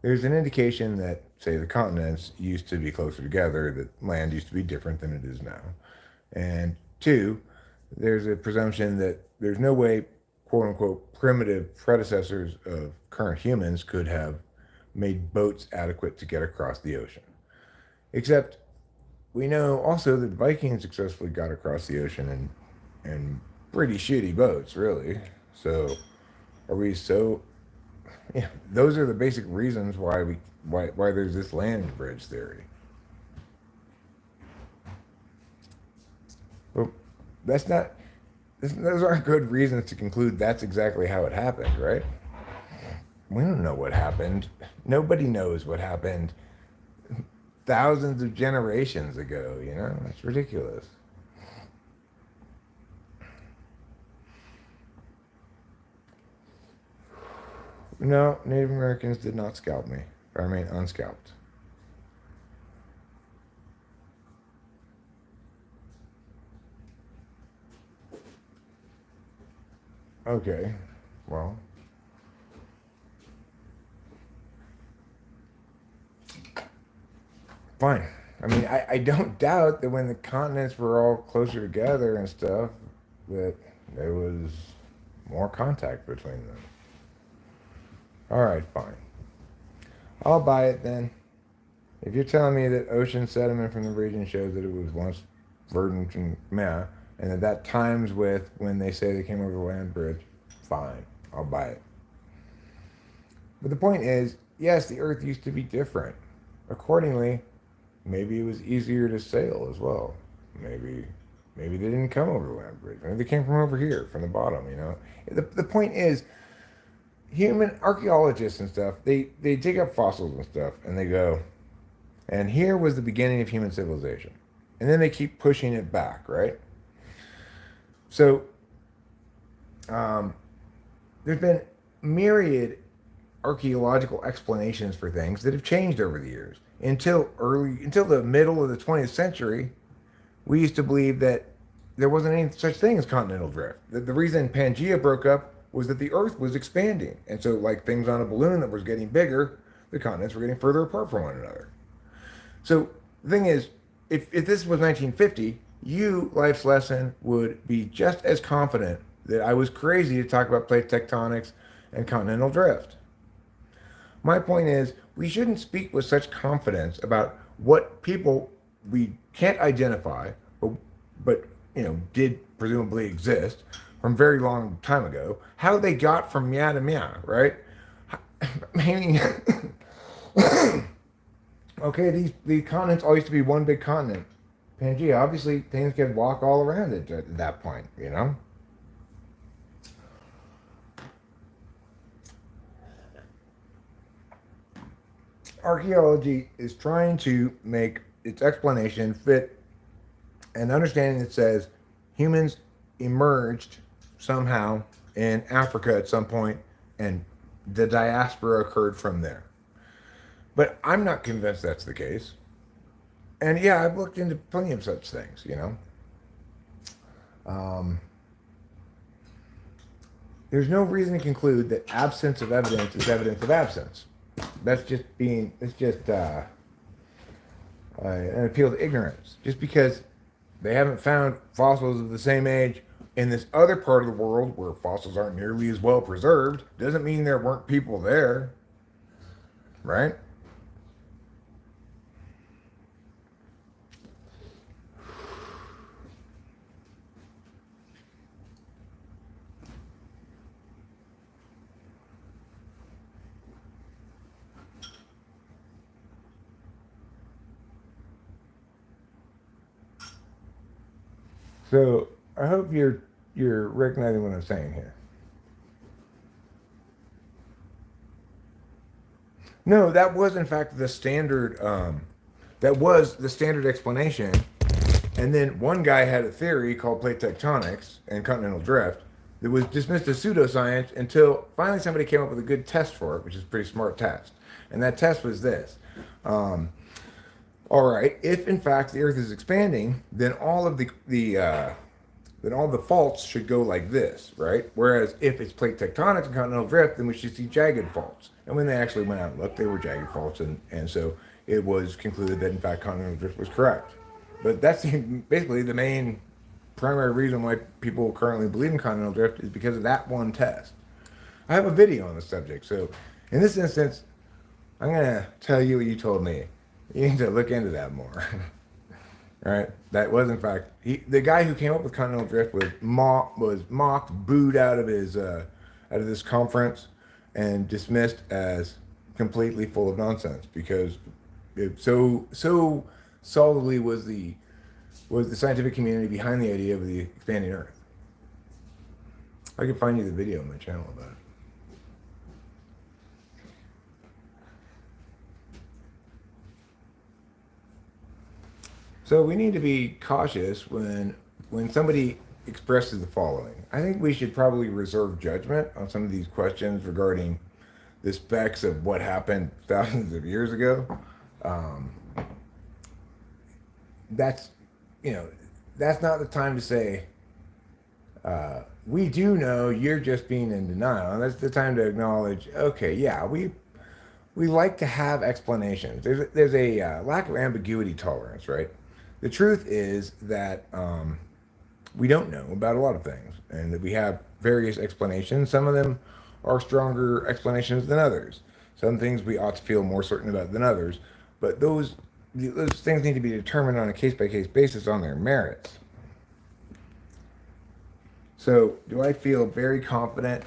there's an indication that, say, the continents used to be closer together, that land used to be different than it is now. And two, there's a presumption that there's no way, quote unquote, primitive predecessors of current humans could have made boats adequate to get across the ocean. Except we know also that Vikings successfully got across the ocean in pretty shitty boats, really. So are we so? Yeah, those are the basic reasons why there's this land bridge theory. But that's not. Those aren't good reasons to conclude that's exactly how it happened, right? We don't know what happened. Nobody knows what happened thousands of generations ago, you know? It's ridiculous. No, Native Americans did not scalp me. I remain unscalped. Okay, well, fine. I mean, I don't doubt that when the continents were all closer together and stuff, that there was more contact between them. All right, fine. I'll buy it then. If you're telling me that ocean sediment from the region shows that it was once verdant and meh, and that times with when they say they came over the land bridge, fine, I'll buy it. But the point is, yes, the Earth used to be different. Accordingly, maybe it was easier to sail as well. Maybe they didn't come over the land bridge. Maybe they came from over here, from the bottom. You know, the point is, human archaeologists and stuff, they dig up fossils and stuff, and they go, and here was the beginning of human civilization, and then they keep pushing it back, right? So there's been myriad archaeological explanations for things that have changed over the years. Until the middle of the 20th century, we used to believe that there wasn't any such thing as continental drift. The reason Pangea broke up was that the Earth was expanding, and so like things on a balloon that was getting bigger, the continents were getting further apart from one another. So The thing is, if this was 1950, you, life's lesson, would be just as confident that I was crazy to talk about plate tectonics and continental drift. My point is, we shouldn't speak with such confidence about what people we can't identify, but did presumably exist from very long time ago. How they got from meow to meow, right? Meaning, okay, these continents all used to be one big continent. Pangea, obviously things can walk all around it at that point, you know? Archaeology is trying to make its explanation fit an understanding that says humans emerged somehow in Africa at some point and the diaspora occurred from there. But I'm not convinced that's the case. And yeah, I've looked into plenty of such things, you know. Um, there's no reason to conclude that absence of evidence is evidence of absence. It's just an appeal to ignorance. Just because they haven't found fossils of the same age in this other part of the world where fossils aren't nearly as well preserved doesn't mean there weren't people there, right? So I hope you're recognizing what I'm saying here. No, that was in fact the standard. That was the standard explanation. And then one guy had a theory called plate tectonics and continental drift that was dismissed as pseudoscience until finally somebody came up with a good test for it, which is a pretty smart test. And that test was this. Um, all right, if in fact the Earth is expanding, then all of then all the faults should go like this, right? Whereas if it's plate tectonics and continental drift, then we should see jagged faults. And when they actually went out and looked, they were jagged faults, and so it was concluded that in fact continental drift was correct. But that's basically the main primary reason why people currently believe in continental drift is because of that one test. I have a video on the subject, so in this instance, I'm gonna tell you what you told me. You need to look into that more. Right? That was in fact the guy who came up with continental drift was mocked, booed out of this conference, and dismissed as completely full of nonsense because it so solidly was the scientific community behind the idea of the expanding Earth. I can find you the video on my channel about it. So we need to be cautious when somebody expresses the following. I think we should probably reserve judgment on some of these questions regarding the specs of what happened thousands of years ago. Um, that's that's not the time to say we do know, you're just being in denial. And that's the time to acknowledge, okay, yeah, we like to have explanations. There's a lack of ambiguity tolerance, right? The truth is that we don't know about a lot of things, and that we have various explanations. Some of them are stronger explanations than others. Some things we ought to feel more certain about than others, but those things need to be determined on a case-by-case basis on their merits. So, do I feel very confident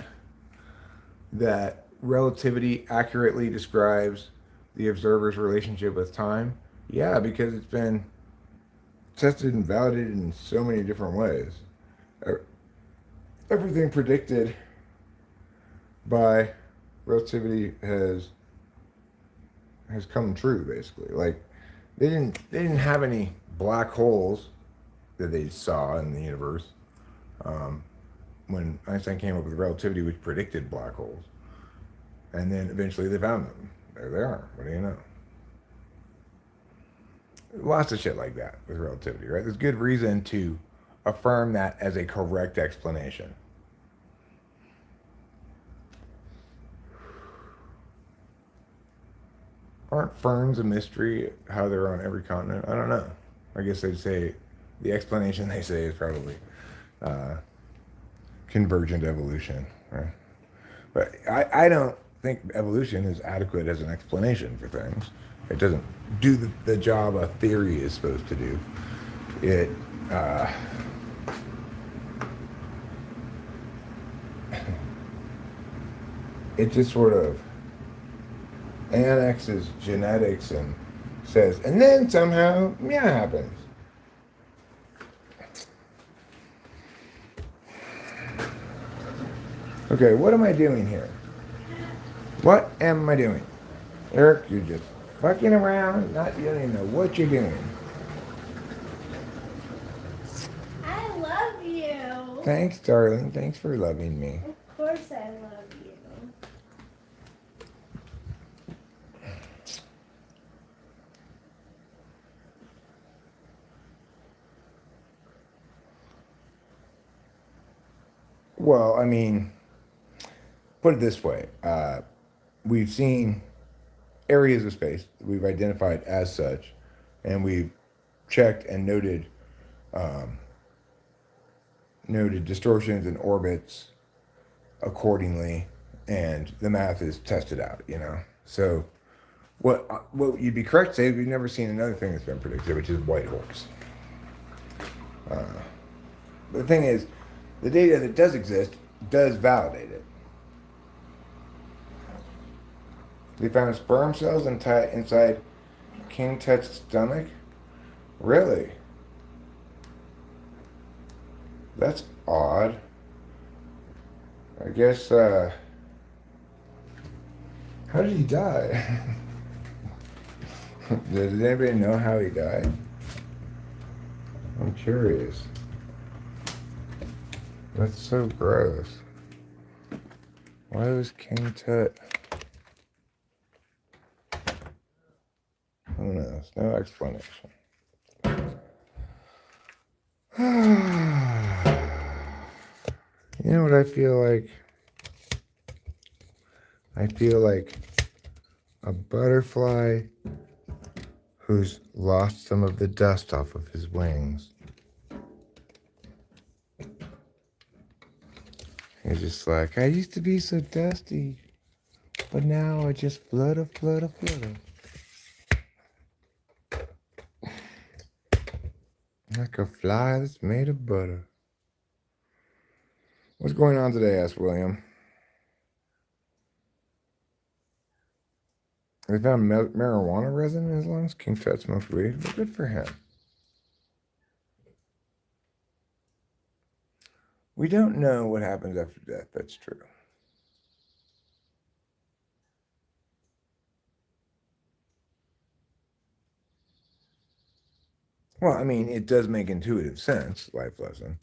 that relativity accurately describes the observer's relationship with time? Yeah, because it's been tested and validated in so many different ways. Everything predicted by relativity has come true, basically. Like they didn't have any black holes that they saw in the universe when Einstein came up with relativity, which predicted black holes, and then eventually they found them. There they are. What do you know? Lots of shit like that with relativity, right? There's good reason to affirm that as a correct explanation. Aren't ferns a mystery how they're on every continent? I don't know. I guess they'd say the explanation they say is probably uh, convergent evolution. Right? But I don't think evolution is adequate as an explanation for things. It doesn't do the job a theory is supposed to do. It it just sort of annexes genetics and says, and then somehow, yeah, happens. Okay, what am I doing here? What am I doing? Eric, you're just fucking around, you don't even know what you're doing. I love you. Thanks, darling. Thanks for loving me. Of course I love you. Well, I mean, put it this way. We've seen areas of space that we've identified as such, and we've checked and noted distortions and orbits accordingly, and the math is tested out. So what you'd be correct to say is we've never seen another thing that's been predicted, which is white horse. The thing is, the data that does exist does validate it. They found sperm cells inside King Tut's stomach. Really? That's odd. I guess, how did he die? Does anybody know how he died? I'm curious. That's so gross. Why was King Tut? Who knows? No explanation. You know what I feel like? I feel like a butterfly who's lost some of the dust off of his wings. He's just like, I used to be so dusty, but now I just flutter, flutter, flutter. Like a fly that's made of butter. What's going on today? Asked William. They found marijuana resin in his lungs. King Tut smoked weed. But good for him. We don't know what happens after death. That's true. Well, I mean, it does make intuitive sense, life lesson.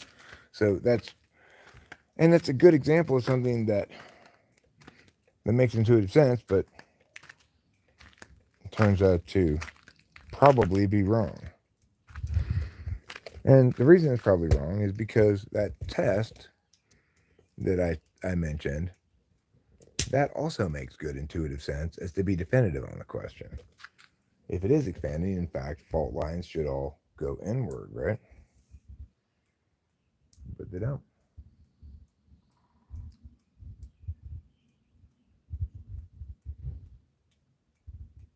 So that's a good example of something that makes intuitive sense, but turns out to probably be wrong. And the reason it's probably wrong is because that test that I mentioned, that also makes good intuitive sense as to be definitive on the question. If it is expanding, in fact, fault lines should all go inward, right? But they don't.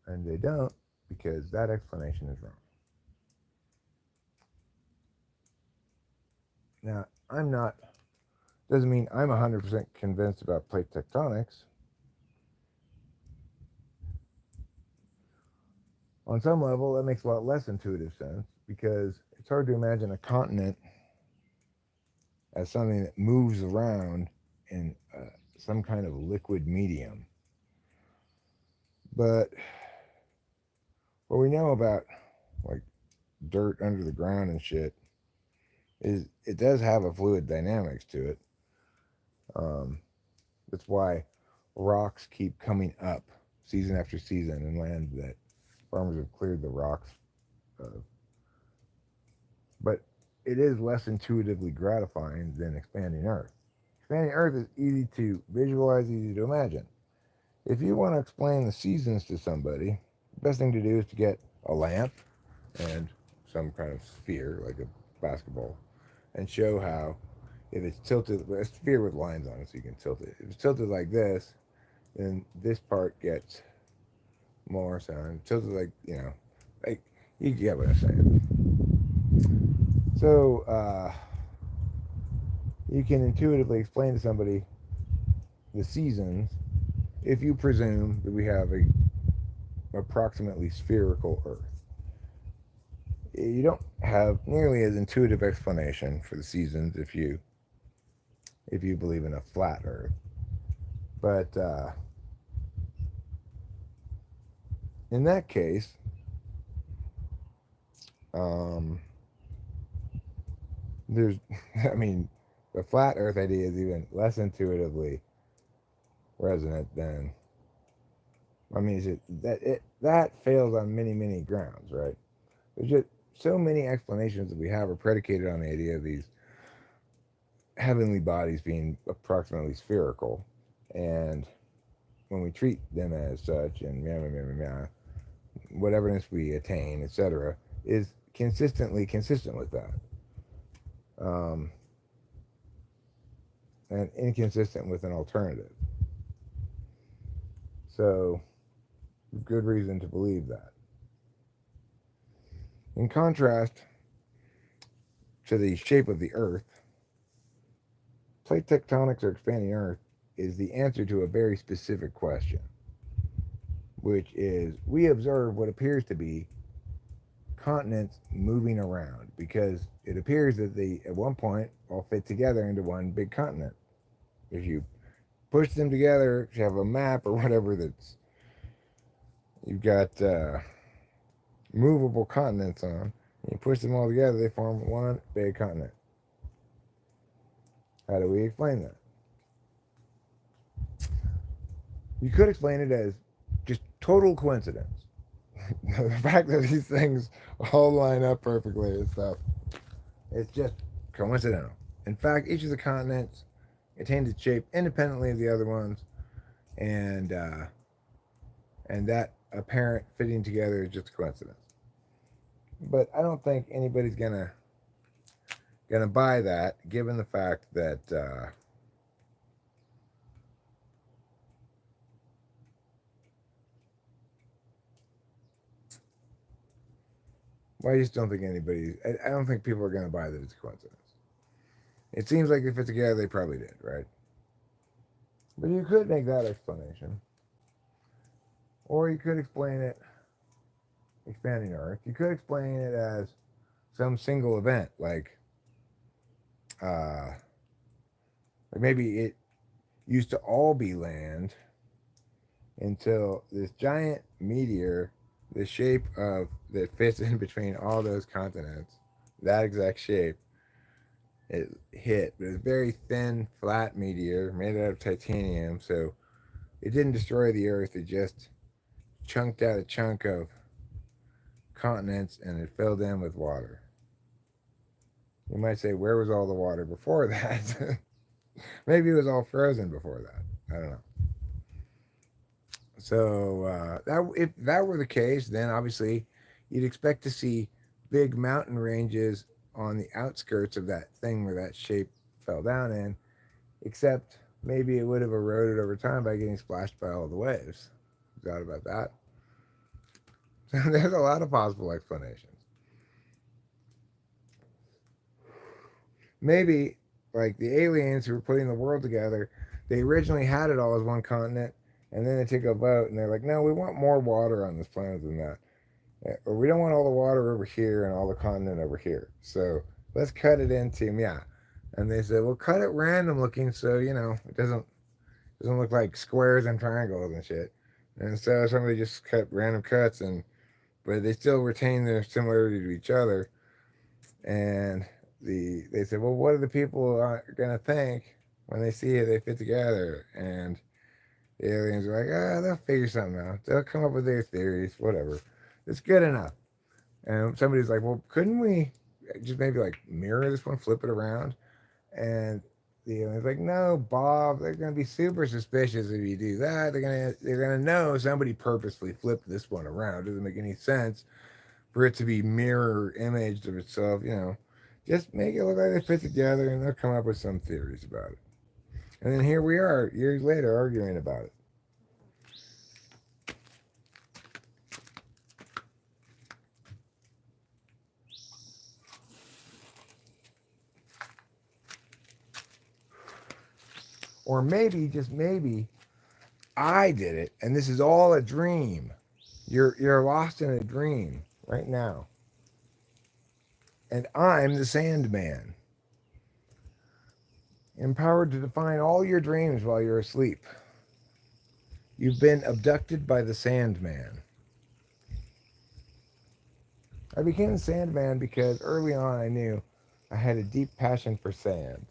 And they don't because that explanation is wrong. Now, doesn't mean I'm 100% convinced about plate tectonics. On some level, that makes a lot less intuitive sense because it's hard to imagine a continent as something that moves around in some kind of liquid medium. But what we know about like dirt under the ground and shit is it does have a fluid dynamics to it. That's why rocks keep coming up season after season in land that farmers have cleared the rocks of. But it is less intuitively gratifying than expanding Earth. Expanding Earth is easy to visualize, easy to imagine. If you want to explain the seasons to somebody, best thing to do is to get a lamp and some kind of sphere, like a basketball, and show how if it's tilted, a sphere with lines on it so you can tilt it. If it's tilted like this, then this part gets more sound. Tilted like, like, you get what I'm saying. So, you can intuitively explain to somebody the seasons if you presume that we have a approximately spherical Earth. You don't have nearly as intuitive explanation for the seasons if you believe in a flat Earth. But in that case, um, there's, I mean, the flat Earth idea is even less intuitively resonant than, I mean, that fails on many grounds, right? There's just so many explanations that we have are predicated on the idea of these heavenly bodies being approximately spherical, and when we treat them as such, and what evidence we attain, etc., is consistently consistent with that, um, and inconsistent with an alternative. So, good reason to believe that. In contrast to the shape of the Earth, plate tectonics or expanding Earth is the answer to a very specific question, which is we observe what appears to be continents moving around because it appears that they, at one point, all fit together into one big continent. If you push them together, if you have a map or whatever that's, you've got movable continents on, and you push them all together, they form one big continent. How do we explain that? You could explain it as just total coincidence. The fact that these things all line up perfectly and stuff, it's just coincidental. In fact, each of the continents attains its shape independently of the other ones, and that apparent fitting together is just a coincidence. But I don't think anybody's gonna buy that, given the fact that well, I just don't think anybody. I don't think people are gonna buy that it's a coincidence. It seems like they fit together, they probably did, right? But you could make that explanation, or you could explain it expanding Earth. You could explain it as some single event, uh, like maybe it used to all be land until this giant meteor, the shape of that fits in between all those continents, that exact shape, it hit. But it was a very thin, flat meteor made out of titanium, so it didn't destroy the Earth. It just chunked out a chunk of continents and it filled in with water. You might say, where was all the water before that? Maybe it was all frozen before that. I don't know. So that if that were the case, then obviously you'd expect to see big mountain ranges on the outskirts of that thing where that shape fell down in, except maybe it would have eroded over time by getting splashed by all the waves. Thought about that? So there's a lot of possible explanations. Maybe, like the aliens who were putting the world together, they originally had it all as one continent, and then they took a vote and they're like, no, we want more water on this planet than that. Or we don't want all the water over here and all the continent over here. So let's cut it into, yeah. And they said, well, cut it random looking so, it doesn't look like squares and triangles and shit. And so somebody just cut random cuts, but they still retain their similarity to each other. And they said, well, what are the people gonna think when they see it? They fit together, and the aliens are like, they'll figure something out. They'll come up with their theories, whatever. It's good enough. And somebody's like, well, couldn't we just maybe like mirror this one, flip it around, and It's like, no, Bob, they're gonna be super suspicious if you do that. They're gonna know somebody purposely flipped this one around. It doesn't make any sense for it to be mirror imaged of itself. Just make it look like they fit together, and they'll come up with some theories about it. And then here we are, years later, arguing about it. Or maybe, just maybe, I did it, and this is all a dream. You're lost in a dream right now. And I'm the Sandman, empowered to define all your dreams while you're asleep. You've been abducted by the Sandman. I became the Sandman because early on I knew I had a deep passion for sand.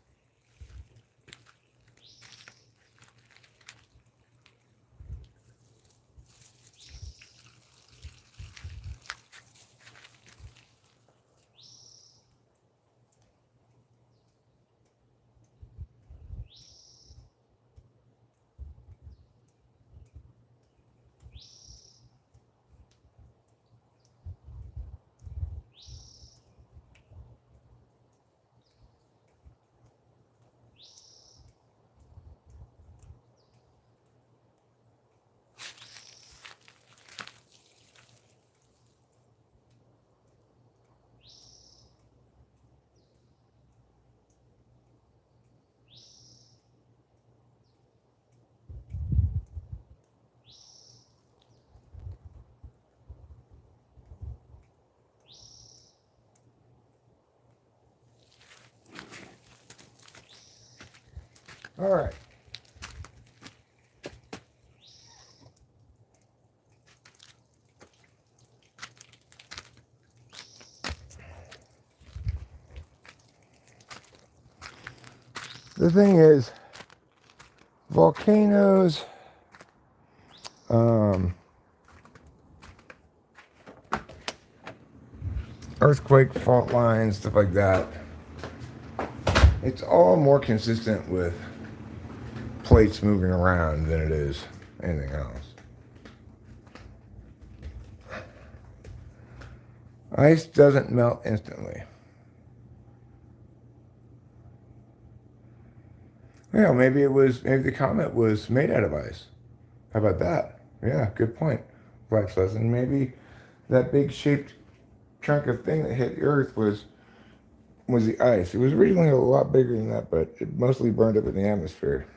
All right. The thing is, volcanoes, um, earthquake fault lines, stuff like that, it's all more consistent with plates moving around than it is anything else. Ice doesn't melt instantly. Maybe the comet was made out of ice. How about that? Yeah, good point. Life's lesson. Maybe that big shaped chunk of thing that hit the Earth was the ice. It was originally a lot bigger than that, but it mostly burned up in the atmosphere.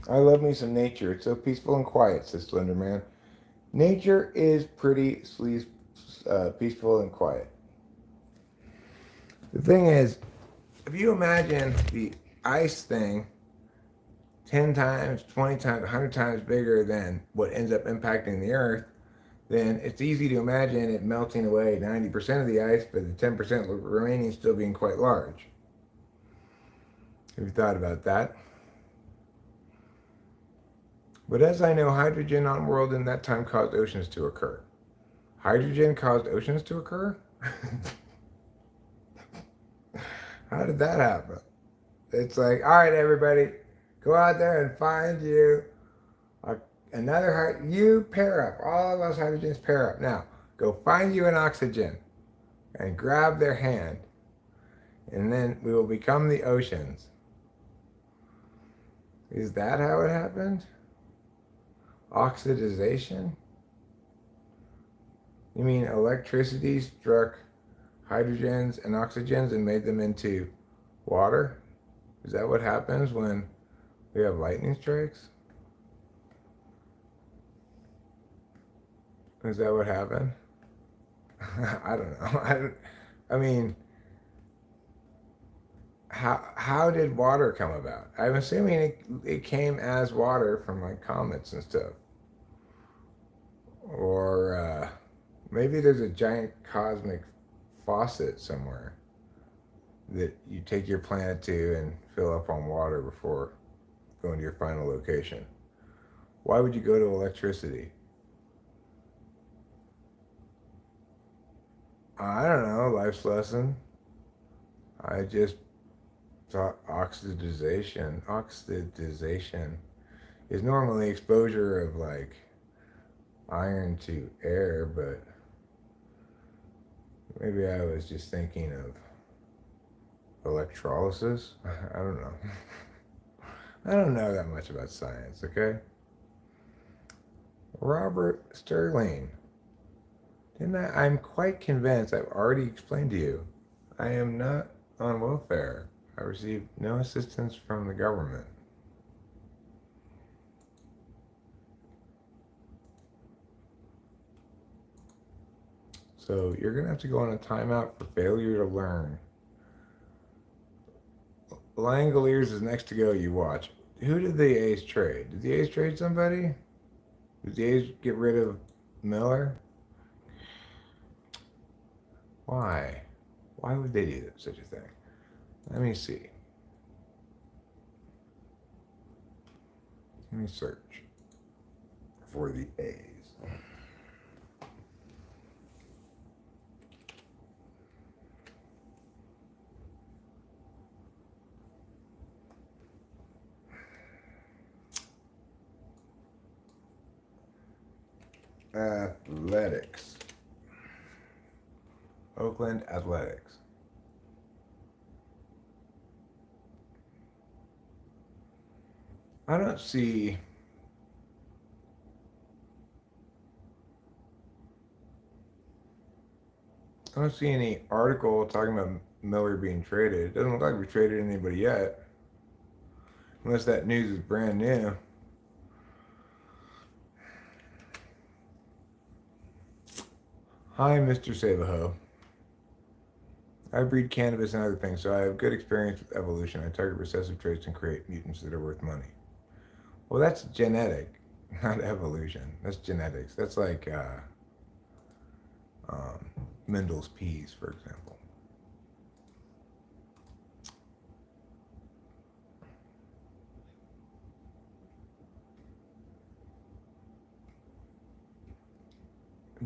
I love me some nature. It's so peaceful and quiet, says Slenderman. Nature is pretty peaceful and quiet. The thing is, if you imagine the ice thing 10 times, 20 times, 100 times bigger than what ends up impacting the Earth, then it's easy to imagine it melting away 90% of the ice, but the 10% remaining still being quite large. Have you thought about that? But as I know, hydrogen on world in that time caused oceans to occur. Hydrogen caused oceans to occur? How did that happen? It's like, all right, everybody, go out there and find you you pair up. All of us hydrogens pair up. Now, go find you an oxygen and grab their hand, and then we will become the oceans. Is that how it happened? Oxidization? You mean electricity struck hydrogens and oxygens and made them into water? Is that what happens when we have lightning strikes? Is that what happened? I don't know. I mean, how did water come about? I'm assuming it came as water from like comets and stuff. Or maybe there's a giant cosmic faucet somewhere that you take your planet to and fill up on water before going to your final location. Why would you go to electricity? I don't know, life's lesson. I just thought oxidization is normally exposure of like iron to air, but maybe I was just thinking of electrolysis. I don't know. I don't know that much about science, okay? Robert Sterling. Didn't I? I'm quite convinced, I've already explained to you, I am not on welfare. I receive no assistance from the government. So you're going to have to go on a timeout for failure to learn. Langoliers is next to go, you watch. Who did the A's trade? Did the A's trade somebody? Did the A's get rid of Miller? Why? Why would they do such a thing? Let me see. Let me search for the A's. Athletics. Oakland Athletics. I don't see any article talking about Miller being traded. It doesn't look like we traded anybody yet. Unless that news is brand new. Hi, Mr. Savaho. I breed cannabis and other things, so I have good experience with evolution. I target recessive traits and create mutants that are worth money. Well, that's genetic, not evolution. That's genetics. That's like Mendel's peas, for example.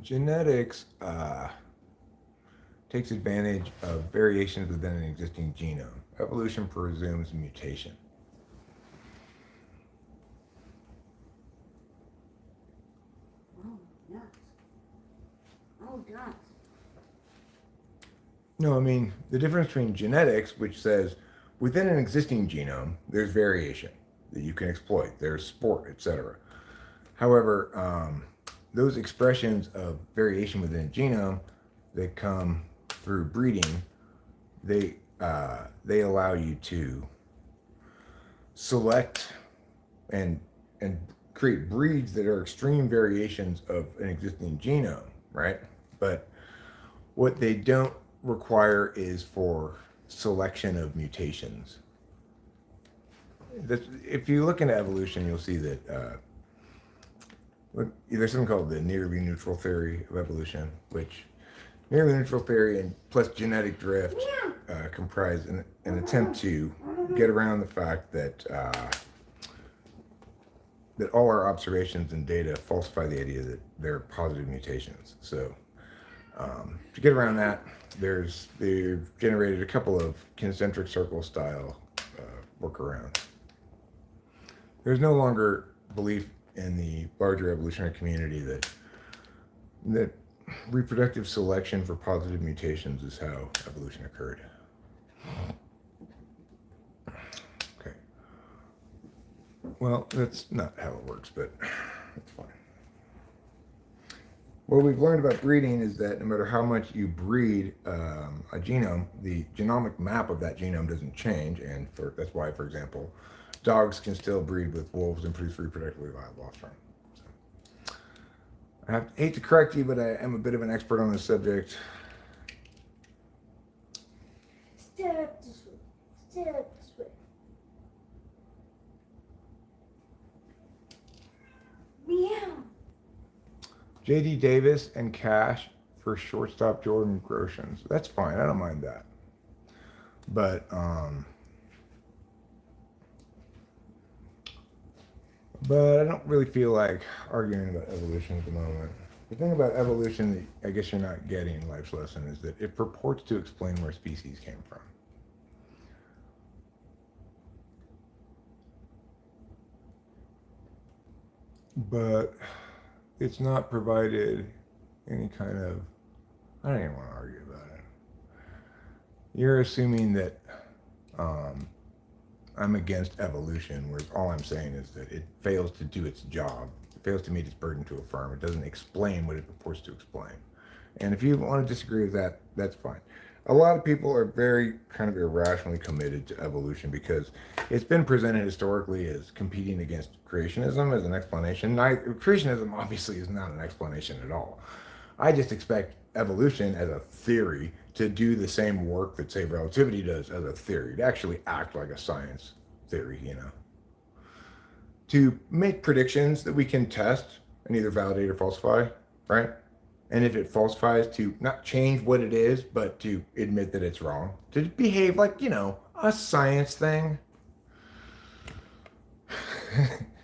Genetics takes advantage of variations within an existing genome. Evolution presumes mutation. Oh, yes. Oh, God. No, I mean, the difference between genetics, which says within an existing genome, there's variation that you can exploit, there's sport, etc. However, those expressions of variation within a genome that come through breeding, they allow you to select and create breeds that are extreme variations of an existing genome, right? But what they don't require is for selection of mutations. If you look into evolution, you'll see that there's something called the nearly neutral theory of evolution, which nearly neutral theory and plus genetic drift comprise an attempt to get around the fact that that all our observations and data falsify the idea that they're positive mutations. So to get around that, they've generated a couple of concentric circle style workarounds. There's no longer belief in the larger evolutionary community that reproductive selection for positive mutations is how evolution occurred. Okay. Well, that's not how it works, but that's fine. What we've learned about breeding is that no matter how much you breed a genome, the genomic map of that genome doesn't change, and that's why, for example, dogs can still breed with wolves and produce reproductively viable offspring. So, hate to correct you, but I am a bit of an expert on this subject. Step this way. Step this way. Meow. J.D. Davis and Cash for shortstop Jordan Groshans. That's fine. I don't mind that. But I don't really feel like arguing about evolution at the moment The thing about evolution that I guess you're not getting in life's lesson is that it purports to explain where species came from. But it's not provided any kind of, I don't even want to argue about it. You're assuming that I'm against evolution, where all I'm saying is that it fails to do its job. It fails to meet its burden to affirm. It doesn't explain what it purports to explain. And if you want to disagree with that, that's fine. A lot of people are very kind of irrationally committed to evolution because it's been presented historically as competing against creationism as an explanation. Creationism obviously is not an explanation at all. I just expect evolution as a theory to do the same work that, say, relativity does as a theory, to actually act like a science theory, you know, to make predictions that we can test and either validate or falsify, right? And if it falsifies, to not change what it is, but to admit that it's wrong, to behave like, you know, a science thing.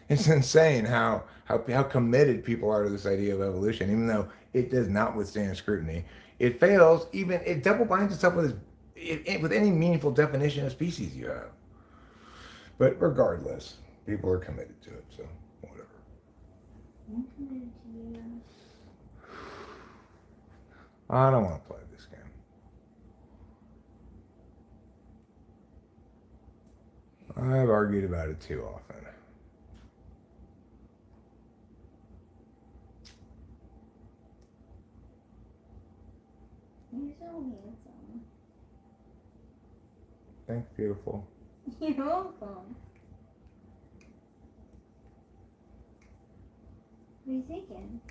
It's insane how committed people are to this idea of evolution, even though it does not withstand scrutiny. It fails, even it double binds itself with any meaningful definition of species you have. But regardless, people are committed to it, so whatever. I'm committed to you. I don't want to play this game. I've argued about it too often. You're so handsome. Thanks, beautiful. You're welcome. What are you thinking?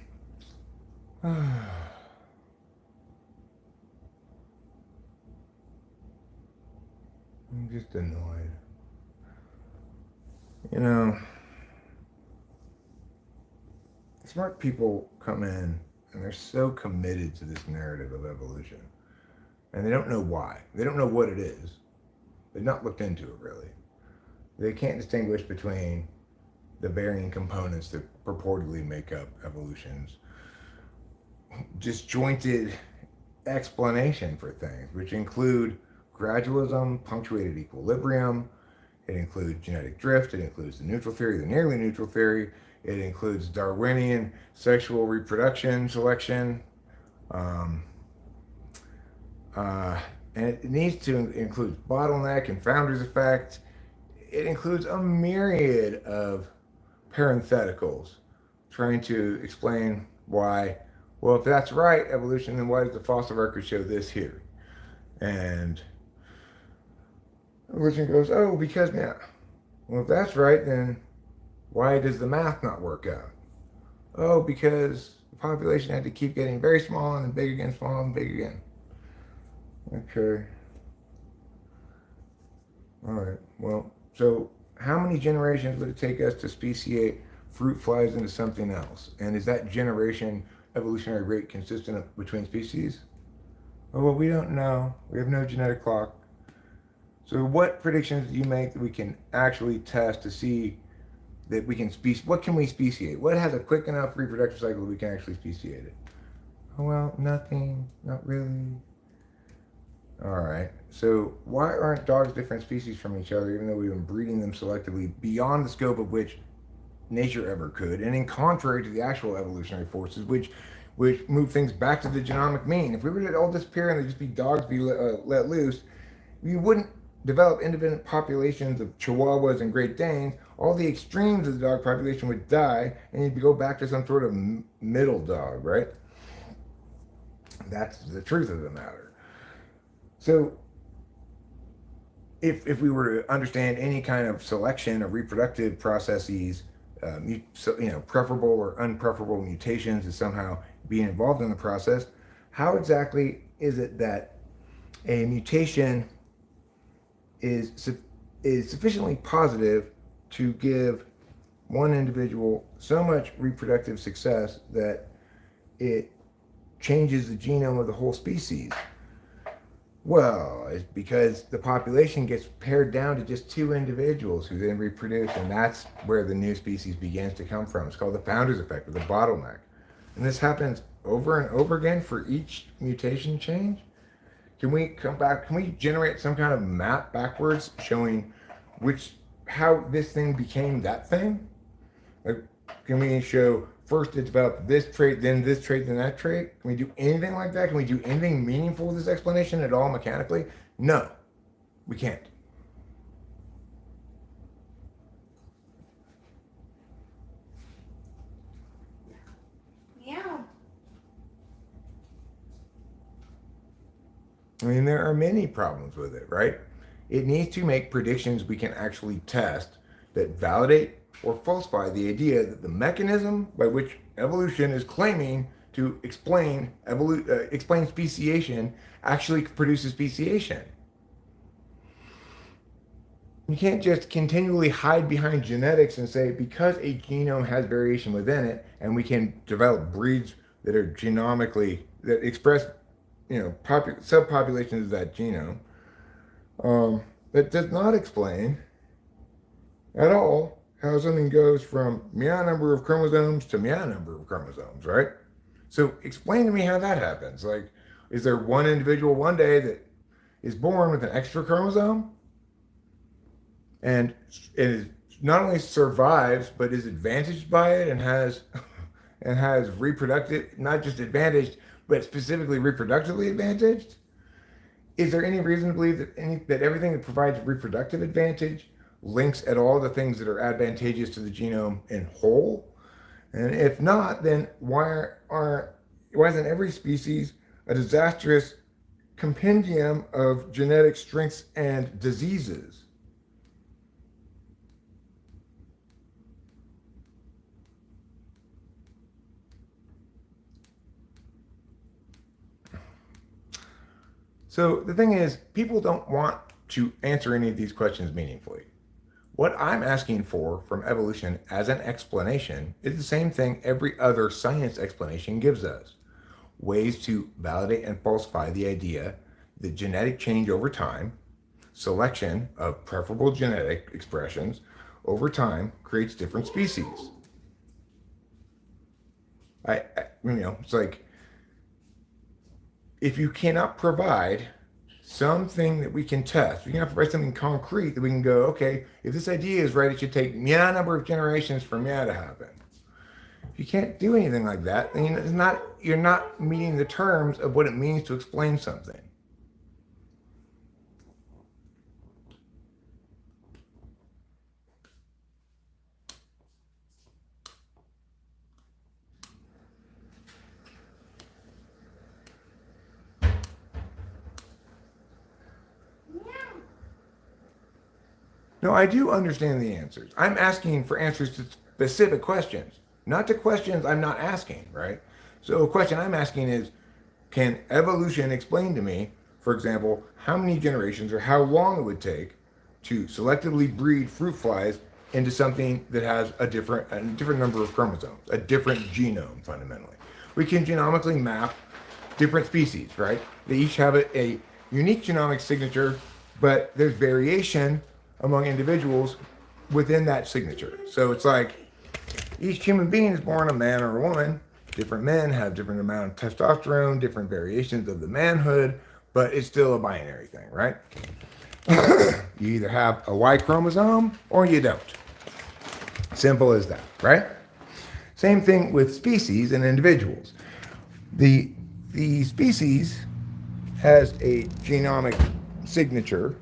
I'm just annoyed. You know, smart people come in and they're so committed to this narrative of evolution. And they don't know why. They don't know what it is. They've not looked into it really. They can't distinguish between the varying components that purportedly make up evolution's disjointed explanation for things, which include gradualism, punctuated equilibrium. It includes genetic drift. It includes the neutral theory, the nearly neutral theory. It includes Darwinian sexual reproduction selection. And it needs to include bottleneck and founder's effect. It includes a myriad of parentheticals trying to explain why, well, if that's right, evolution, then why does the fossil record show this here? And evolution goes, oh, because, yeah. Well, if that's right, then why does the math not work out? Oh, because the population had to keep getting very small and then big again, small and big again. Okay. All right. Well, so how many generations would it take us to speciate fruit flies into something else? And is that generation evolutionary rate consistent between species? Oh, well, we don't know. We have no genetic clock. So what predictions do you make that we can actually test to see that we can what can we speciate? What has a quick enough reproductive cycle that we can actually speciate it? Oh, well, nothing. Not really. All right. So why aren't dogs different species from each other, even though we've been breeding them selectively beyond the scope of which nature ever could, and in contrary to the actual evolutionary forces, which move things back to the genomic mean? If we were to all disappear and there'd just be dogs be let loose, you wouldn't develop independent populations of Chihuahuas and Great Danes. All the extremes of the dog population would die, and you'd go back to some sort of middle dog, right? That's the truth of the matter. So if we were to understand any kind of selection of reproductive processes, preferable or unpreferable mutations is somehow being involved in the process, how exactly is it that a mutation is sufficiently positive to give one individual so much reproductive success that it changes the genome of the whole species? Well, it's because the population gets pared down to just two individuals who then reproduce, and that's where the new species begins to come from. It's called the founder's effect, or the bottleneck. And this happens over and over again for each mutation change? Can we come back? Can we generate some kind of map backwards showing which how this thing became that thing? Like, can we show first it developed this trait, then this trait, then that trait? Can we do anything like that? Can we do anything meaningful with this explanation at all mechanically? No, we can't. Yeah. I mean, there are many problems with it, right? It needs to make predictions we can actually test that validate or falsify the idea that the mechanism by which evolution is claiming to explain speciation actually produces speciation. You can't just continually hide behind genetics and say because a genome has variation within it and we can develop breeds that are genomically that express subpopulations of that genome, that does not explain at all how something goes from meow number of chromosomes to meow number of chromosomes, right? So explain to me how that happens. Like, is there one individual one day that is born with an extra chromosome and it not only survives but is advantaged by it and has reproductive, not just advantaged but specifically reproductively advantaged? Is there any reason to believe that everything that provides reproductive advantage links at all to things that are advantageous to the genome in whole? And if not, then why isn't every species a disastrous compendium of genetic strengths and diseases? So the thing is, people don't want to answer any of these questions meaningfully. What I'm asking for from evolution as an explanation is the same thing every other science explanation gives us: ways to validate and falsify the idea that genetic change over time, selection of preferable genetic expressions over time, creates different species. It's like, if you cannot provide something that we can test, we cannot provide something concrete that we can go, okay, if this idea is right, it should take meow number of generations for meow to happen. If you can't do anything like that, then you're not meeting the terms of what it means to explain something. No, I do understand the answers. I'm asking for answers to specific questions, not to questions I'm not asking, right? So a question I'm asking is, can evolution explain to me, for example, how many generations or how long it would take to selectively breed fruit flies into something that has a different number of chromosomes, a different genome fundamentally? We can genomically map different species, right? They each have a unique genomic signature, but there's variation among individuals within that signature. So it's like each human being is born a man or a woman. Different men have different amount of testosterone, different variations of the manhood, but it's still a binary thing, right? You either have a Y chromosome or you don't. Simple as that, right? Same thing with species and individuals. The species has a genomic signature,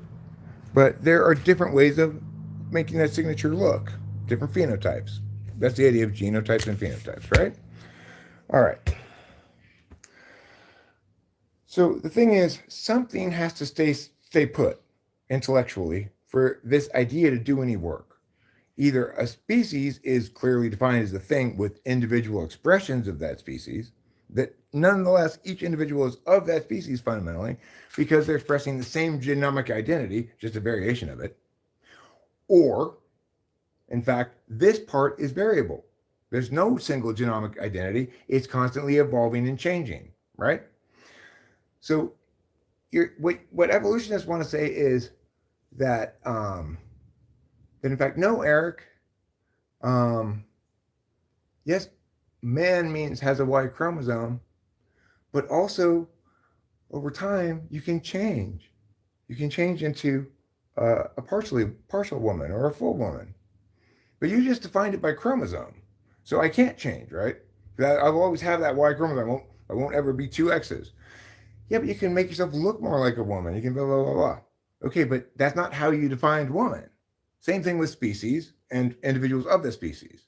but there are different ways of making that signature look, different phenotypes. That's the idea of genotypes and phenotypes, right? All right. So the thing is, something has to stay put intellectually for this idea to do any work. Either a species is clearly defined as a thing with individual expressions of that species, that nonetheless each individual is of that species fundamentally because they're expressing the same genomic identity, just a variation of it. Or, in fact, this part is variable. There's no single genomic identity. It's constantly evolving and changing, right? So what evolutionists want to say is that in fact, no, Eric, yes, man means has a Y chromosome, but also over time you can change. You can change into a partial woman or a full woman, but you just defined it by chromosome. So I can't change, right? I'll always have that Y chromosome. I won't ever be two X's. Yeah, but you can make yourself look more like a woman. You can blah blah blah blah. Okay, but that's not how you defined woman. Same thing with species and individuals of the species.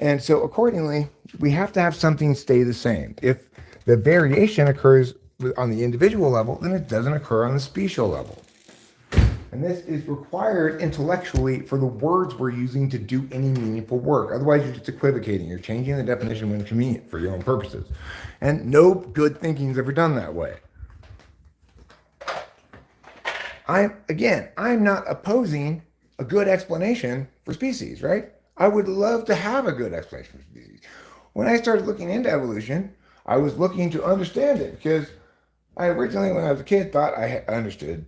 And so accordingly, we have to have something stay the same. If the variation occurs on the individual level, then it doesn't occur on the special level. And this is required intellectually for the words we're using to do any meaningful work. Otherwise, you're just equivocating. You're changing the definition when convenient for your own purposes. And no good thinking is ever done that way. I'm not opposing a good explanation for species, right? I would love to have a good explanation for species. When I started looking into evolution, I was looking to understand it because I originally, when I was a kid, thought I understood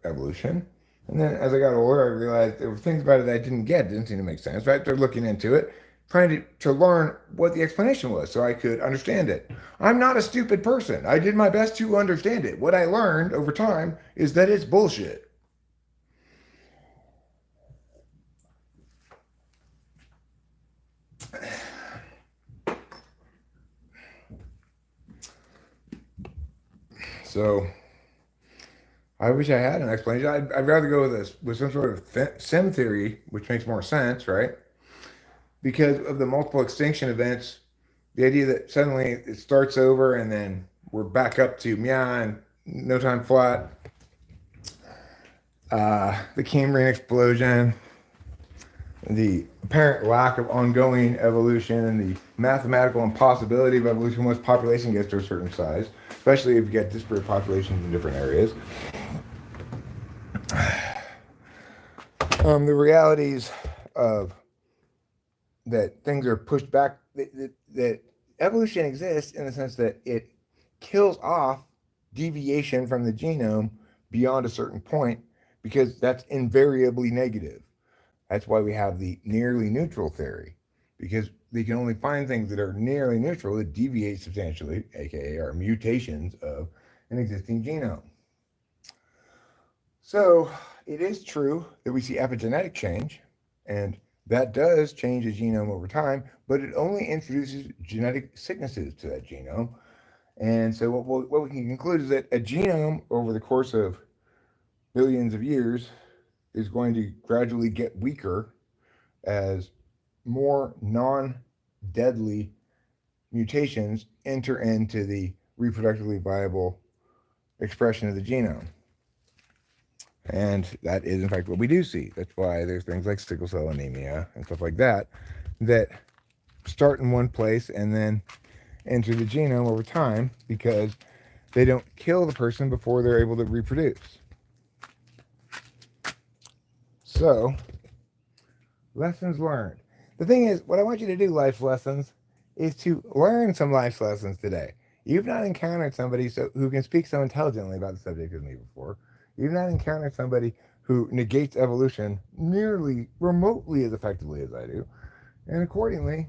evolution. And then as I got older, I realized there were things about it that I didn't get, didn't seem to make sense. So I started looking into it, trying to learn what the explanation was so I could understand it. I'm not a stupid person. I did my best to understand it. What I learned over time is that it's bullshit. So I wish I had an explanation. I'd rather go with some sort of sim theory, which makes more sense, right? Because of the multiple extinction events, the idea that suddenly it starts over and then we're back up to meow and no time flat, the Cambrian explosion, the apparent lack of ongoing evolution, and the mathematical impossibility of evolution once population gets to a certain size, especially if you get disparate populations in different areas. The realities of that things are pushed back, that evolution exists in the sense that it kills off deviation from the genome beyond a certain point because that's invariably negative. That's why we have the nearly neutral theory, because they can only find things that are nearly neutral that deviate substantially, aka are mutations of an existing genome. So it is true that we see epigenetic change, and that does change the genome over time, but it only introduces genetic sicknesses to that genome. And so what we can conclude is that a genome over the course of billions of years is going to gradually get weaker as more non deadly mutations enter into the reproductively viable expression of the genome. And that is, in fact, what we do see. That's why there's things like sickle cell anemia and stuff like that that start in one place and then enter the genome over time because they don't kill the person before they're able to reproduce. So, lessons learned. The thing is, what I want you to do, life lessons, is to learn some life lessons today. You've not encountered somebody who can speak so intelligently about the subject as me before. You've not encountered somebody who negates evolution nearly remotely as effectively as I do. And accordingly,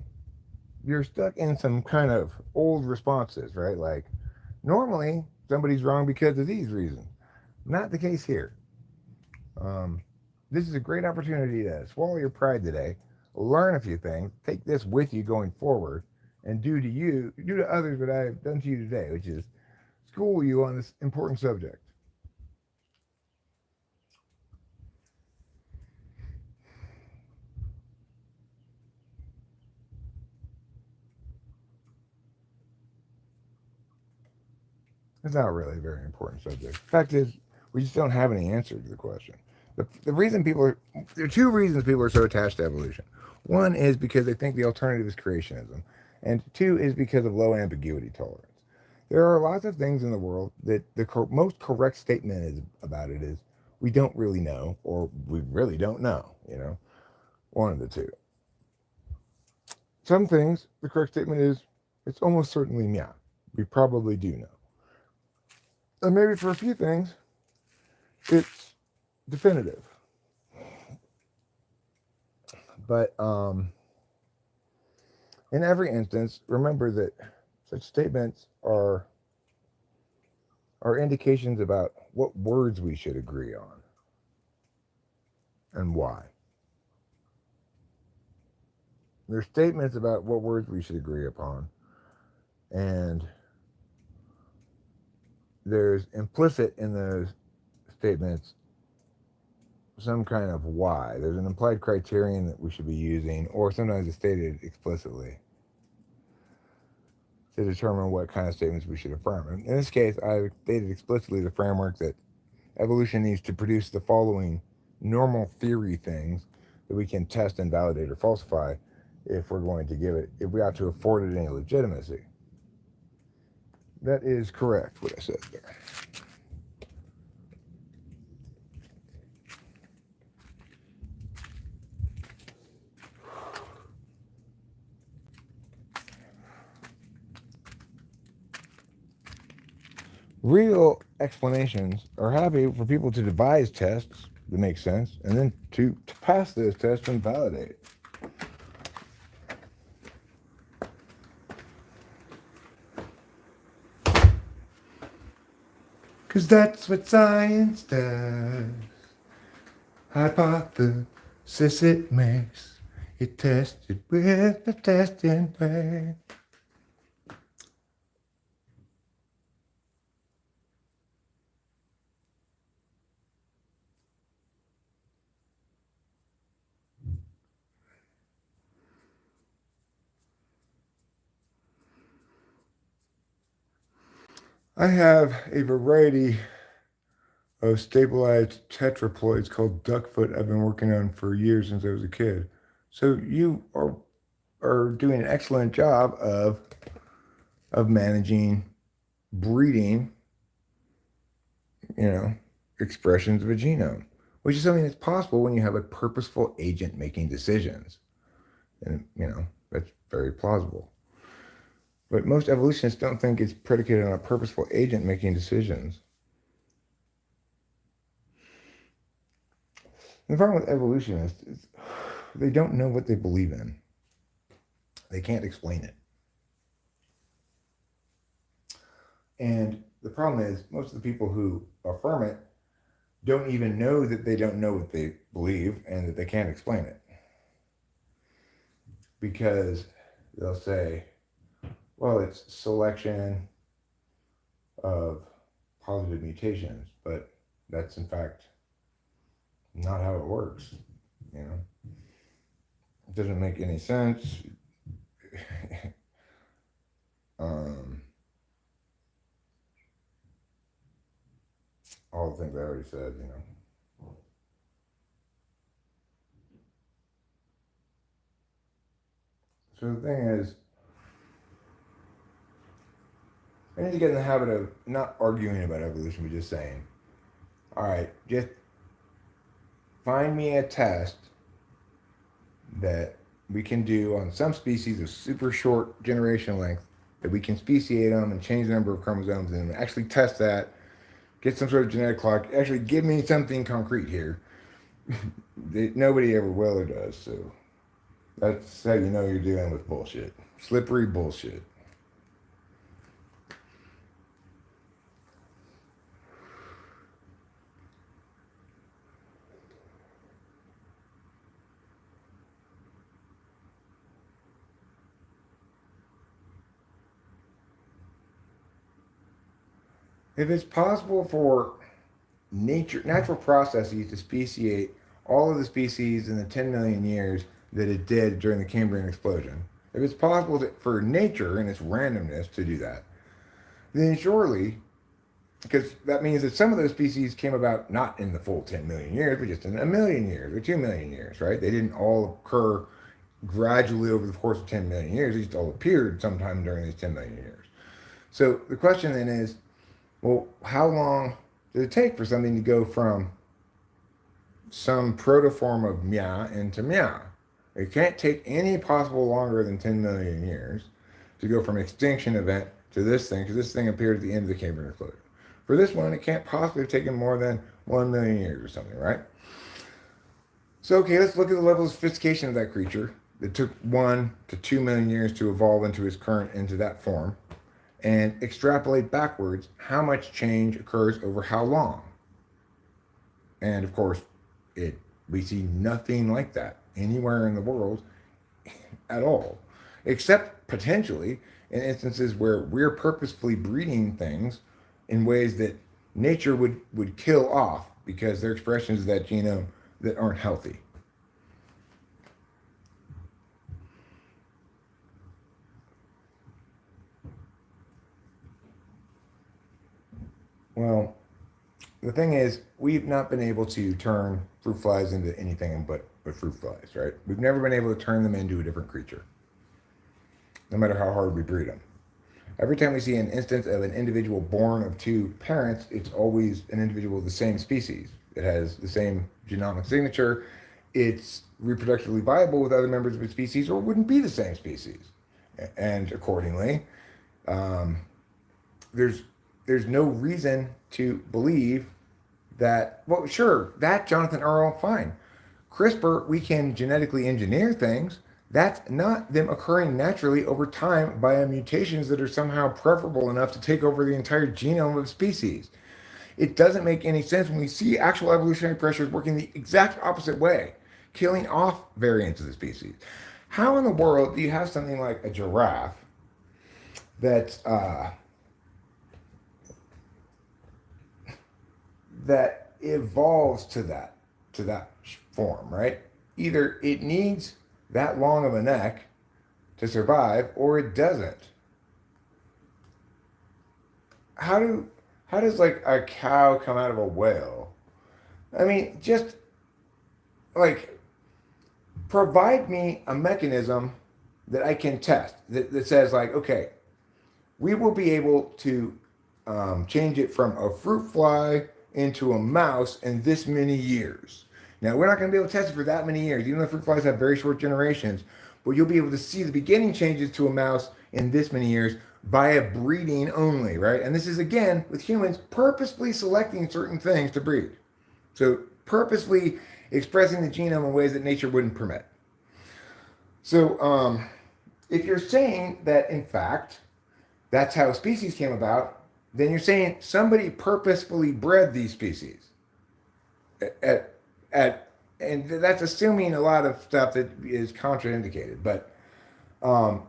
you're stuck in some kind of old responses, right? Like, normally, somebody's wrong because of these reasons. Not the case here. This is a great opportunity to swallow your pride today, learn a few things, take this with you going forward, and do to others what I have done to you today, which is school you on this important subject. It's not really a very important subject. The fact is, we just don't have any answer to the question. The reason there are two reasons people are so attached to evolution. One is because they think the alternative is creationism, and two is because of low ambiguity tolerance. There are lots of things in the world that the most correct statement is about it is we don't really know, or we really don't know. One of the two. Some things the correct statement is it's almost certainly yeah, we probably do know. And maybe for a few things, it's definitive. But in every instance, remember that Such statements are indications about what words we should agree on and why. They're statements about what words we should agree upon, and there's implicit in those statements some kind of why. There's an implied criterion that we should be using, or sometimes it's stated explicitly to determine what kind of statements we should affirm. In this case, I've stated explicitly the framework that evolution needs to produce the following normal theory things that we can test and validate or falsify if we're going to give it, if we ought to afford it any legitimacy. That is correct, what I said there. Real explanations are happy for people to devise tests that make sense and then to pass those tests and validate. Because that's what science does. Hypothesis it makes. It tested with the testing way. I have a variety of stabilized tetraploids called duckfoot I've been working on for years since I was a kid. So you are doing an excellent job of managing breeding, expressions of a genome, which is something that's possible when you have a purposeful agent making decisions. And, that's very plausible. But most evolutionists don't think it's predicated on a purposeful agent making decisions. And the problem with evolutionists is they don't know what they believe in. They can't explain it. And the problem is most of the people who affirm it don't even know that they don't know what they believe and that they can't explain it. Because they'll say, well, it's selection of positive mutations, but that's in fact not how it works. It doesn't make any sense. All the things I already said, So the thing is, I need to get in the habit of not arguing about evolution, but just saying, all right, just find me a test that we can do on some species of super short generation length that we can speciate them and change the number of chromosomes and actually test that, get some sort of genetic clock, actually give me something concrete here. Nobody ever will or does, so that's how you know you're dealing with bullshit. Slippery bullshit. If it's possible for natural processes to speciate all of the species in the 10 million years that it did during the Cambrian explosion, if it's possible for nature and its randomness to do that, then surely, because that means that some of those species came about not in the full 10 million years, but just in a million years or 2 million years, right? They didn't all occur gradually over the course of 10 million years. They just all appeared sometime during these 10 million years. So the question then is, well, how long does it take for something to go from some protoform of Mia into Mia? It can't take any possible longer than 10 million years to go from extinction event to this thing, because this thing appeared at the end of the Cambrian explosion. For this one, it can't possibly have taken more than 1 million years or something, right? So, okay, let's look at the level of sophistication of that creature. It took 1 to 2 million years to evolve into its into that form. and extrapolate backwards how much change occurs over how long. And of course, it we see nothing like that anywhere in the world at all, except potentially in instances where we're purposefully breeding things in ways that nature would kill off because they're expressions of that genome that aren't healthy. Well, the thing is, we've not been able to turn fruit flies into anything but fruit flies, right? We've never been able to turn them into a different creature, no matter how hard we breed them. Every time we see an instance of an individual born of two parents, it's always an individual of the same species. It has the same genomic signature. It's reproductively viable with other members of its species, or wouldn't be the same species. And accordingly, um, there's there's no reason to believe that. Well, sure, that Jonathan Earl, fine. CRISPR, we can genetically engineer things. That's not them occurring naturally over time via mutations that are somehow preferable enough to take over the entire genome of species. It doesn't make any sense when we see actual evolutionary pressures working the exact opposite way, killing off variants of the species. How in the world do you have something like a giraffe that that evolves to that form, right? Either it needs that long of a neck to survive, or it doesn't. How do how does like a cow come out of a whale? I mean, just like provide me a mechanism that I can test that says like, okay, we will be able to change it from a fruit fly into a mouse in this many years. Now, we're not going to be able to test it for that many years, even though fruit flies have very short generations, but you'll be able to see the beginning changes to a mouse in this many years via breeding only, right? And this is, again, with humans purposefully selecting certain things to breed. So, purposely expressing the genome in ways that nature wouldn't permit. So, if you're saying that, in fact, that's how species came about, then you're saying somebody purposefully bred these species. At, at, and that's assuming a lot of stuff that is contraindicated. But um,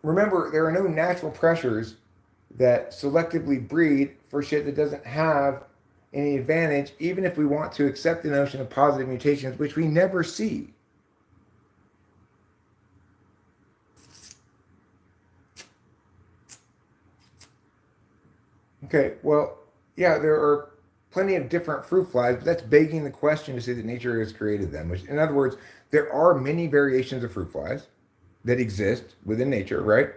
remember, there are no natural pressures that selectively breed for shit that doesn't have any advantage, even if we want to accept the notion of positive mutations, which we never see. Okay, well, yeah, there are plenty of different fruit flies, but that's begging the question to say that nature has created them. Which, in other words, there are many variations of fruit flies that exist within nature, right?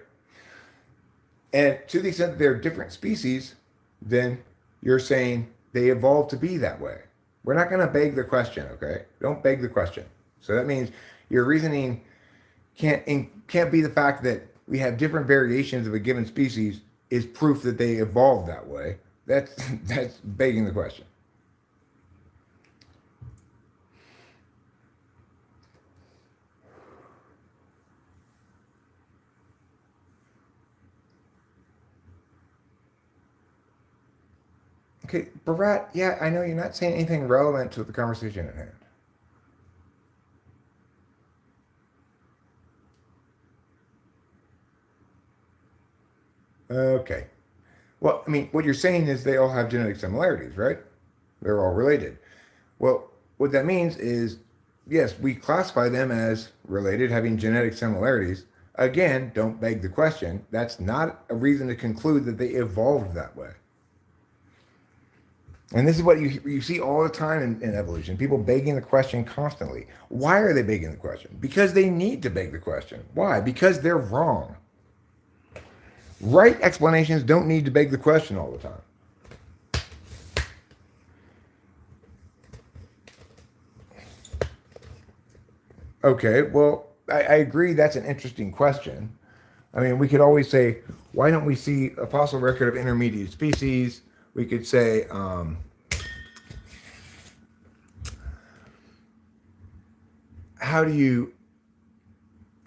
And to the extent that they're different species, then you're saying they evolved to be that way. We're not going to beg the question, okay? Don't beg the question. So that means your reasoning can't be the fact that we have different variations of a given species is proof that they evolved that way. That's that's begging the question. Okay, Barat, yeah, I know you're not saying anything relevant to the conversation at hand. Okay. Well, I mean, what you're saying is they all have genetic similarities, right? They're all related. Well, what that means is, yes, we classify them as related, having genetic similarities. Again, don't beg the question. That's not a reason to conclude that they evolved that way. And this is what you see all the time in evolution. People begging the question constantly. Why are they begging the question? Because they need to beg the question. Why? Because they're wrong. Right explanations don't need to beg the question all the time. Okay, well, I agree that's an interesting question. I mean, we could always say, why don't we see a fossil record of intermediate species? We could say, how do you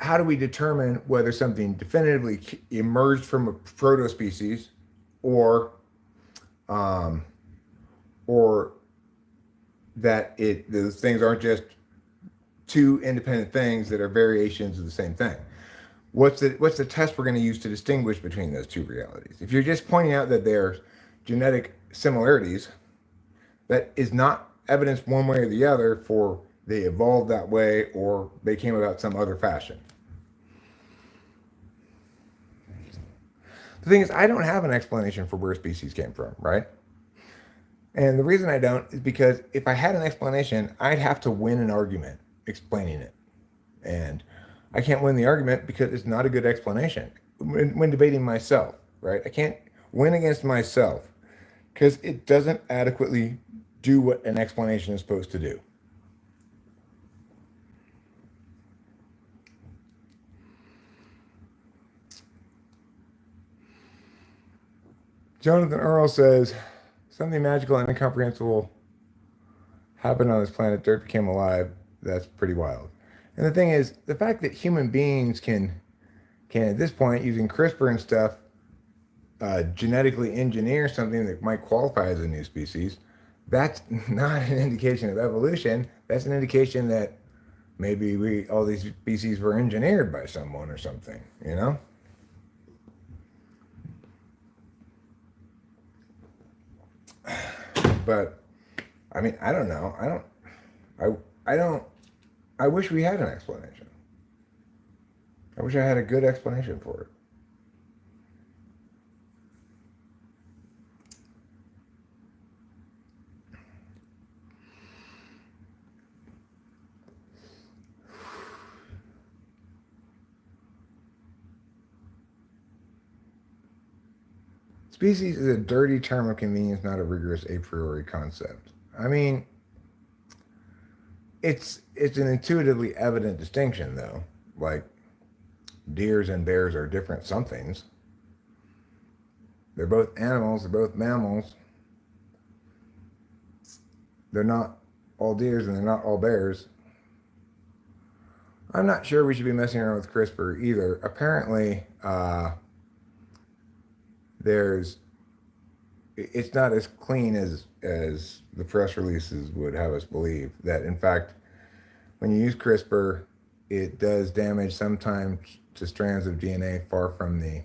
how do we determine whether something definitively emerged from a proto species, or um, or that those things aren't just two independent things that are variations of the same thing? What's the test we're going to use to distinguish between those two realities? If you're just pointing out that there's genetic similarities, that is not evidence one way or the other for they evolved that way or they came about some other fashion. The thing is, I don't have an explanation for where species came from, right? And the reason I don't is because if I had an explanation, I'd have to win an argument explaining it. And I can't win the argument because it's not a good explanation when debating myself, right? I can't win against myself because it doesn't adequately do what an explanation is supposed to do. Jonathan Earl says, something magical and incomprehensible happened on this planet. Dirt became alive. That's pretty wild. And the thing is, the fact that human beings can at this point, using CRISPR and stuff, genetically engineer something that might qualify as a new species, that's not an indication of evolution. That's an indication that maybe all these species were engineered by someone or something, you know? But I mean, I don't know. I don't I wish we had an explanation. I wish I had a good explanation for it. Species is a dirty term of convenience, not a rigorous a priori concept. I mean, it's an intuitively evident distinction, though. Like, deers and bears are different somethings. They're both animals. They're both mammals. They're not all deers and they're not all bears. I'm not sure we should be messing around with CRISPR either. Apparently, it's not as clean as the press releases would have us believe. That in fact, when you use CRISPR, it does damage sometimes to strands of DNA far from the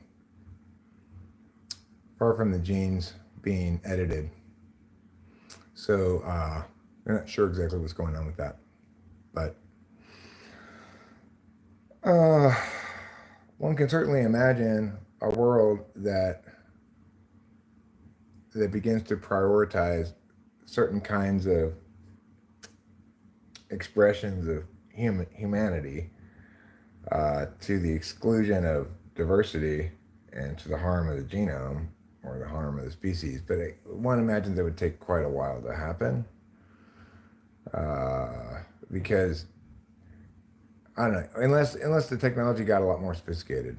genes being edited. So we're not sure exactly what's going on with that, but one can certainly imagine a world that begins to prioritize certain kinds of expressions of humanity to the exclusion of diversity and to the harm of the genome or the harm of the species. But one imagines it would take quite a while to happen because I don't know, unless the technology got a lot more sophisticated.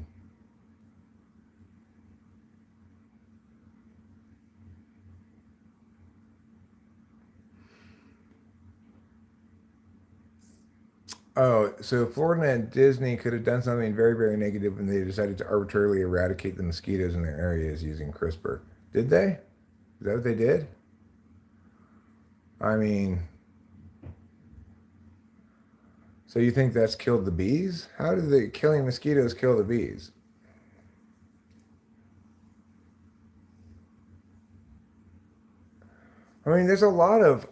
Oh, so Florida and Disney could have done something very, very negative when they decided to arbitrarily eradicate the mosquitoes in their areas using CRISPR. Did they? Is that what they did? I mean, so you think that's killed the bees? How did the killing mosquitoes kill the bees? I mean, there's a lot of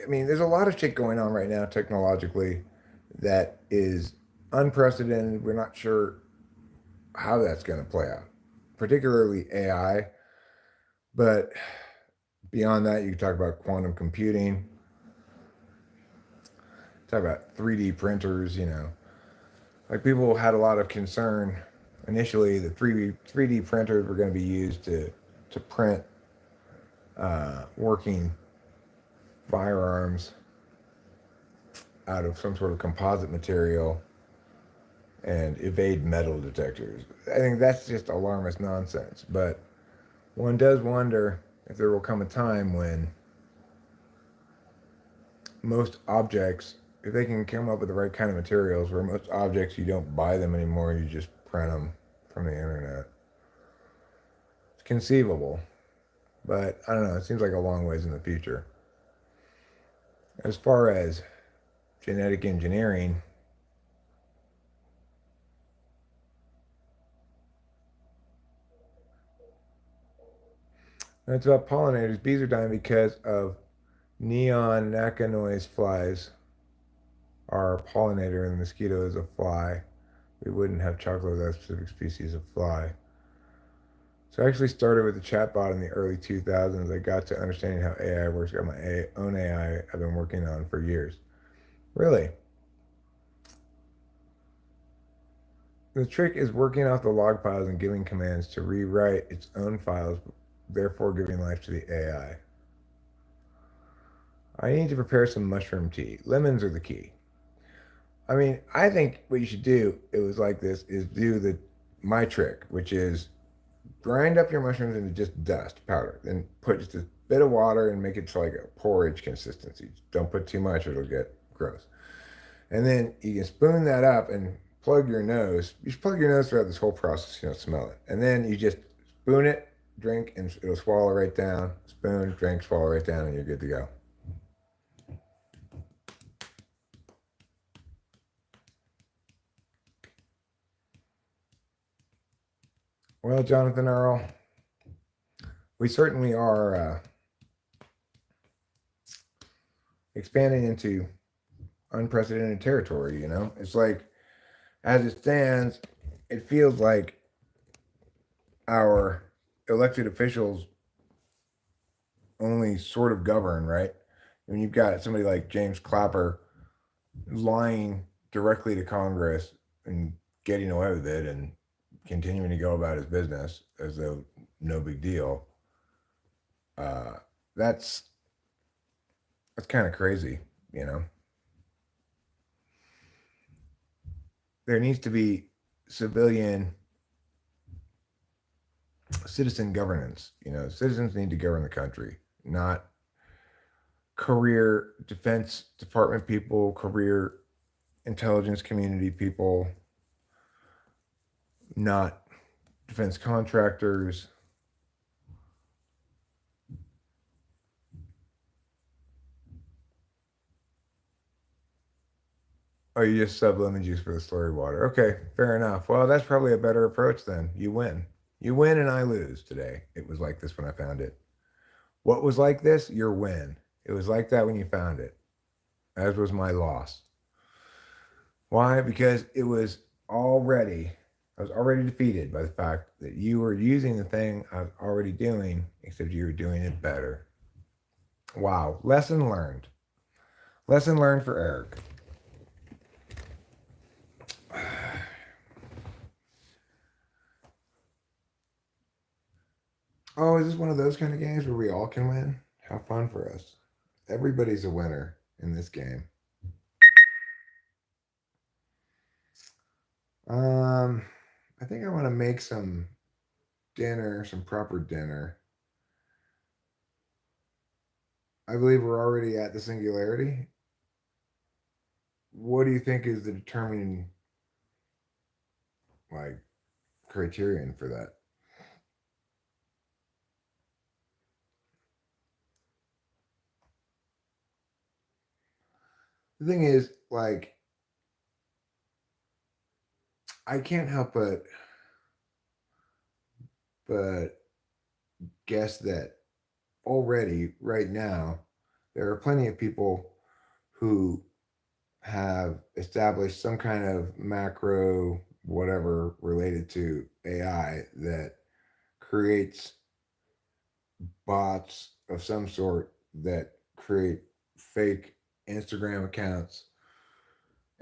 there's a lot of shit going on right now technologically that is unprecedented. We're not sure how that's going to play out, particularly AI. But beyond that, you can talk about quantum computing, talk about 3D printers, Like people had a lot of concern initially that 3D printers were going to be used to print working firearms out of some sort of composite material and evade metal detectors. I think that's just alarmist nonsense. But one does wonder if there will come a time when most objects if they can come up with the right kind of materials, where most objects you don't buy them anymore, you just print them from the internet. It's conceivable, but I don't know. It seems like a long ways in the future. As far as genetic engineering, it's about pollinators. Bees are dying because of neon gnacca noise flies are a pollinator and the mosquito is a fly. We wouldn't have chocolate without a specific species of fly. So I actually started with the chatbot in the early 2000s. I got to understanding how AI works. I got my own AI I've been working on for years. Really. The trick is working off the log files and giving commands to rewrite its own files, therefore giving life to the AI. I need to prepare some mushroom tea. Lemons are the key. I mean, I think what you should do, it was like this, is do my trick, which is grind up your mushrooms into just dust powder, then put just a bit of water and make it to like a porridge consistency. Don't put too much or it'll get gross. And then you can spoon that up and plug your nose. You should plug your nose throughout this whole process, you don't smell it. And then you just spoon it, drink, and it'll swallow right down. Spoon, drink, swallow right down, and you're good to go. Well, Jonathan Earl, we certainly are expanding into unprecedented territory, you know? It's like, as it stands, it feels like our elected officials only sort of govern, right? I mean, you've got somebody like James Clapper lying directly to Congress and getting away with it and continuing to go about his business as though no big deal. Uh, that's kind of crazy, you know. There needs to be civilian citizen governance. You know, citizens need to govern the country, not career Defense Department people, career intelligence community people, not defense contractors. Oh, you just sub lemon juice for the slurry water. Okay, fair enough. Well, that's probably a better approach then. You win. You win and I lose today. It was like this when I found it. What was like this? Your win. It was like that when you found it, as was my loss. Why? Because I was already defeated by the fact that you were using the thing I was already doing, except you were doing it better. Wow. Lesson learned. Lesson learned for Eric. Oh, is this one of those kind of games where we all can win? How fun for us. Everybody's a winner in this game. Um, I think I want to make some dinner, some proper dinner. I believe we're already at the singularity. What do you think is the determining like criterion for that? The thing is, like, I can't help but guess that already right now there are plenty of people who have established some kind of macro whatever related to AI that creates bots of some sort that create fake Instagram accounts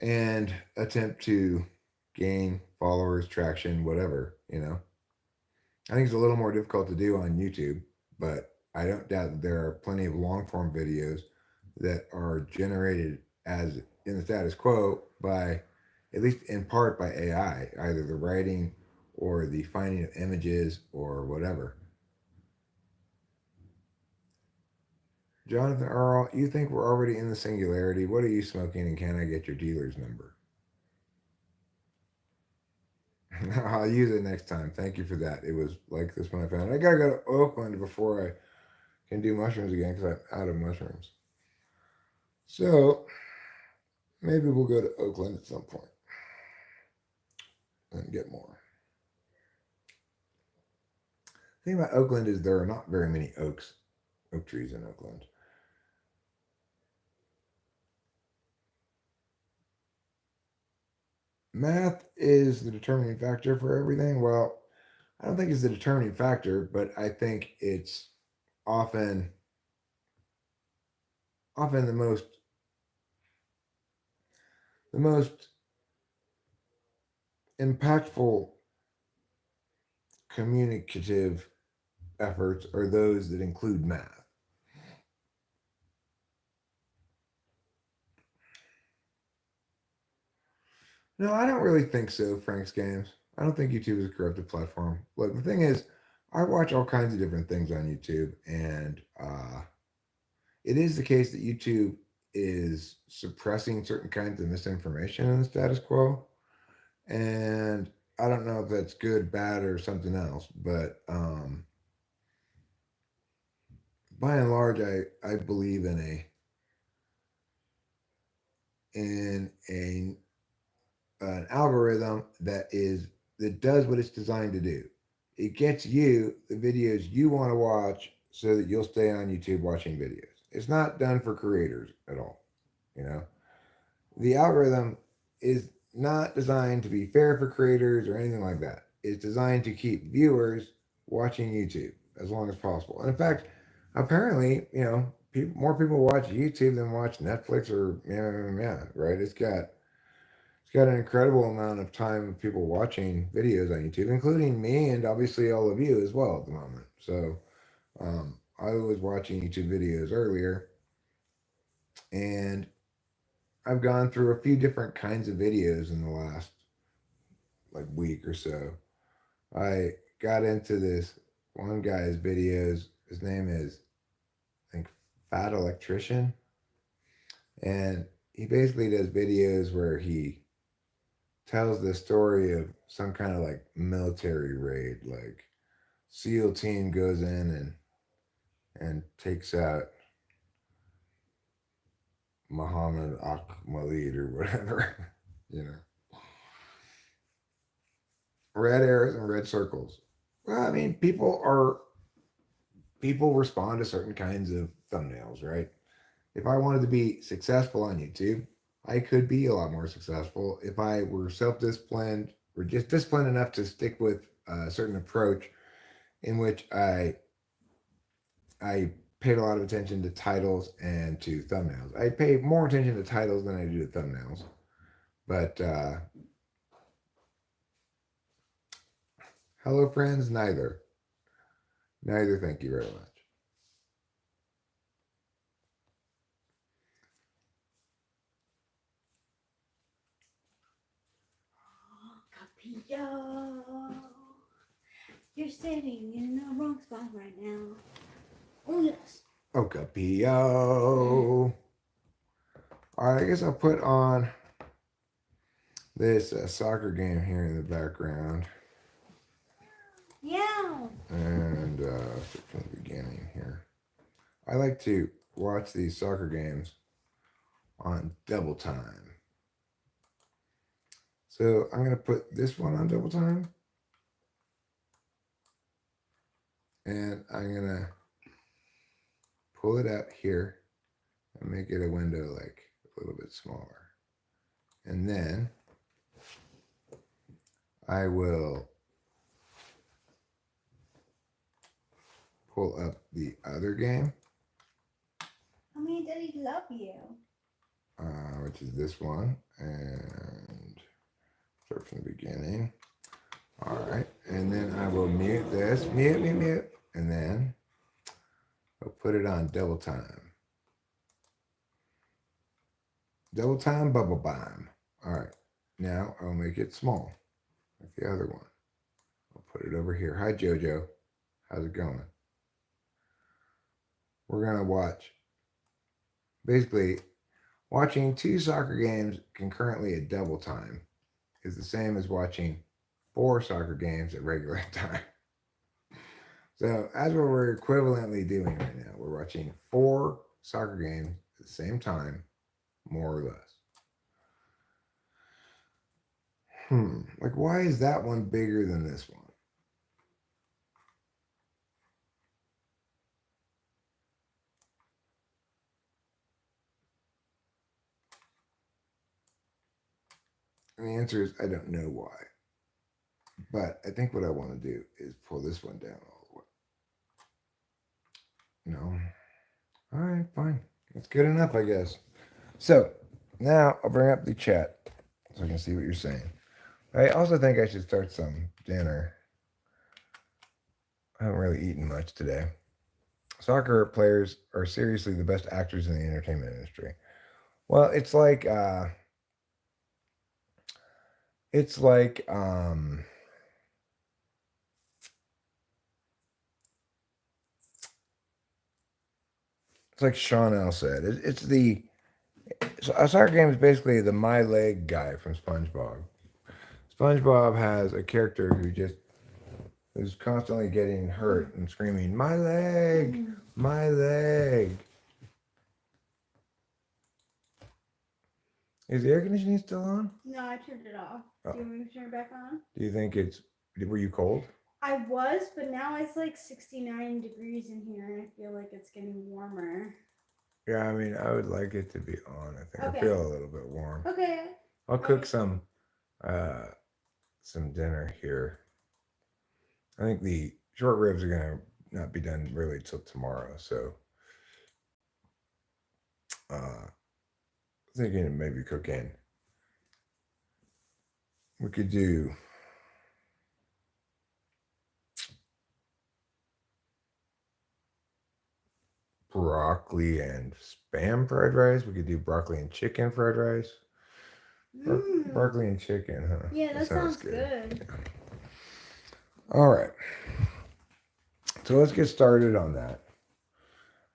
and attempt to gain followers, traction, whatever, you know. I think it's a little more difficult to do on YouTube, but I don't doubt that there are plenty of long form videos that are generated as in the status quo by, at least in part, by AI, either the writing or the finding of images or whatever. Jonathan Earl, you think we're already in the singularity? What are you smoking, and can I get your dealer's number? I'll use it next time. Thank you for that. It was like this when I found it. I gotta go to Oakland before I can do mushrooms again because I'm out of mushrooms. So maybe we'll go to Oakland at some point and get more. The thing about Oakland is there are not very many oak trees in Oakland. Math is the determining factor for everything. Well, I don't think it's the determining factor, but I think it's often often the most impactful communicative efforts are those that include math. No, I don't really think so, Frank's Games. I don't think YouTube is a corrupted platform. Look, the thing is, I watch all kinds of different things on YouTube, and it is the case that YouTube is suppressing certain kinds of misinformation in the status quo. And I don't know if that's good, bad, or something else, but by and large, I believe in an algorithm that does what it's designed to do. It gets you the videos you want to watch so that you'll stay on YouTube watching videos. It's not done for creators at all. You know, the algorithm is not designed to be fair for creators or anything like that. It's designed to keep viewers watching YouTube as long as possible. And in fact, apparently, more people watch YouTube than watch Netflix or right? It's got an incredible amount of time of people watching videos on YouTube, including me and obviously all of you as well at the moment. So I was watching YouTube videos earlier, and I've gone through a few different kinds of videos in the last like week or so. I got into this one guy's videos. His name is, I think, Fat Electrician, and he basically does videos where he tells the story of some kind of like military raid, like SEAL team goes in and takes out Muhammad Akmalid or whatever, you know, red arrows and red circles. Well, I mean, people respond to certain kinds of thumbnails, right? If I wanted to be successful on YouTube, I could be a lot more successful if I were self-disciplined or just disciplined enough to stick with a certain approach in which I paid a lot of attention to titles and to thumbnails. I pay more attention to titles than I do to thumbnails. But hello, friends. Neither. Neither. Thank you very much. Capillo, you're sitting in the wrong spot right now. Oh yes. Oh, Capillo. All right, I guess I'll put on this soccer game here in the background. Yeah. And from the beginning here. I like to watch these soccer games on double time. So I'm going to put this one on double time. And I'm going to pull it out here and make it a window like a little bit smaller. And then I will pull up the other game. Mommy and Daddy love you. Which is this one. And start from the beginning. All right. And then I will mute this. Mute. And then I'll put it on double time. Double time bubble bomb. All right. Now I'll make it small, like the other one. I'll put it over here. Hi, JoJo. How's it going? We're going to watch basically watching 2 soccer games concurrently at double time is the same as watching 4 soccer games at regular time. So that's what we're equivalently doing right now. We're watching 4 soccer games at the same time, more or less. Like, why is that one bigger than this one? And the answer is I don't know why. But I think what I want to do is pull this one down all the way. No. All right, fine. That's good enough, I guess. So now I'll bring up the chat so I can see what you're saying. I also think I should start some dinner. I haven't really eaten much today. Soccer players are seriously the best actors in the entertainment industry. Well, it's like it's like it's like Sean said. It's the a soccer game is basically the my leg guy from SpongeBob. SpongeBob has a character who's constantly getting hurt and screaming, "My leg, my leg." Is the air conditioning still on? No, I turned it off. Do you want me to turn it back on? Do you think were you cold? I was, but now it's like 69 degrees in here, and I feel like it's getting warmer. Yeah, I mean, I would like it to be on. I think I feel a little bit warm. Okay. I'll cook some dinner here. I think the short ribs are gonna not be done really till tomorrow, so thinking of maybe cooking. We could do broccoli and spam fried rice. We could do broccoli and chicken fried rice. Broccoli and chicken, huh? Yeah, that sounds good. Yeah. All right. So let's get started on that.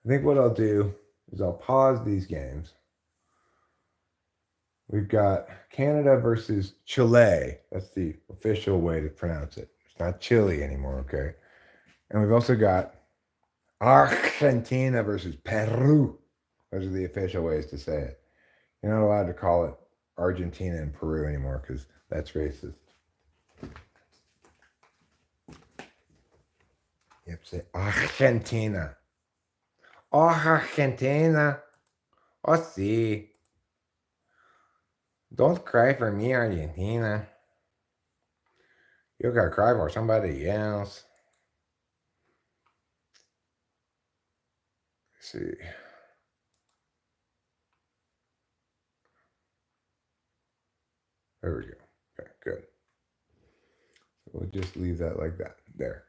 I think what I'll do is I'll pause these games. We've got Canada versus Chile. That's the official way to pronounce it. It's not Chile anymore, okay? And we've also got Argentina versus Peru. Those are the official ways to say it. You're not allowed to call it Argentina and Peru anymore because that's racist. You have to say Argentina. Oh, Argentina. Oh, sí. Don't cry for me, Argentina. You gotta cry for somebody else. Let's see. There we go. Okay, good. So we'll just leave that like that. There.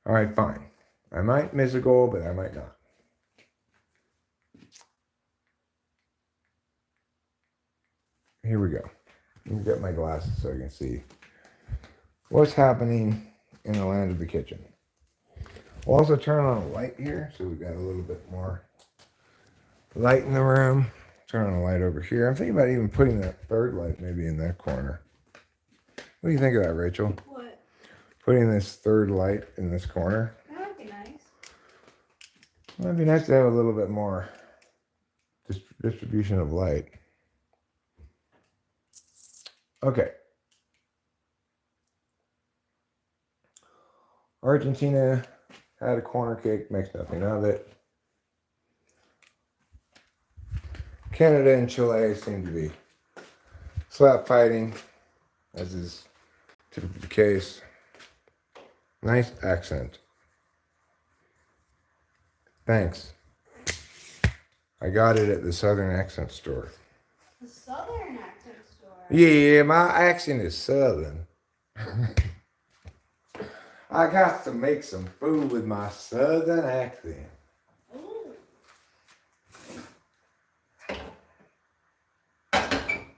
All right, fine. I might miss a goal, but I might not. Here we go. Let me get my glasses so I can see what's happening in the land of the kitchen. We'll also turn on a light here so we've got a little bit more light in the room. Turn on a light over here. I'm thinking about even putting that third light maybe in that corner. What do you think of that, Rachel? What? Putting this third light in this corner. That would be nice. Well, it'd be nice to have a little bit more distribution of light. Okay. Argentina had a corner kick, makes nothing of it. Canada and Chile seem to be slap fighting, as is typically the case. Nice accent. Thanks. I got it at the Southern Accent store. The Southern Accent store? Yeah, my accent is Southern. I got to make some food with my Southern accent. Ooh.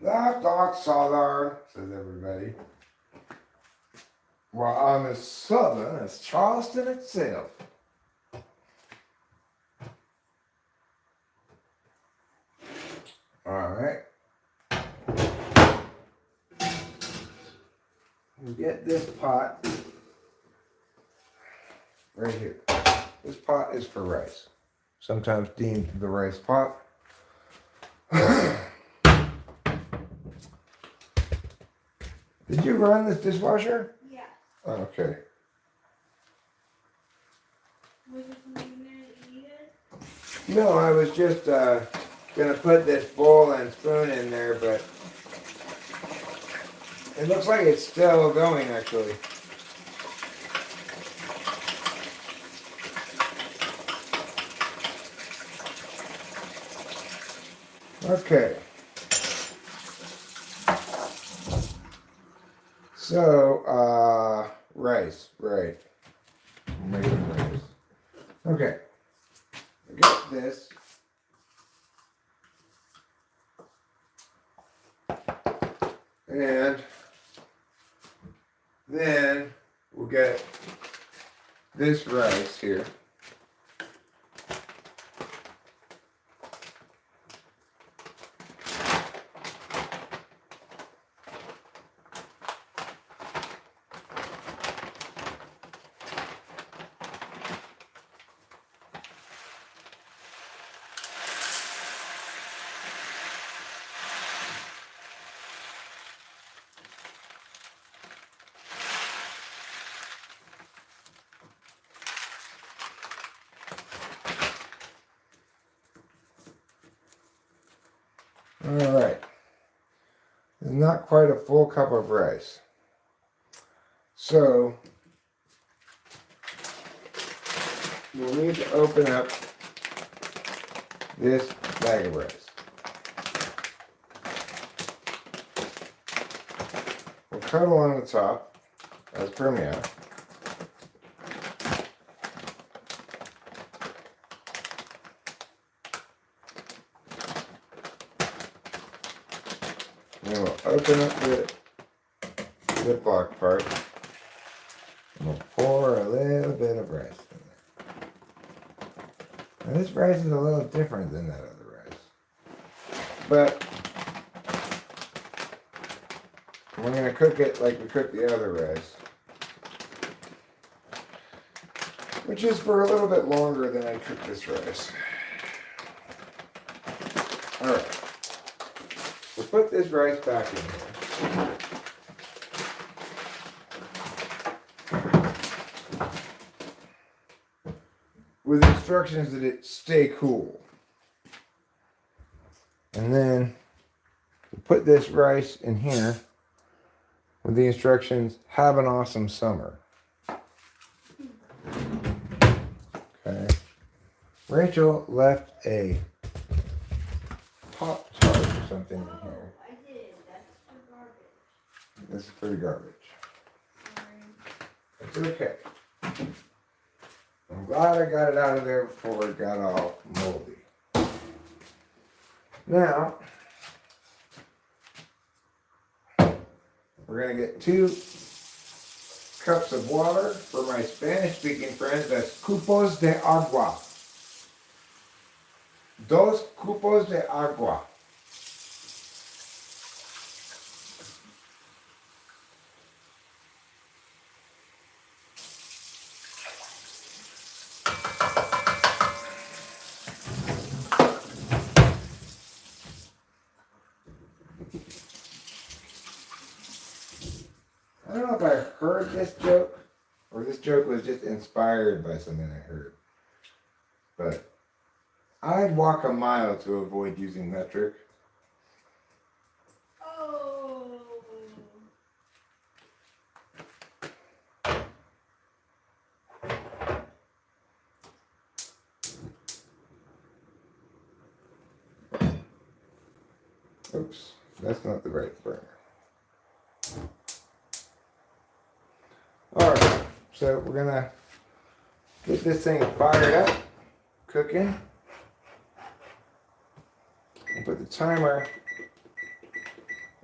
That's not Southern, says everybody. Well, I'm as Southern as Charleston itself. Alright. We get this pot right here. This pot is for rice. Sometimes deemed the rice pot. Did you run this dishwasher? Yeah. Okay. Was there something there that you needed? No, I was just gonna put this bowl and spoon in there, but it looks like it's still going actually. Okay. So, rice, right. Regular rice. Okay. I got this. And then we'll get this rice here. All right. It's not quite a full cup of rice. So we'll need to open up this bag of rice. We'll cut along the top as per meow. Then we'll open up the Ziploc part and we'll pour a little bit of rice in there. Now this rice is a little different than that other rice, but we're going to cook it like we cook the other rice, which is for a little bit longer than I cook this rice. Alright. We'll put this rice back in here. With instructions that it stay cool. And then we'll put this rice in here with the instructions, have an awesome summer. Okay. Rachel left a Pop-Tart or something in here. I did. That's for garbage. This is for the garbage. It's okay. I'm glad I got it out of there before it got all moldy. Now, we're going to get 2 cups of water. For my Spanish-speaking friends, that's cupos de agua. 2 cupos de agua. I don't know if I heard this joke or this joke was just inspired by something I heard. But I'd walk a mile to avoid using metric. Oh. Oops, that's not the right burner. Alright, so we're gonna get this thing fired up, cooking. And put the timer,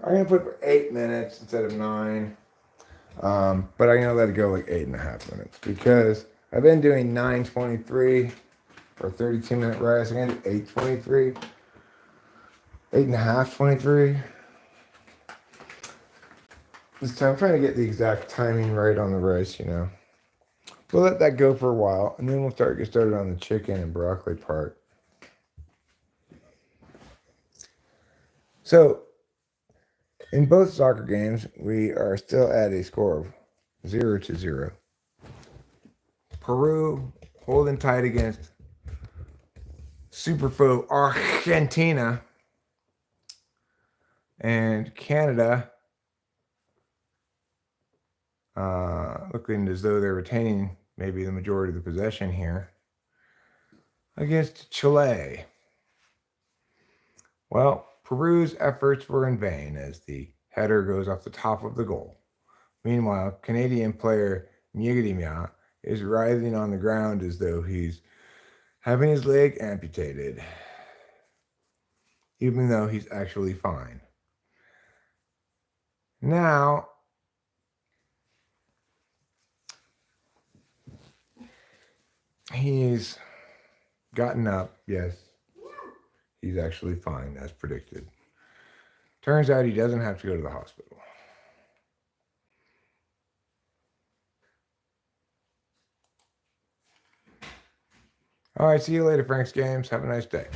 I'm gonna put for 8 minutes instead of 9. But I'm gonna let it go like 8.5 minutes because I've been doing 9:23 for a 32-minute rice. I'm gonna do 8:23. 8.5, 23. This time I'm trying to get the exact timing right on the rice, you know. We'll let that go for a while, and then we'll get started on the chicken and broccoli part. So, in both soccer games, we are still at a score of 0-0. Peru holding tight against super foe Argentina, and Canada looking as though they're retaining maybe the majority of the possession here against Chile. Well, Peru's efforts were in vain as the header goes off the top of the goal. Meanwhile, Canadian player Mjigidimya is writhing on the ground as though he's having his leg amputated, even though he's actually fine. Now, he's gotten up, yes. He's actually fine, as predicted. Turns out he doesn't have to go to the hospital. All right, see you later, Frank's Games. Have a nice day.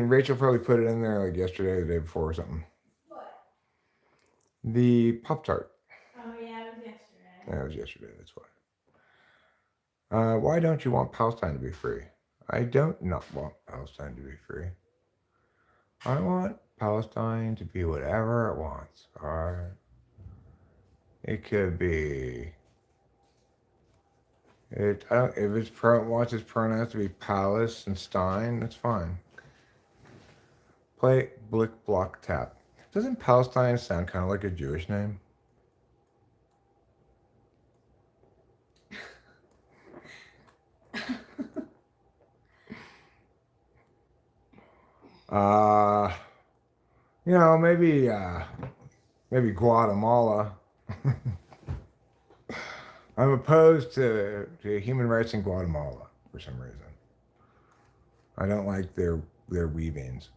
Rachel probably put it in there like yesterday or the day before or something. What? The Pop-Tart. Oh, yeah, it was yesterday. Yeah, it was yesterday, that's why. Why don't you want Palestine to be free? I don't not want Palestine to be free. I want Palestine to be whatever it wants. All right. It could be. If wants its pronouns to be Palace and Stein, that's fine. Play Blick Block Tap. Doesn't Palestine sound kind of like a Jewish name? Maybe Guatemala. I'm opposed to human rights in Guatemala for some reason. I don't like their weavings.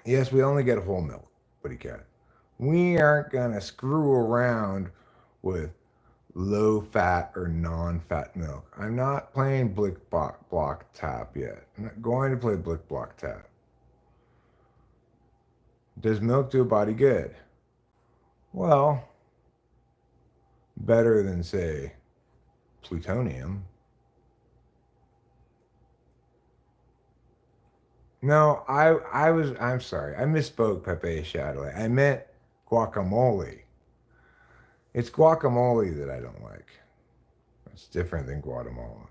Yes, we only get whole milk, but we aren't gonna screw around with low fat or non-fat milk. I'm not playing Blick Block Tap yet. I'm not going to play Blick Block Tap. Does milk do a body good? Well, better than, say, plutonium. No, I'm sorry. I misspoke, Pepe Chatelet. I meant guacamole. It's guacamole that I don't like. It's different than Guatemala.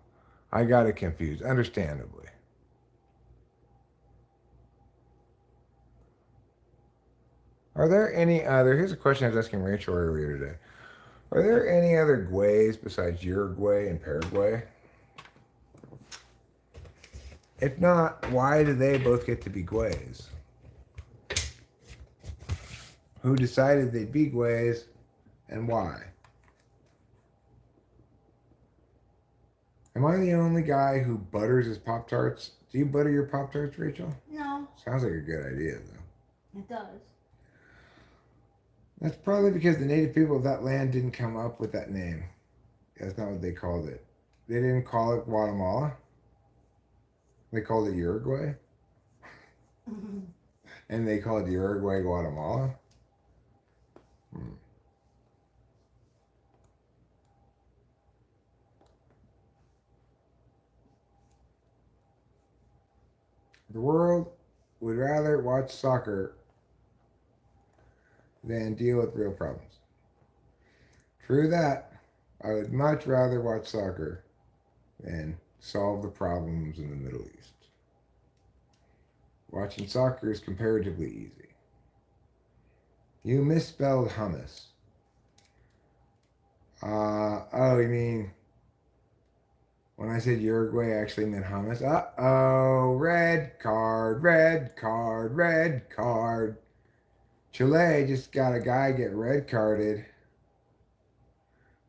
I got it confused, understandably. Are there any other, here's a question I was asking Rachel earlier today. Are there any other Guays besides Uruguay and Paraguay? If not, why do they both get to be Guays? Who decided they'd be Guays and why? Am I the only guy who butters his Pop-Tarts? Do you butter your Pop-Tarts, Rachel? No. Sounds like a good idea, though. It does. That's probably because the native people of that land didn't come up with that name. That's not what they called it. They didn't call it Guatemala. They called it Uruguay. And they called Uruguay Guatemala. The world would rather watch soccer than deal with real problems. True that. I would much rather watch soccer than solve the problems in the Middle East. Watching soccer is comparatively easy. You misspelled hummus. You mean when I said Uruguay, I actually meant hummus? Uh-oh, red card, red card, red card. Chile just got a guy get red carded.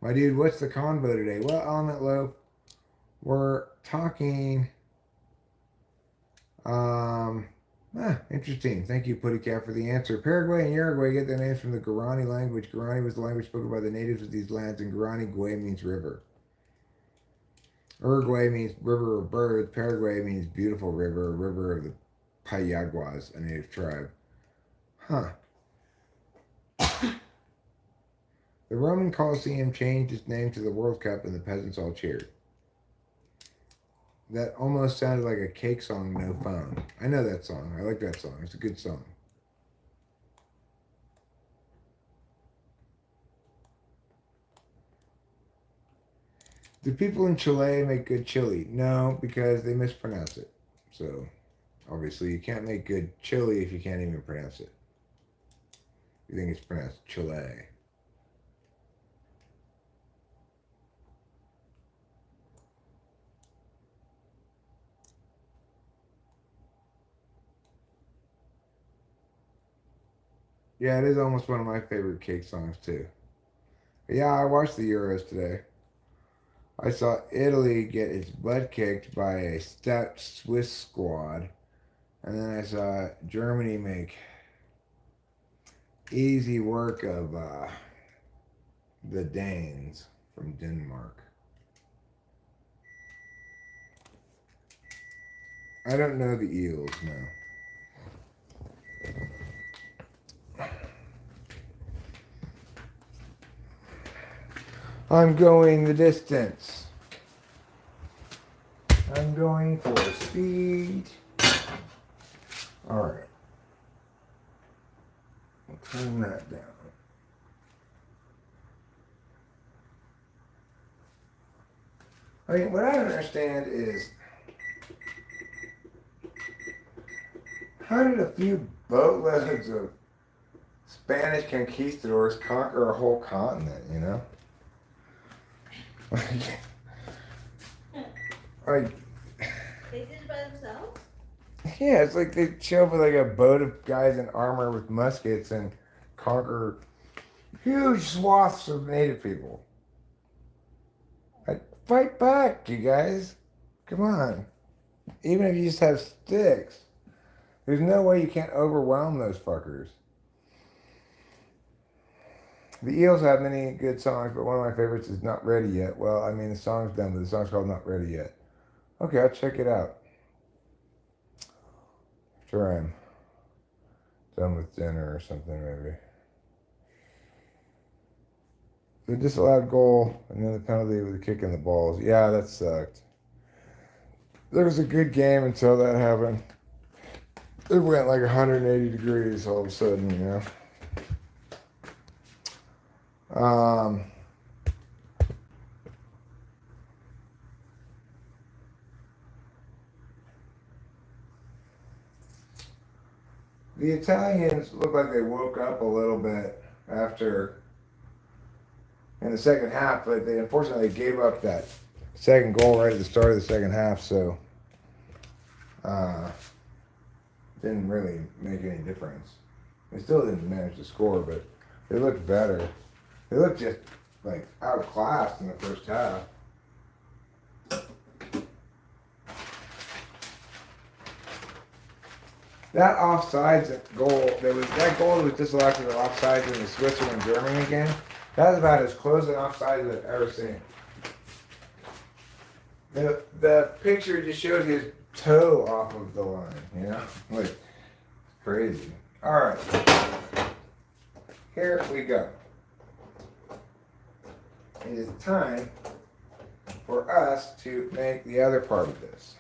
My dude, what's the convo today? Well, almond loaf, We're talking. Interesting. Thank you, Putty Cat, for the answer. Paraguay and Uruguay get their names from the Guarani language. Guarani was the language spoken by the natives of these lands, and Guarani Gui means river. Uruguay means river of birds. Paraguay means beautiful river, river of the Payaguas, a native tribe. Huh. The Roman Colosseum changed its name to the World Cup, and the peasants all cheered. That almost sounded like a cake song, No Phone. I know that song. I like that song. It's a good song. Do people in Chile make good chili? No, because they mispronounce it. So, obviously, you can't make good chili if you can't even pronounce it. You think it's pronounced Chile. Yeah, it is almost one of my favorite cake songs, too. But yeah, I watched the Euros today. I saw Italy get its butt kicked by a stout Swiss squad. And then I saw Germany make easy work of the Danes from Denmark. I don't know the Eels, no. I'm going the distance. I'm going for speed. All right. I'll turn that down. I mean, what I don't understand is how did a few boatloads of Spanish conquistadors conquer a whole continent, you know? Like, They did it by themselves? yeah, it's like they show up with like a boat of guys in armor with muskets and conquer huge swaths of native people. Like, fight back, you guys. Come on. Even if you just have sticks, there's no way you can't overwhelm those fuckers. The Eels have many good songs, but one of my favorites is Not Ready Yet. Well, I mean, the song's done, but the song's called Not Ready Yet. Okay, I'll check it out. After I'm done with dinner or something, maybe. The disallowed goal and then the penalty with a kick in the balls. Yeah, that sucked. There was a good game until that happened. It went like 180 degrees all of a sudden, you know. The Italians looked like they woke up a little bit after in the second half, but they unfortunately gave up that second goal right at the start of the second half, so didn't really make any difference. They still didn't manage to score, but they looked better. They looked just like outclassed in the first half. That offsides goal, that goal that was disallowed for the offsides in the Switzerland Germany game. That was about as close an offside as I've ever seen. The picture just showed his toe off of the line, you know? Like, crazy. All right. Here we go. It is time for us to make the other part of this.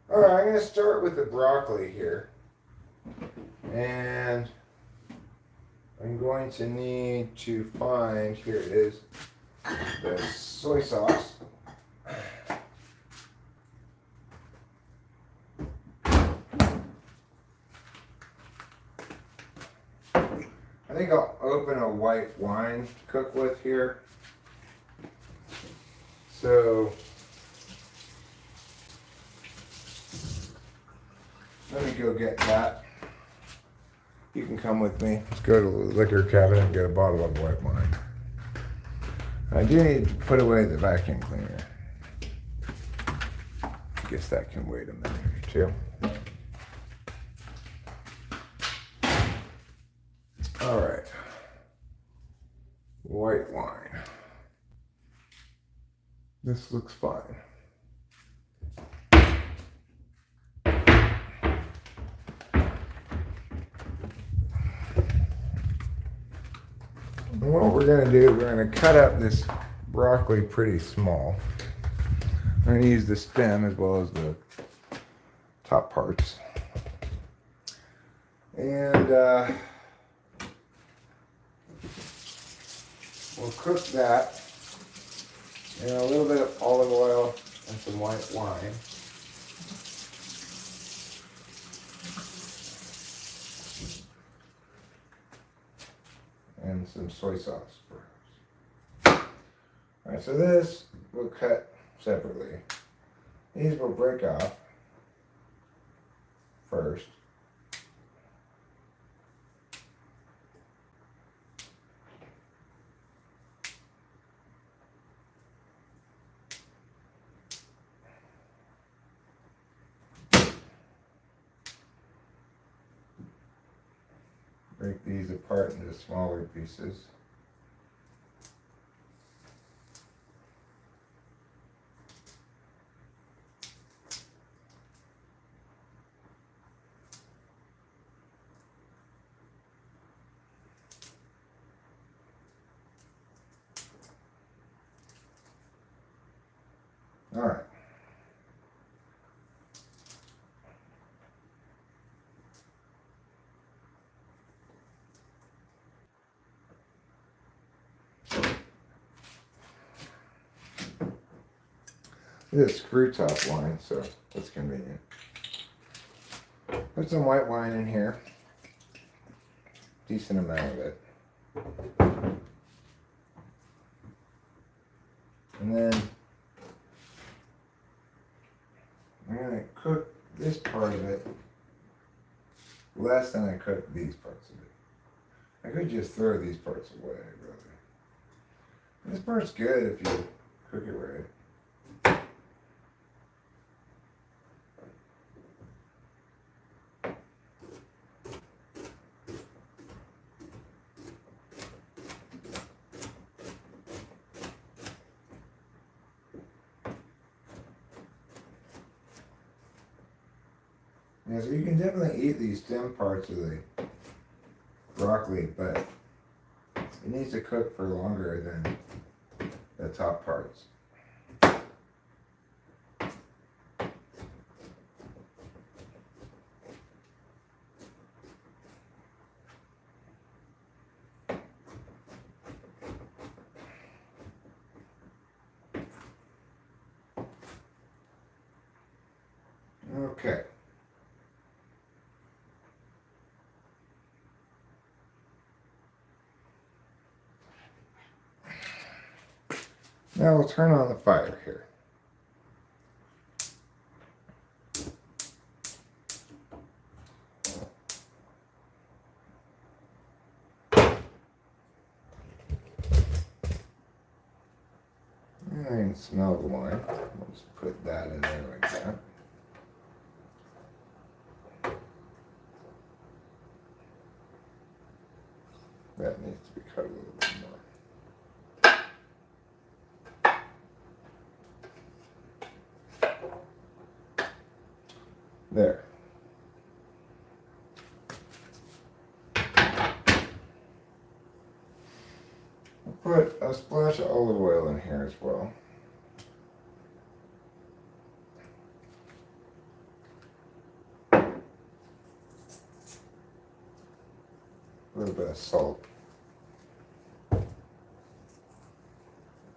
All right, I'm going to start with the broccoli here. And I'm going to need to find, here it is, the soy sauce. I think I'll open a white wine to cook with here. So let me go get that. You can come with me. Let's go to the liquor cabinet and get a bottle of white wine. I do need to put away the vacuum cleaner. I guess that can wait a minute or two. All right. White wine. This looks fine. And what we're going to do, we're going to cut up this broccoli pretty small. I'm going to use the stem as well as the top parts. And we'll cook that in a little bit of olive oil and some white wine. And some soy sauce, perhaps. Alright, so this we'll cut separately. These will break off first. Break these apart into smaller pieces. All right. This is screw top wine, so that's convenient. Put some white wine in here. Decent amount of it. And then I'm going to cook this part of it less than I cook these parts of it. I could just throw these parts away, really. This part's good if you cook it right. Yeah, so you can definitely eat these stem parts of the broccoli, but it needs to cook for longer than the top parts. Okay. Now we'll turn on the fire here. I can smell the wine. We'll just put that in there like that. That needs to be cut a little bit more. There. I'll put a splash of olive oil in here as well. A little bit of salt.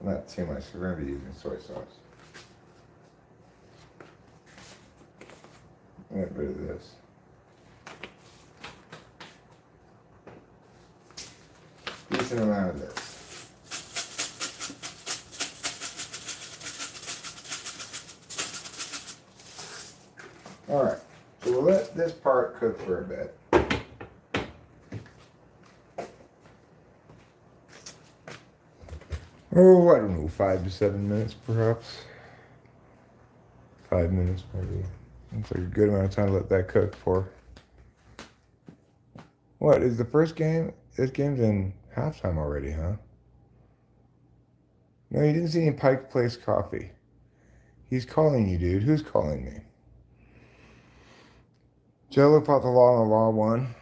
Not too much, we're going to be using soy sauce. Get rid of this. decent amount of this. Alright, so we'll let this part cook for a bit. Oh, I don't know, 5 to 7 minutes perhaps. 5 minutes maybe. That's like a good amount of time to let that cook for. What, is the first game? This game's in halftime already, huh? No, you didn't see any Pike Place coffee. He's calling you, dude. Who's calling me? Jello fought the law and the law won.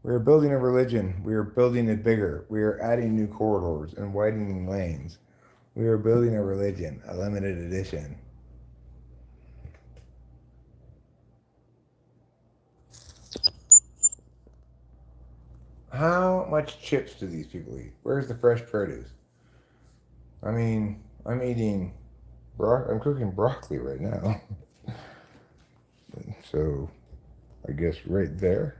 We are building a religion. We are building it bigger. We are adding new corridors and widening lanes. We are building a religion, a limited edition. How much chips do these people eat? Where's the fresh produce? I mean, I'm cooking broccoli right now. So, I guess right there.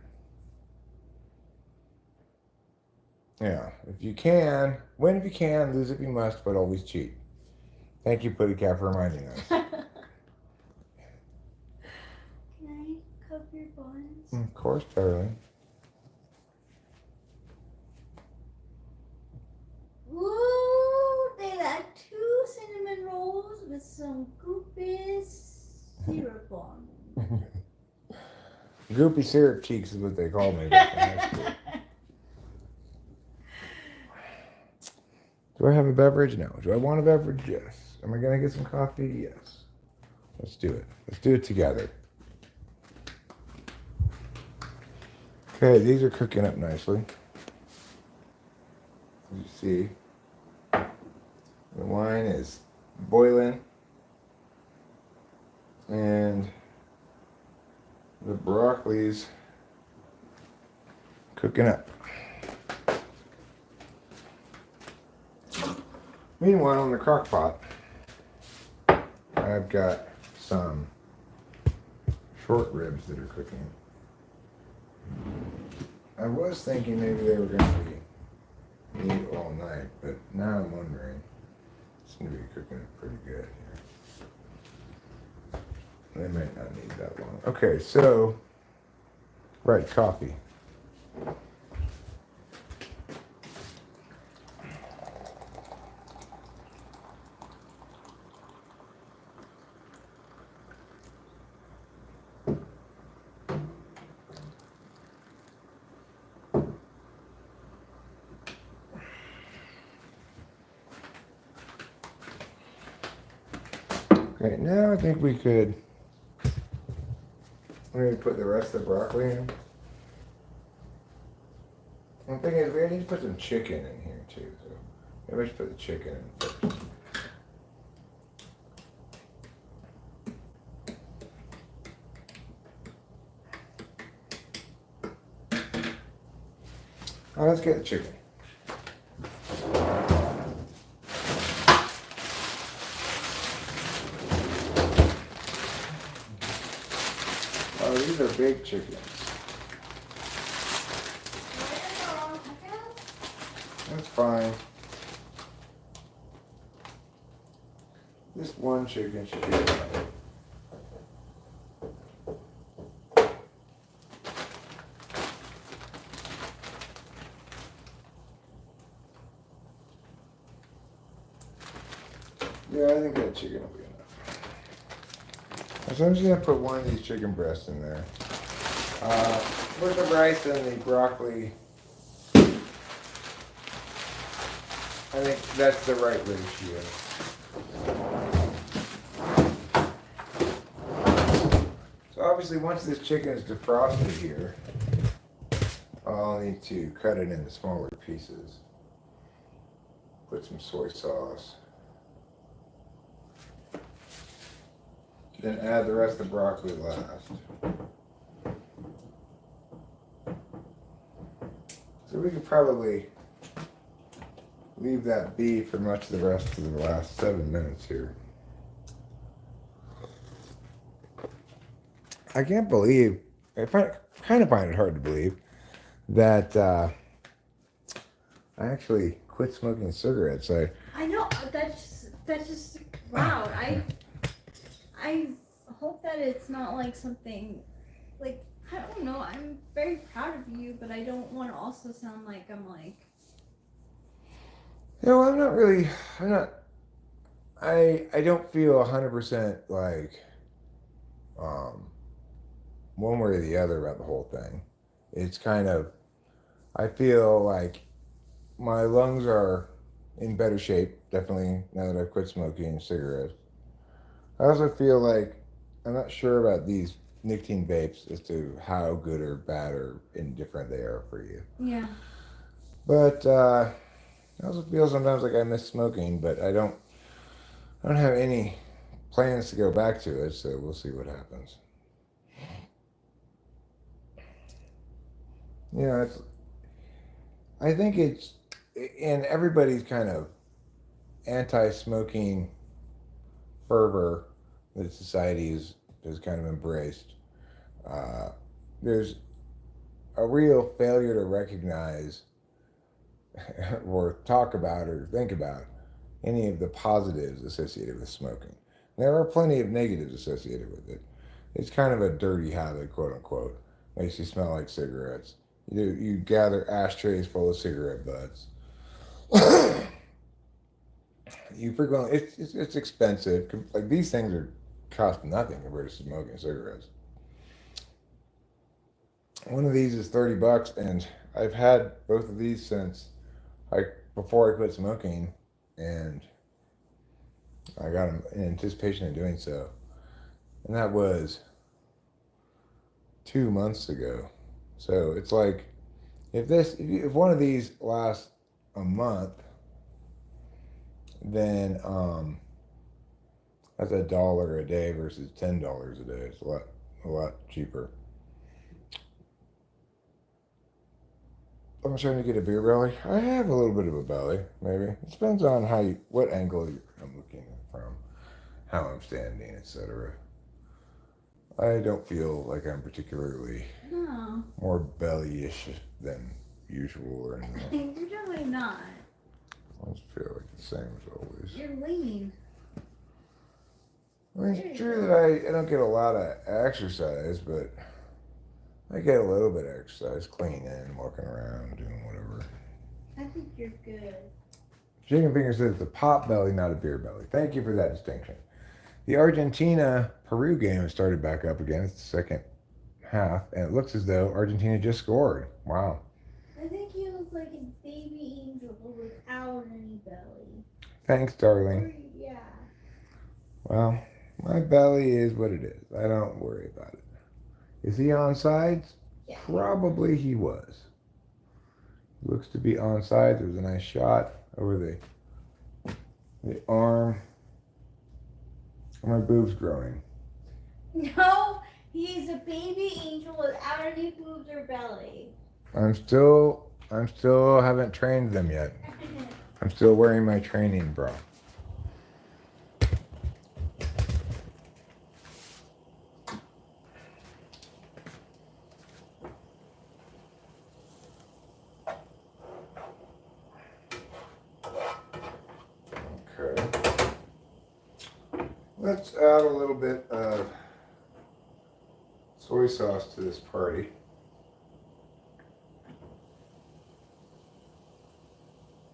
Yeah, if you can, win if you can, lose if you must, but always cheat. Thank you, Putty Cat, for reminding us. Can I cup your buns? Of course, darling. Woo! They got 2 cinnamon rolls with some goopus syrup on them. Goopy syrup cheeks is what they call me back in high school. Do I have a beverage? No. Do I want a beverage? Yes. Am I going to get some coffee? Yes. Let's do it. Let's do it together. Okay, these are cooking up nicely. As you see, the wine is boiling and the broccoli's cooking up. Meanwhile, in the crock pot, I've got some short ribs that are cooking. I was thinking maybe they were going to be meat all night, but now I'm wondering, it's going to be cooking up pretty good here. They might not need that long. Okay, so, right, coffee. Okay, now I think we could maybe put the rest of the broccoli in. The thing is, we need to put some chicken in here too. So maybe I should put the chicken in first. All right, let's get the chicken. Oh, these are big chickens. That's fine. This one chicken should be enough. Yeah, I think that chicken will be enough. So I'm just going to put one of these chicken breasts in there. Put the rice and the broccoli. I think that's the right ratio. So obviously once this chicken is defrosted here, I'll need to cut it into smaller pieces. Put some soy sauce. Then add the rest of the broccoli last. So we could probably leave that be for much of the rest of the last 7 minutes here. I can't believe, kind of find it hard to believe that I actually quit smoking cigarettes. I know that's just wow. I hope that it's not like something like I don't know. I'm very proud of you, but I don't want to also sound like I'm like. I'm not really. I'm not. I don't feel 100% like um, one way or the other about the whole thing. It's kind of. I feel like my lungs are in better shape. Definitely now that I've quit smoking cigarettes. I also feel like I'm not sure about these nicotine vapes as to how good or bad or indifferent they are for you. Yeah. But I also feel sometimes like I miss smoking, but I don't have any plans to go back to it, so we'll see what happens. You know, it's I think it's in everybody's kind of anti-smoking fervor that society has kind of embraced. Uh, there's a real failure to recognize or talk about or think about any of the positives associated with smoking. There are plenty of negatives associated with it. It's kind of a dirty habit, quote unquote. Makes you smell like cigarettes. You gather ashtrays full of cigarette butts. You frequently it's expensive. Like these things are cost nothing compared to smoking cigarettes. One of these is $30, and I've had both of these since before I quit smoking, and I got them in anticipation of doing so, and that was 2 months ago. So it's like if one of these lasts a month, then that's $1 a day versus $10 a day. It's a lot cheaper. I'm trying to get a beer belly. I have a little bit of a belly, maybe. It depends on what angle I'm looking from, how I'm standing, etc. I don't feel like I'm particularly No. more bellyish than usual or anything. You're definitely not. I just feel like the same as always. You're lean. I mean, it's true that I don't get a lot of exercise, but I get a little bit of exercise, cleaning, walking around, doing whatever. I think you're good. Chicken Finger says it's a pot belly, not a beer belly. Thank you for that distinction. The Argentina Peru game has started back up again. It's the second half, and it looks as though Argentina just scored. Wow. I think you look like a baby angel without any belly. Thanks, darling. Yeah. Well, my belly is what it is. I don't worry about it. Is he on sides? Yeah. Probably he was. Looks to be on sides. There was a nice shot over the arm. My boob's growing. No, he's a baby angel without any boobs or belly. I'm still haven't trained them yet. I'm still wearing my training bra. Okay. Let's add a little bit of soy sauce to this party.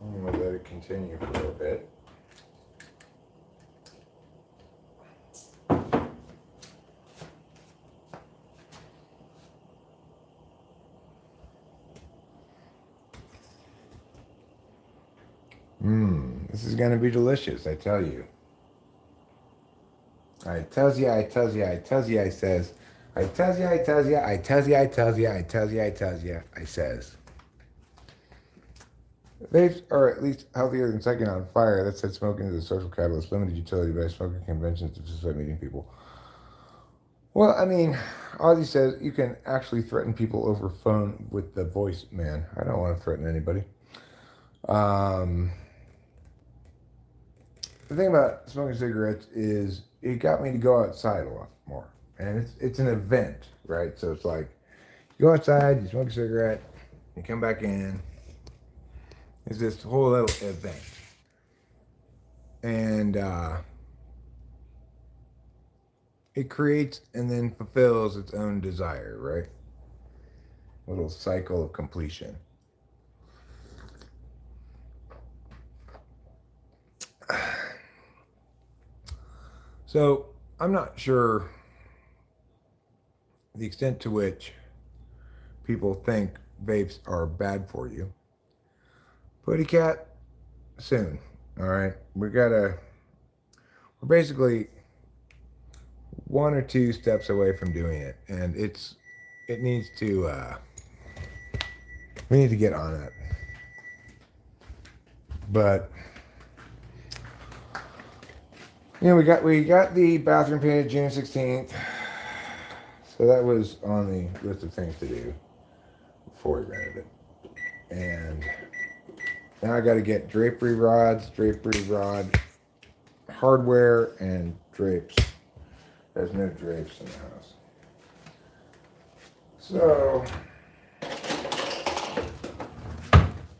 I'm going to let it continue for a little bit. This is going to be delicious, I tell you. I tells you, I tells you, I tells you, I says. I tells you, I tells you, I tells you, I tells you, I tells you, I tells you, I says. Vapes are at least healthier than setting on fire. That said, smoking is a social catalyst, limited utility by smoking conventions to facilitate meeting people. Well, I mean, Ozzy says you can actually threaten people over phone with the voice, man. I don't want to threaten anybody. The thing about smoking cigarettes is it got me to go outside a lot more. And it's an event, right? So it's like you go outside, you smoke a cigarette, you come back in, is this whole little event. And it creates and then fulfills its own desire, right? A little cycle of completion. So I'm not sure the extent to which people think vapes are bad for you. Putty cat, soon. All right, we're basically 1 or 2 steps away from doing it, and it needs to we need to get on it. But you know, we got the bathroom painted June 16th, so that was on the list of things to do before we rented it. And now I got to get drapery rod hardware, and drapes. There's no drapes in the house. So,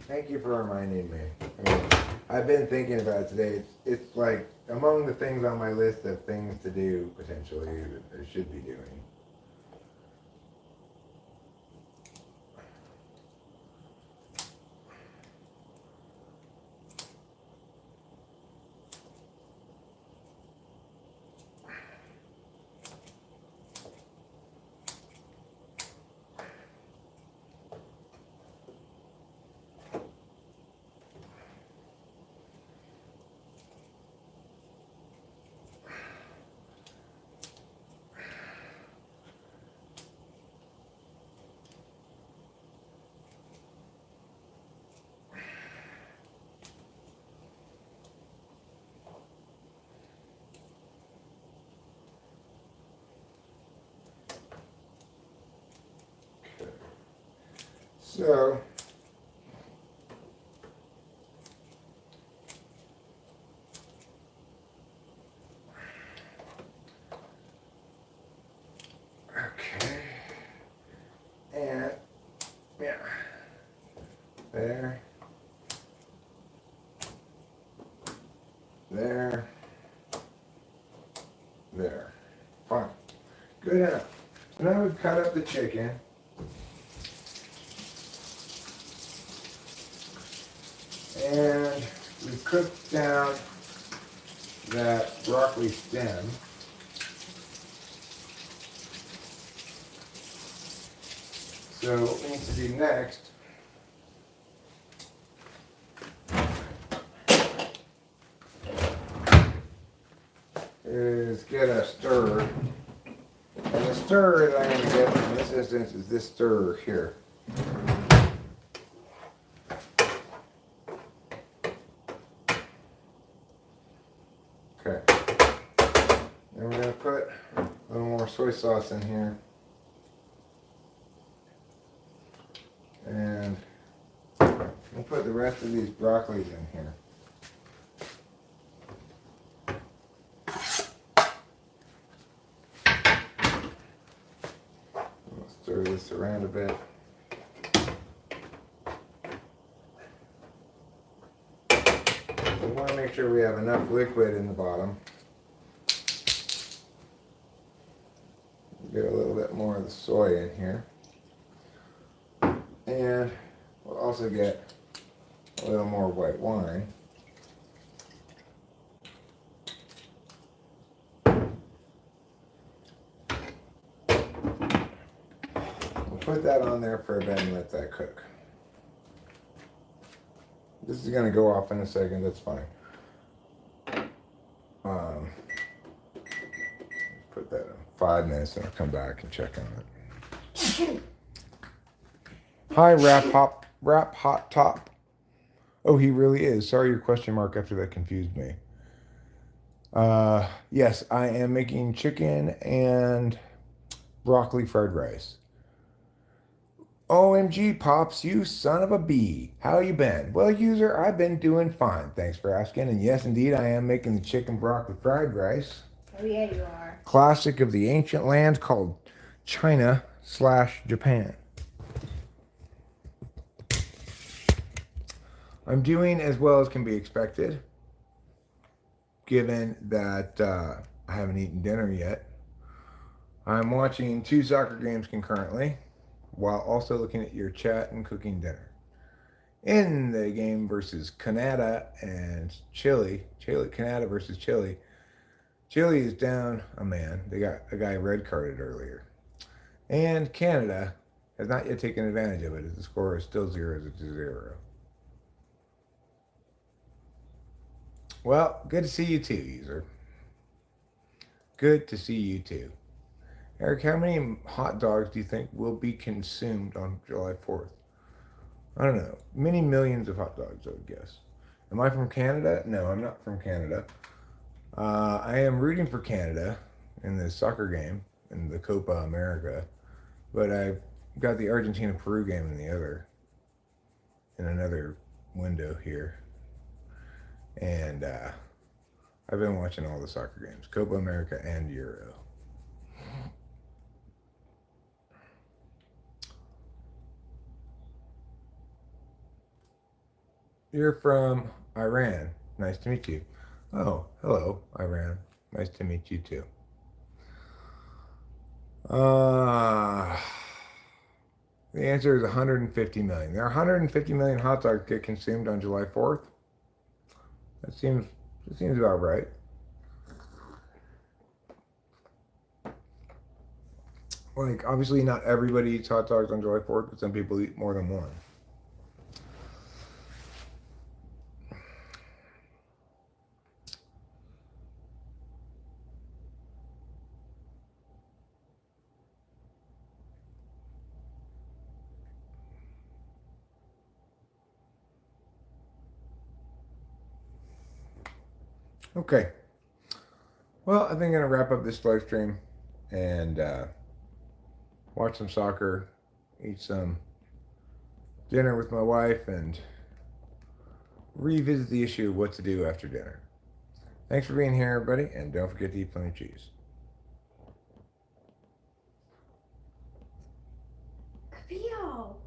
thank you for reminding me. I mean, I've been thinking about it today. It's like among the things on my list of things to do potentially that I should be doing. So, okay, and yeah, there, fine, good enough. So now we've cut up the chicken. And we cooked down that broccoli stem. So what needs to do next is get a stirrer. And the stirrer that I'm going to get in this instance is this stirrer here. Okay. Then we're going to put a little more soy sauce in here. And we'll put the rest of these broccolis in here. We'll stir this around a bit. We want to make sure we have enough liquid in the bottom. Get a little bit more of the soy in here. And we'll also get a little more white wine. We'll put that on there for a bit and let that cook. This is going to go off in a second, that's fine. Put that in 5 minutes and I'll come back and check on it. Hi, Rap Hot Top. Oh, he really is. Sorry, your question mark after that confused me. Yes, I am making chicken and broccoli fried rice. OMG, Pops, you son of a bee. How you been? Well, user, I've been doing fine. Thanks for asking. And yes, indeed, I am making the chicken broccoli fried rice. Oh, yeah, you are. Classic of the ancient land called China/Japan. I'm doing as well as can be expected, given that I haven't eaten dinner yet. I'm watching 2 soccer games concurrently while also looking at your chat and cooking dinner. In the game versus Canada and Chile, Canada versus Chile, Chile is down a man. They got a guy red carded earlier. And Canada has not yet taken advantage of it as the score is still 0-0. Well, good to see you too, user. Good to see you too. Eric, how many hot dogs do you think will be consumed on July 4th? I don't know. Many millions of hot dogs, I would guess. Am I from Canada? No, I'm not from Canada. I am rooting for Canada in the soccer game in the Copa America, but I've got the Argentina Peru game in another window here, and I've been watching all the soccer games, Copa America and Euro. You're from Iran. Nice to meet you. Oh, hello, Iran. Nice to meet you too. Uh, the answer is 150 million. There are 150 million hot dogs get consumed on July 4th. That seems about right. Like, obviously, not everybody eats hot dogs on July 4th, but some people eat more than one. Okay. Well, I think I'm going to wrap up this live stream and watch some soccer, eat some dinner with my wife, and revisit the issue of what to do after dinner. Thanks for being here, everybody, and don't forget to eat plenty of cheese. Capital.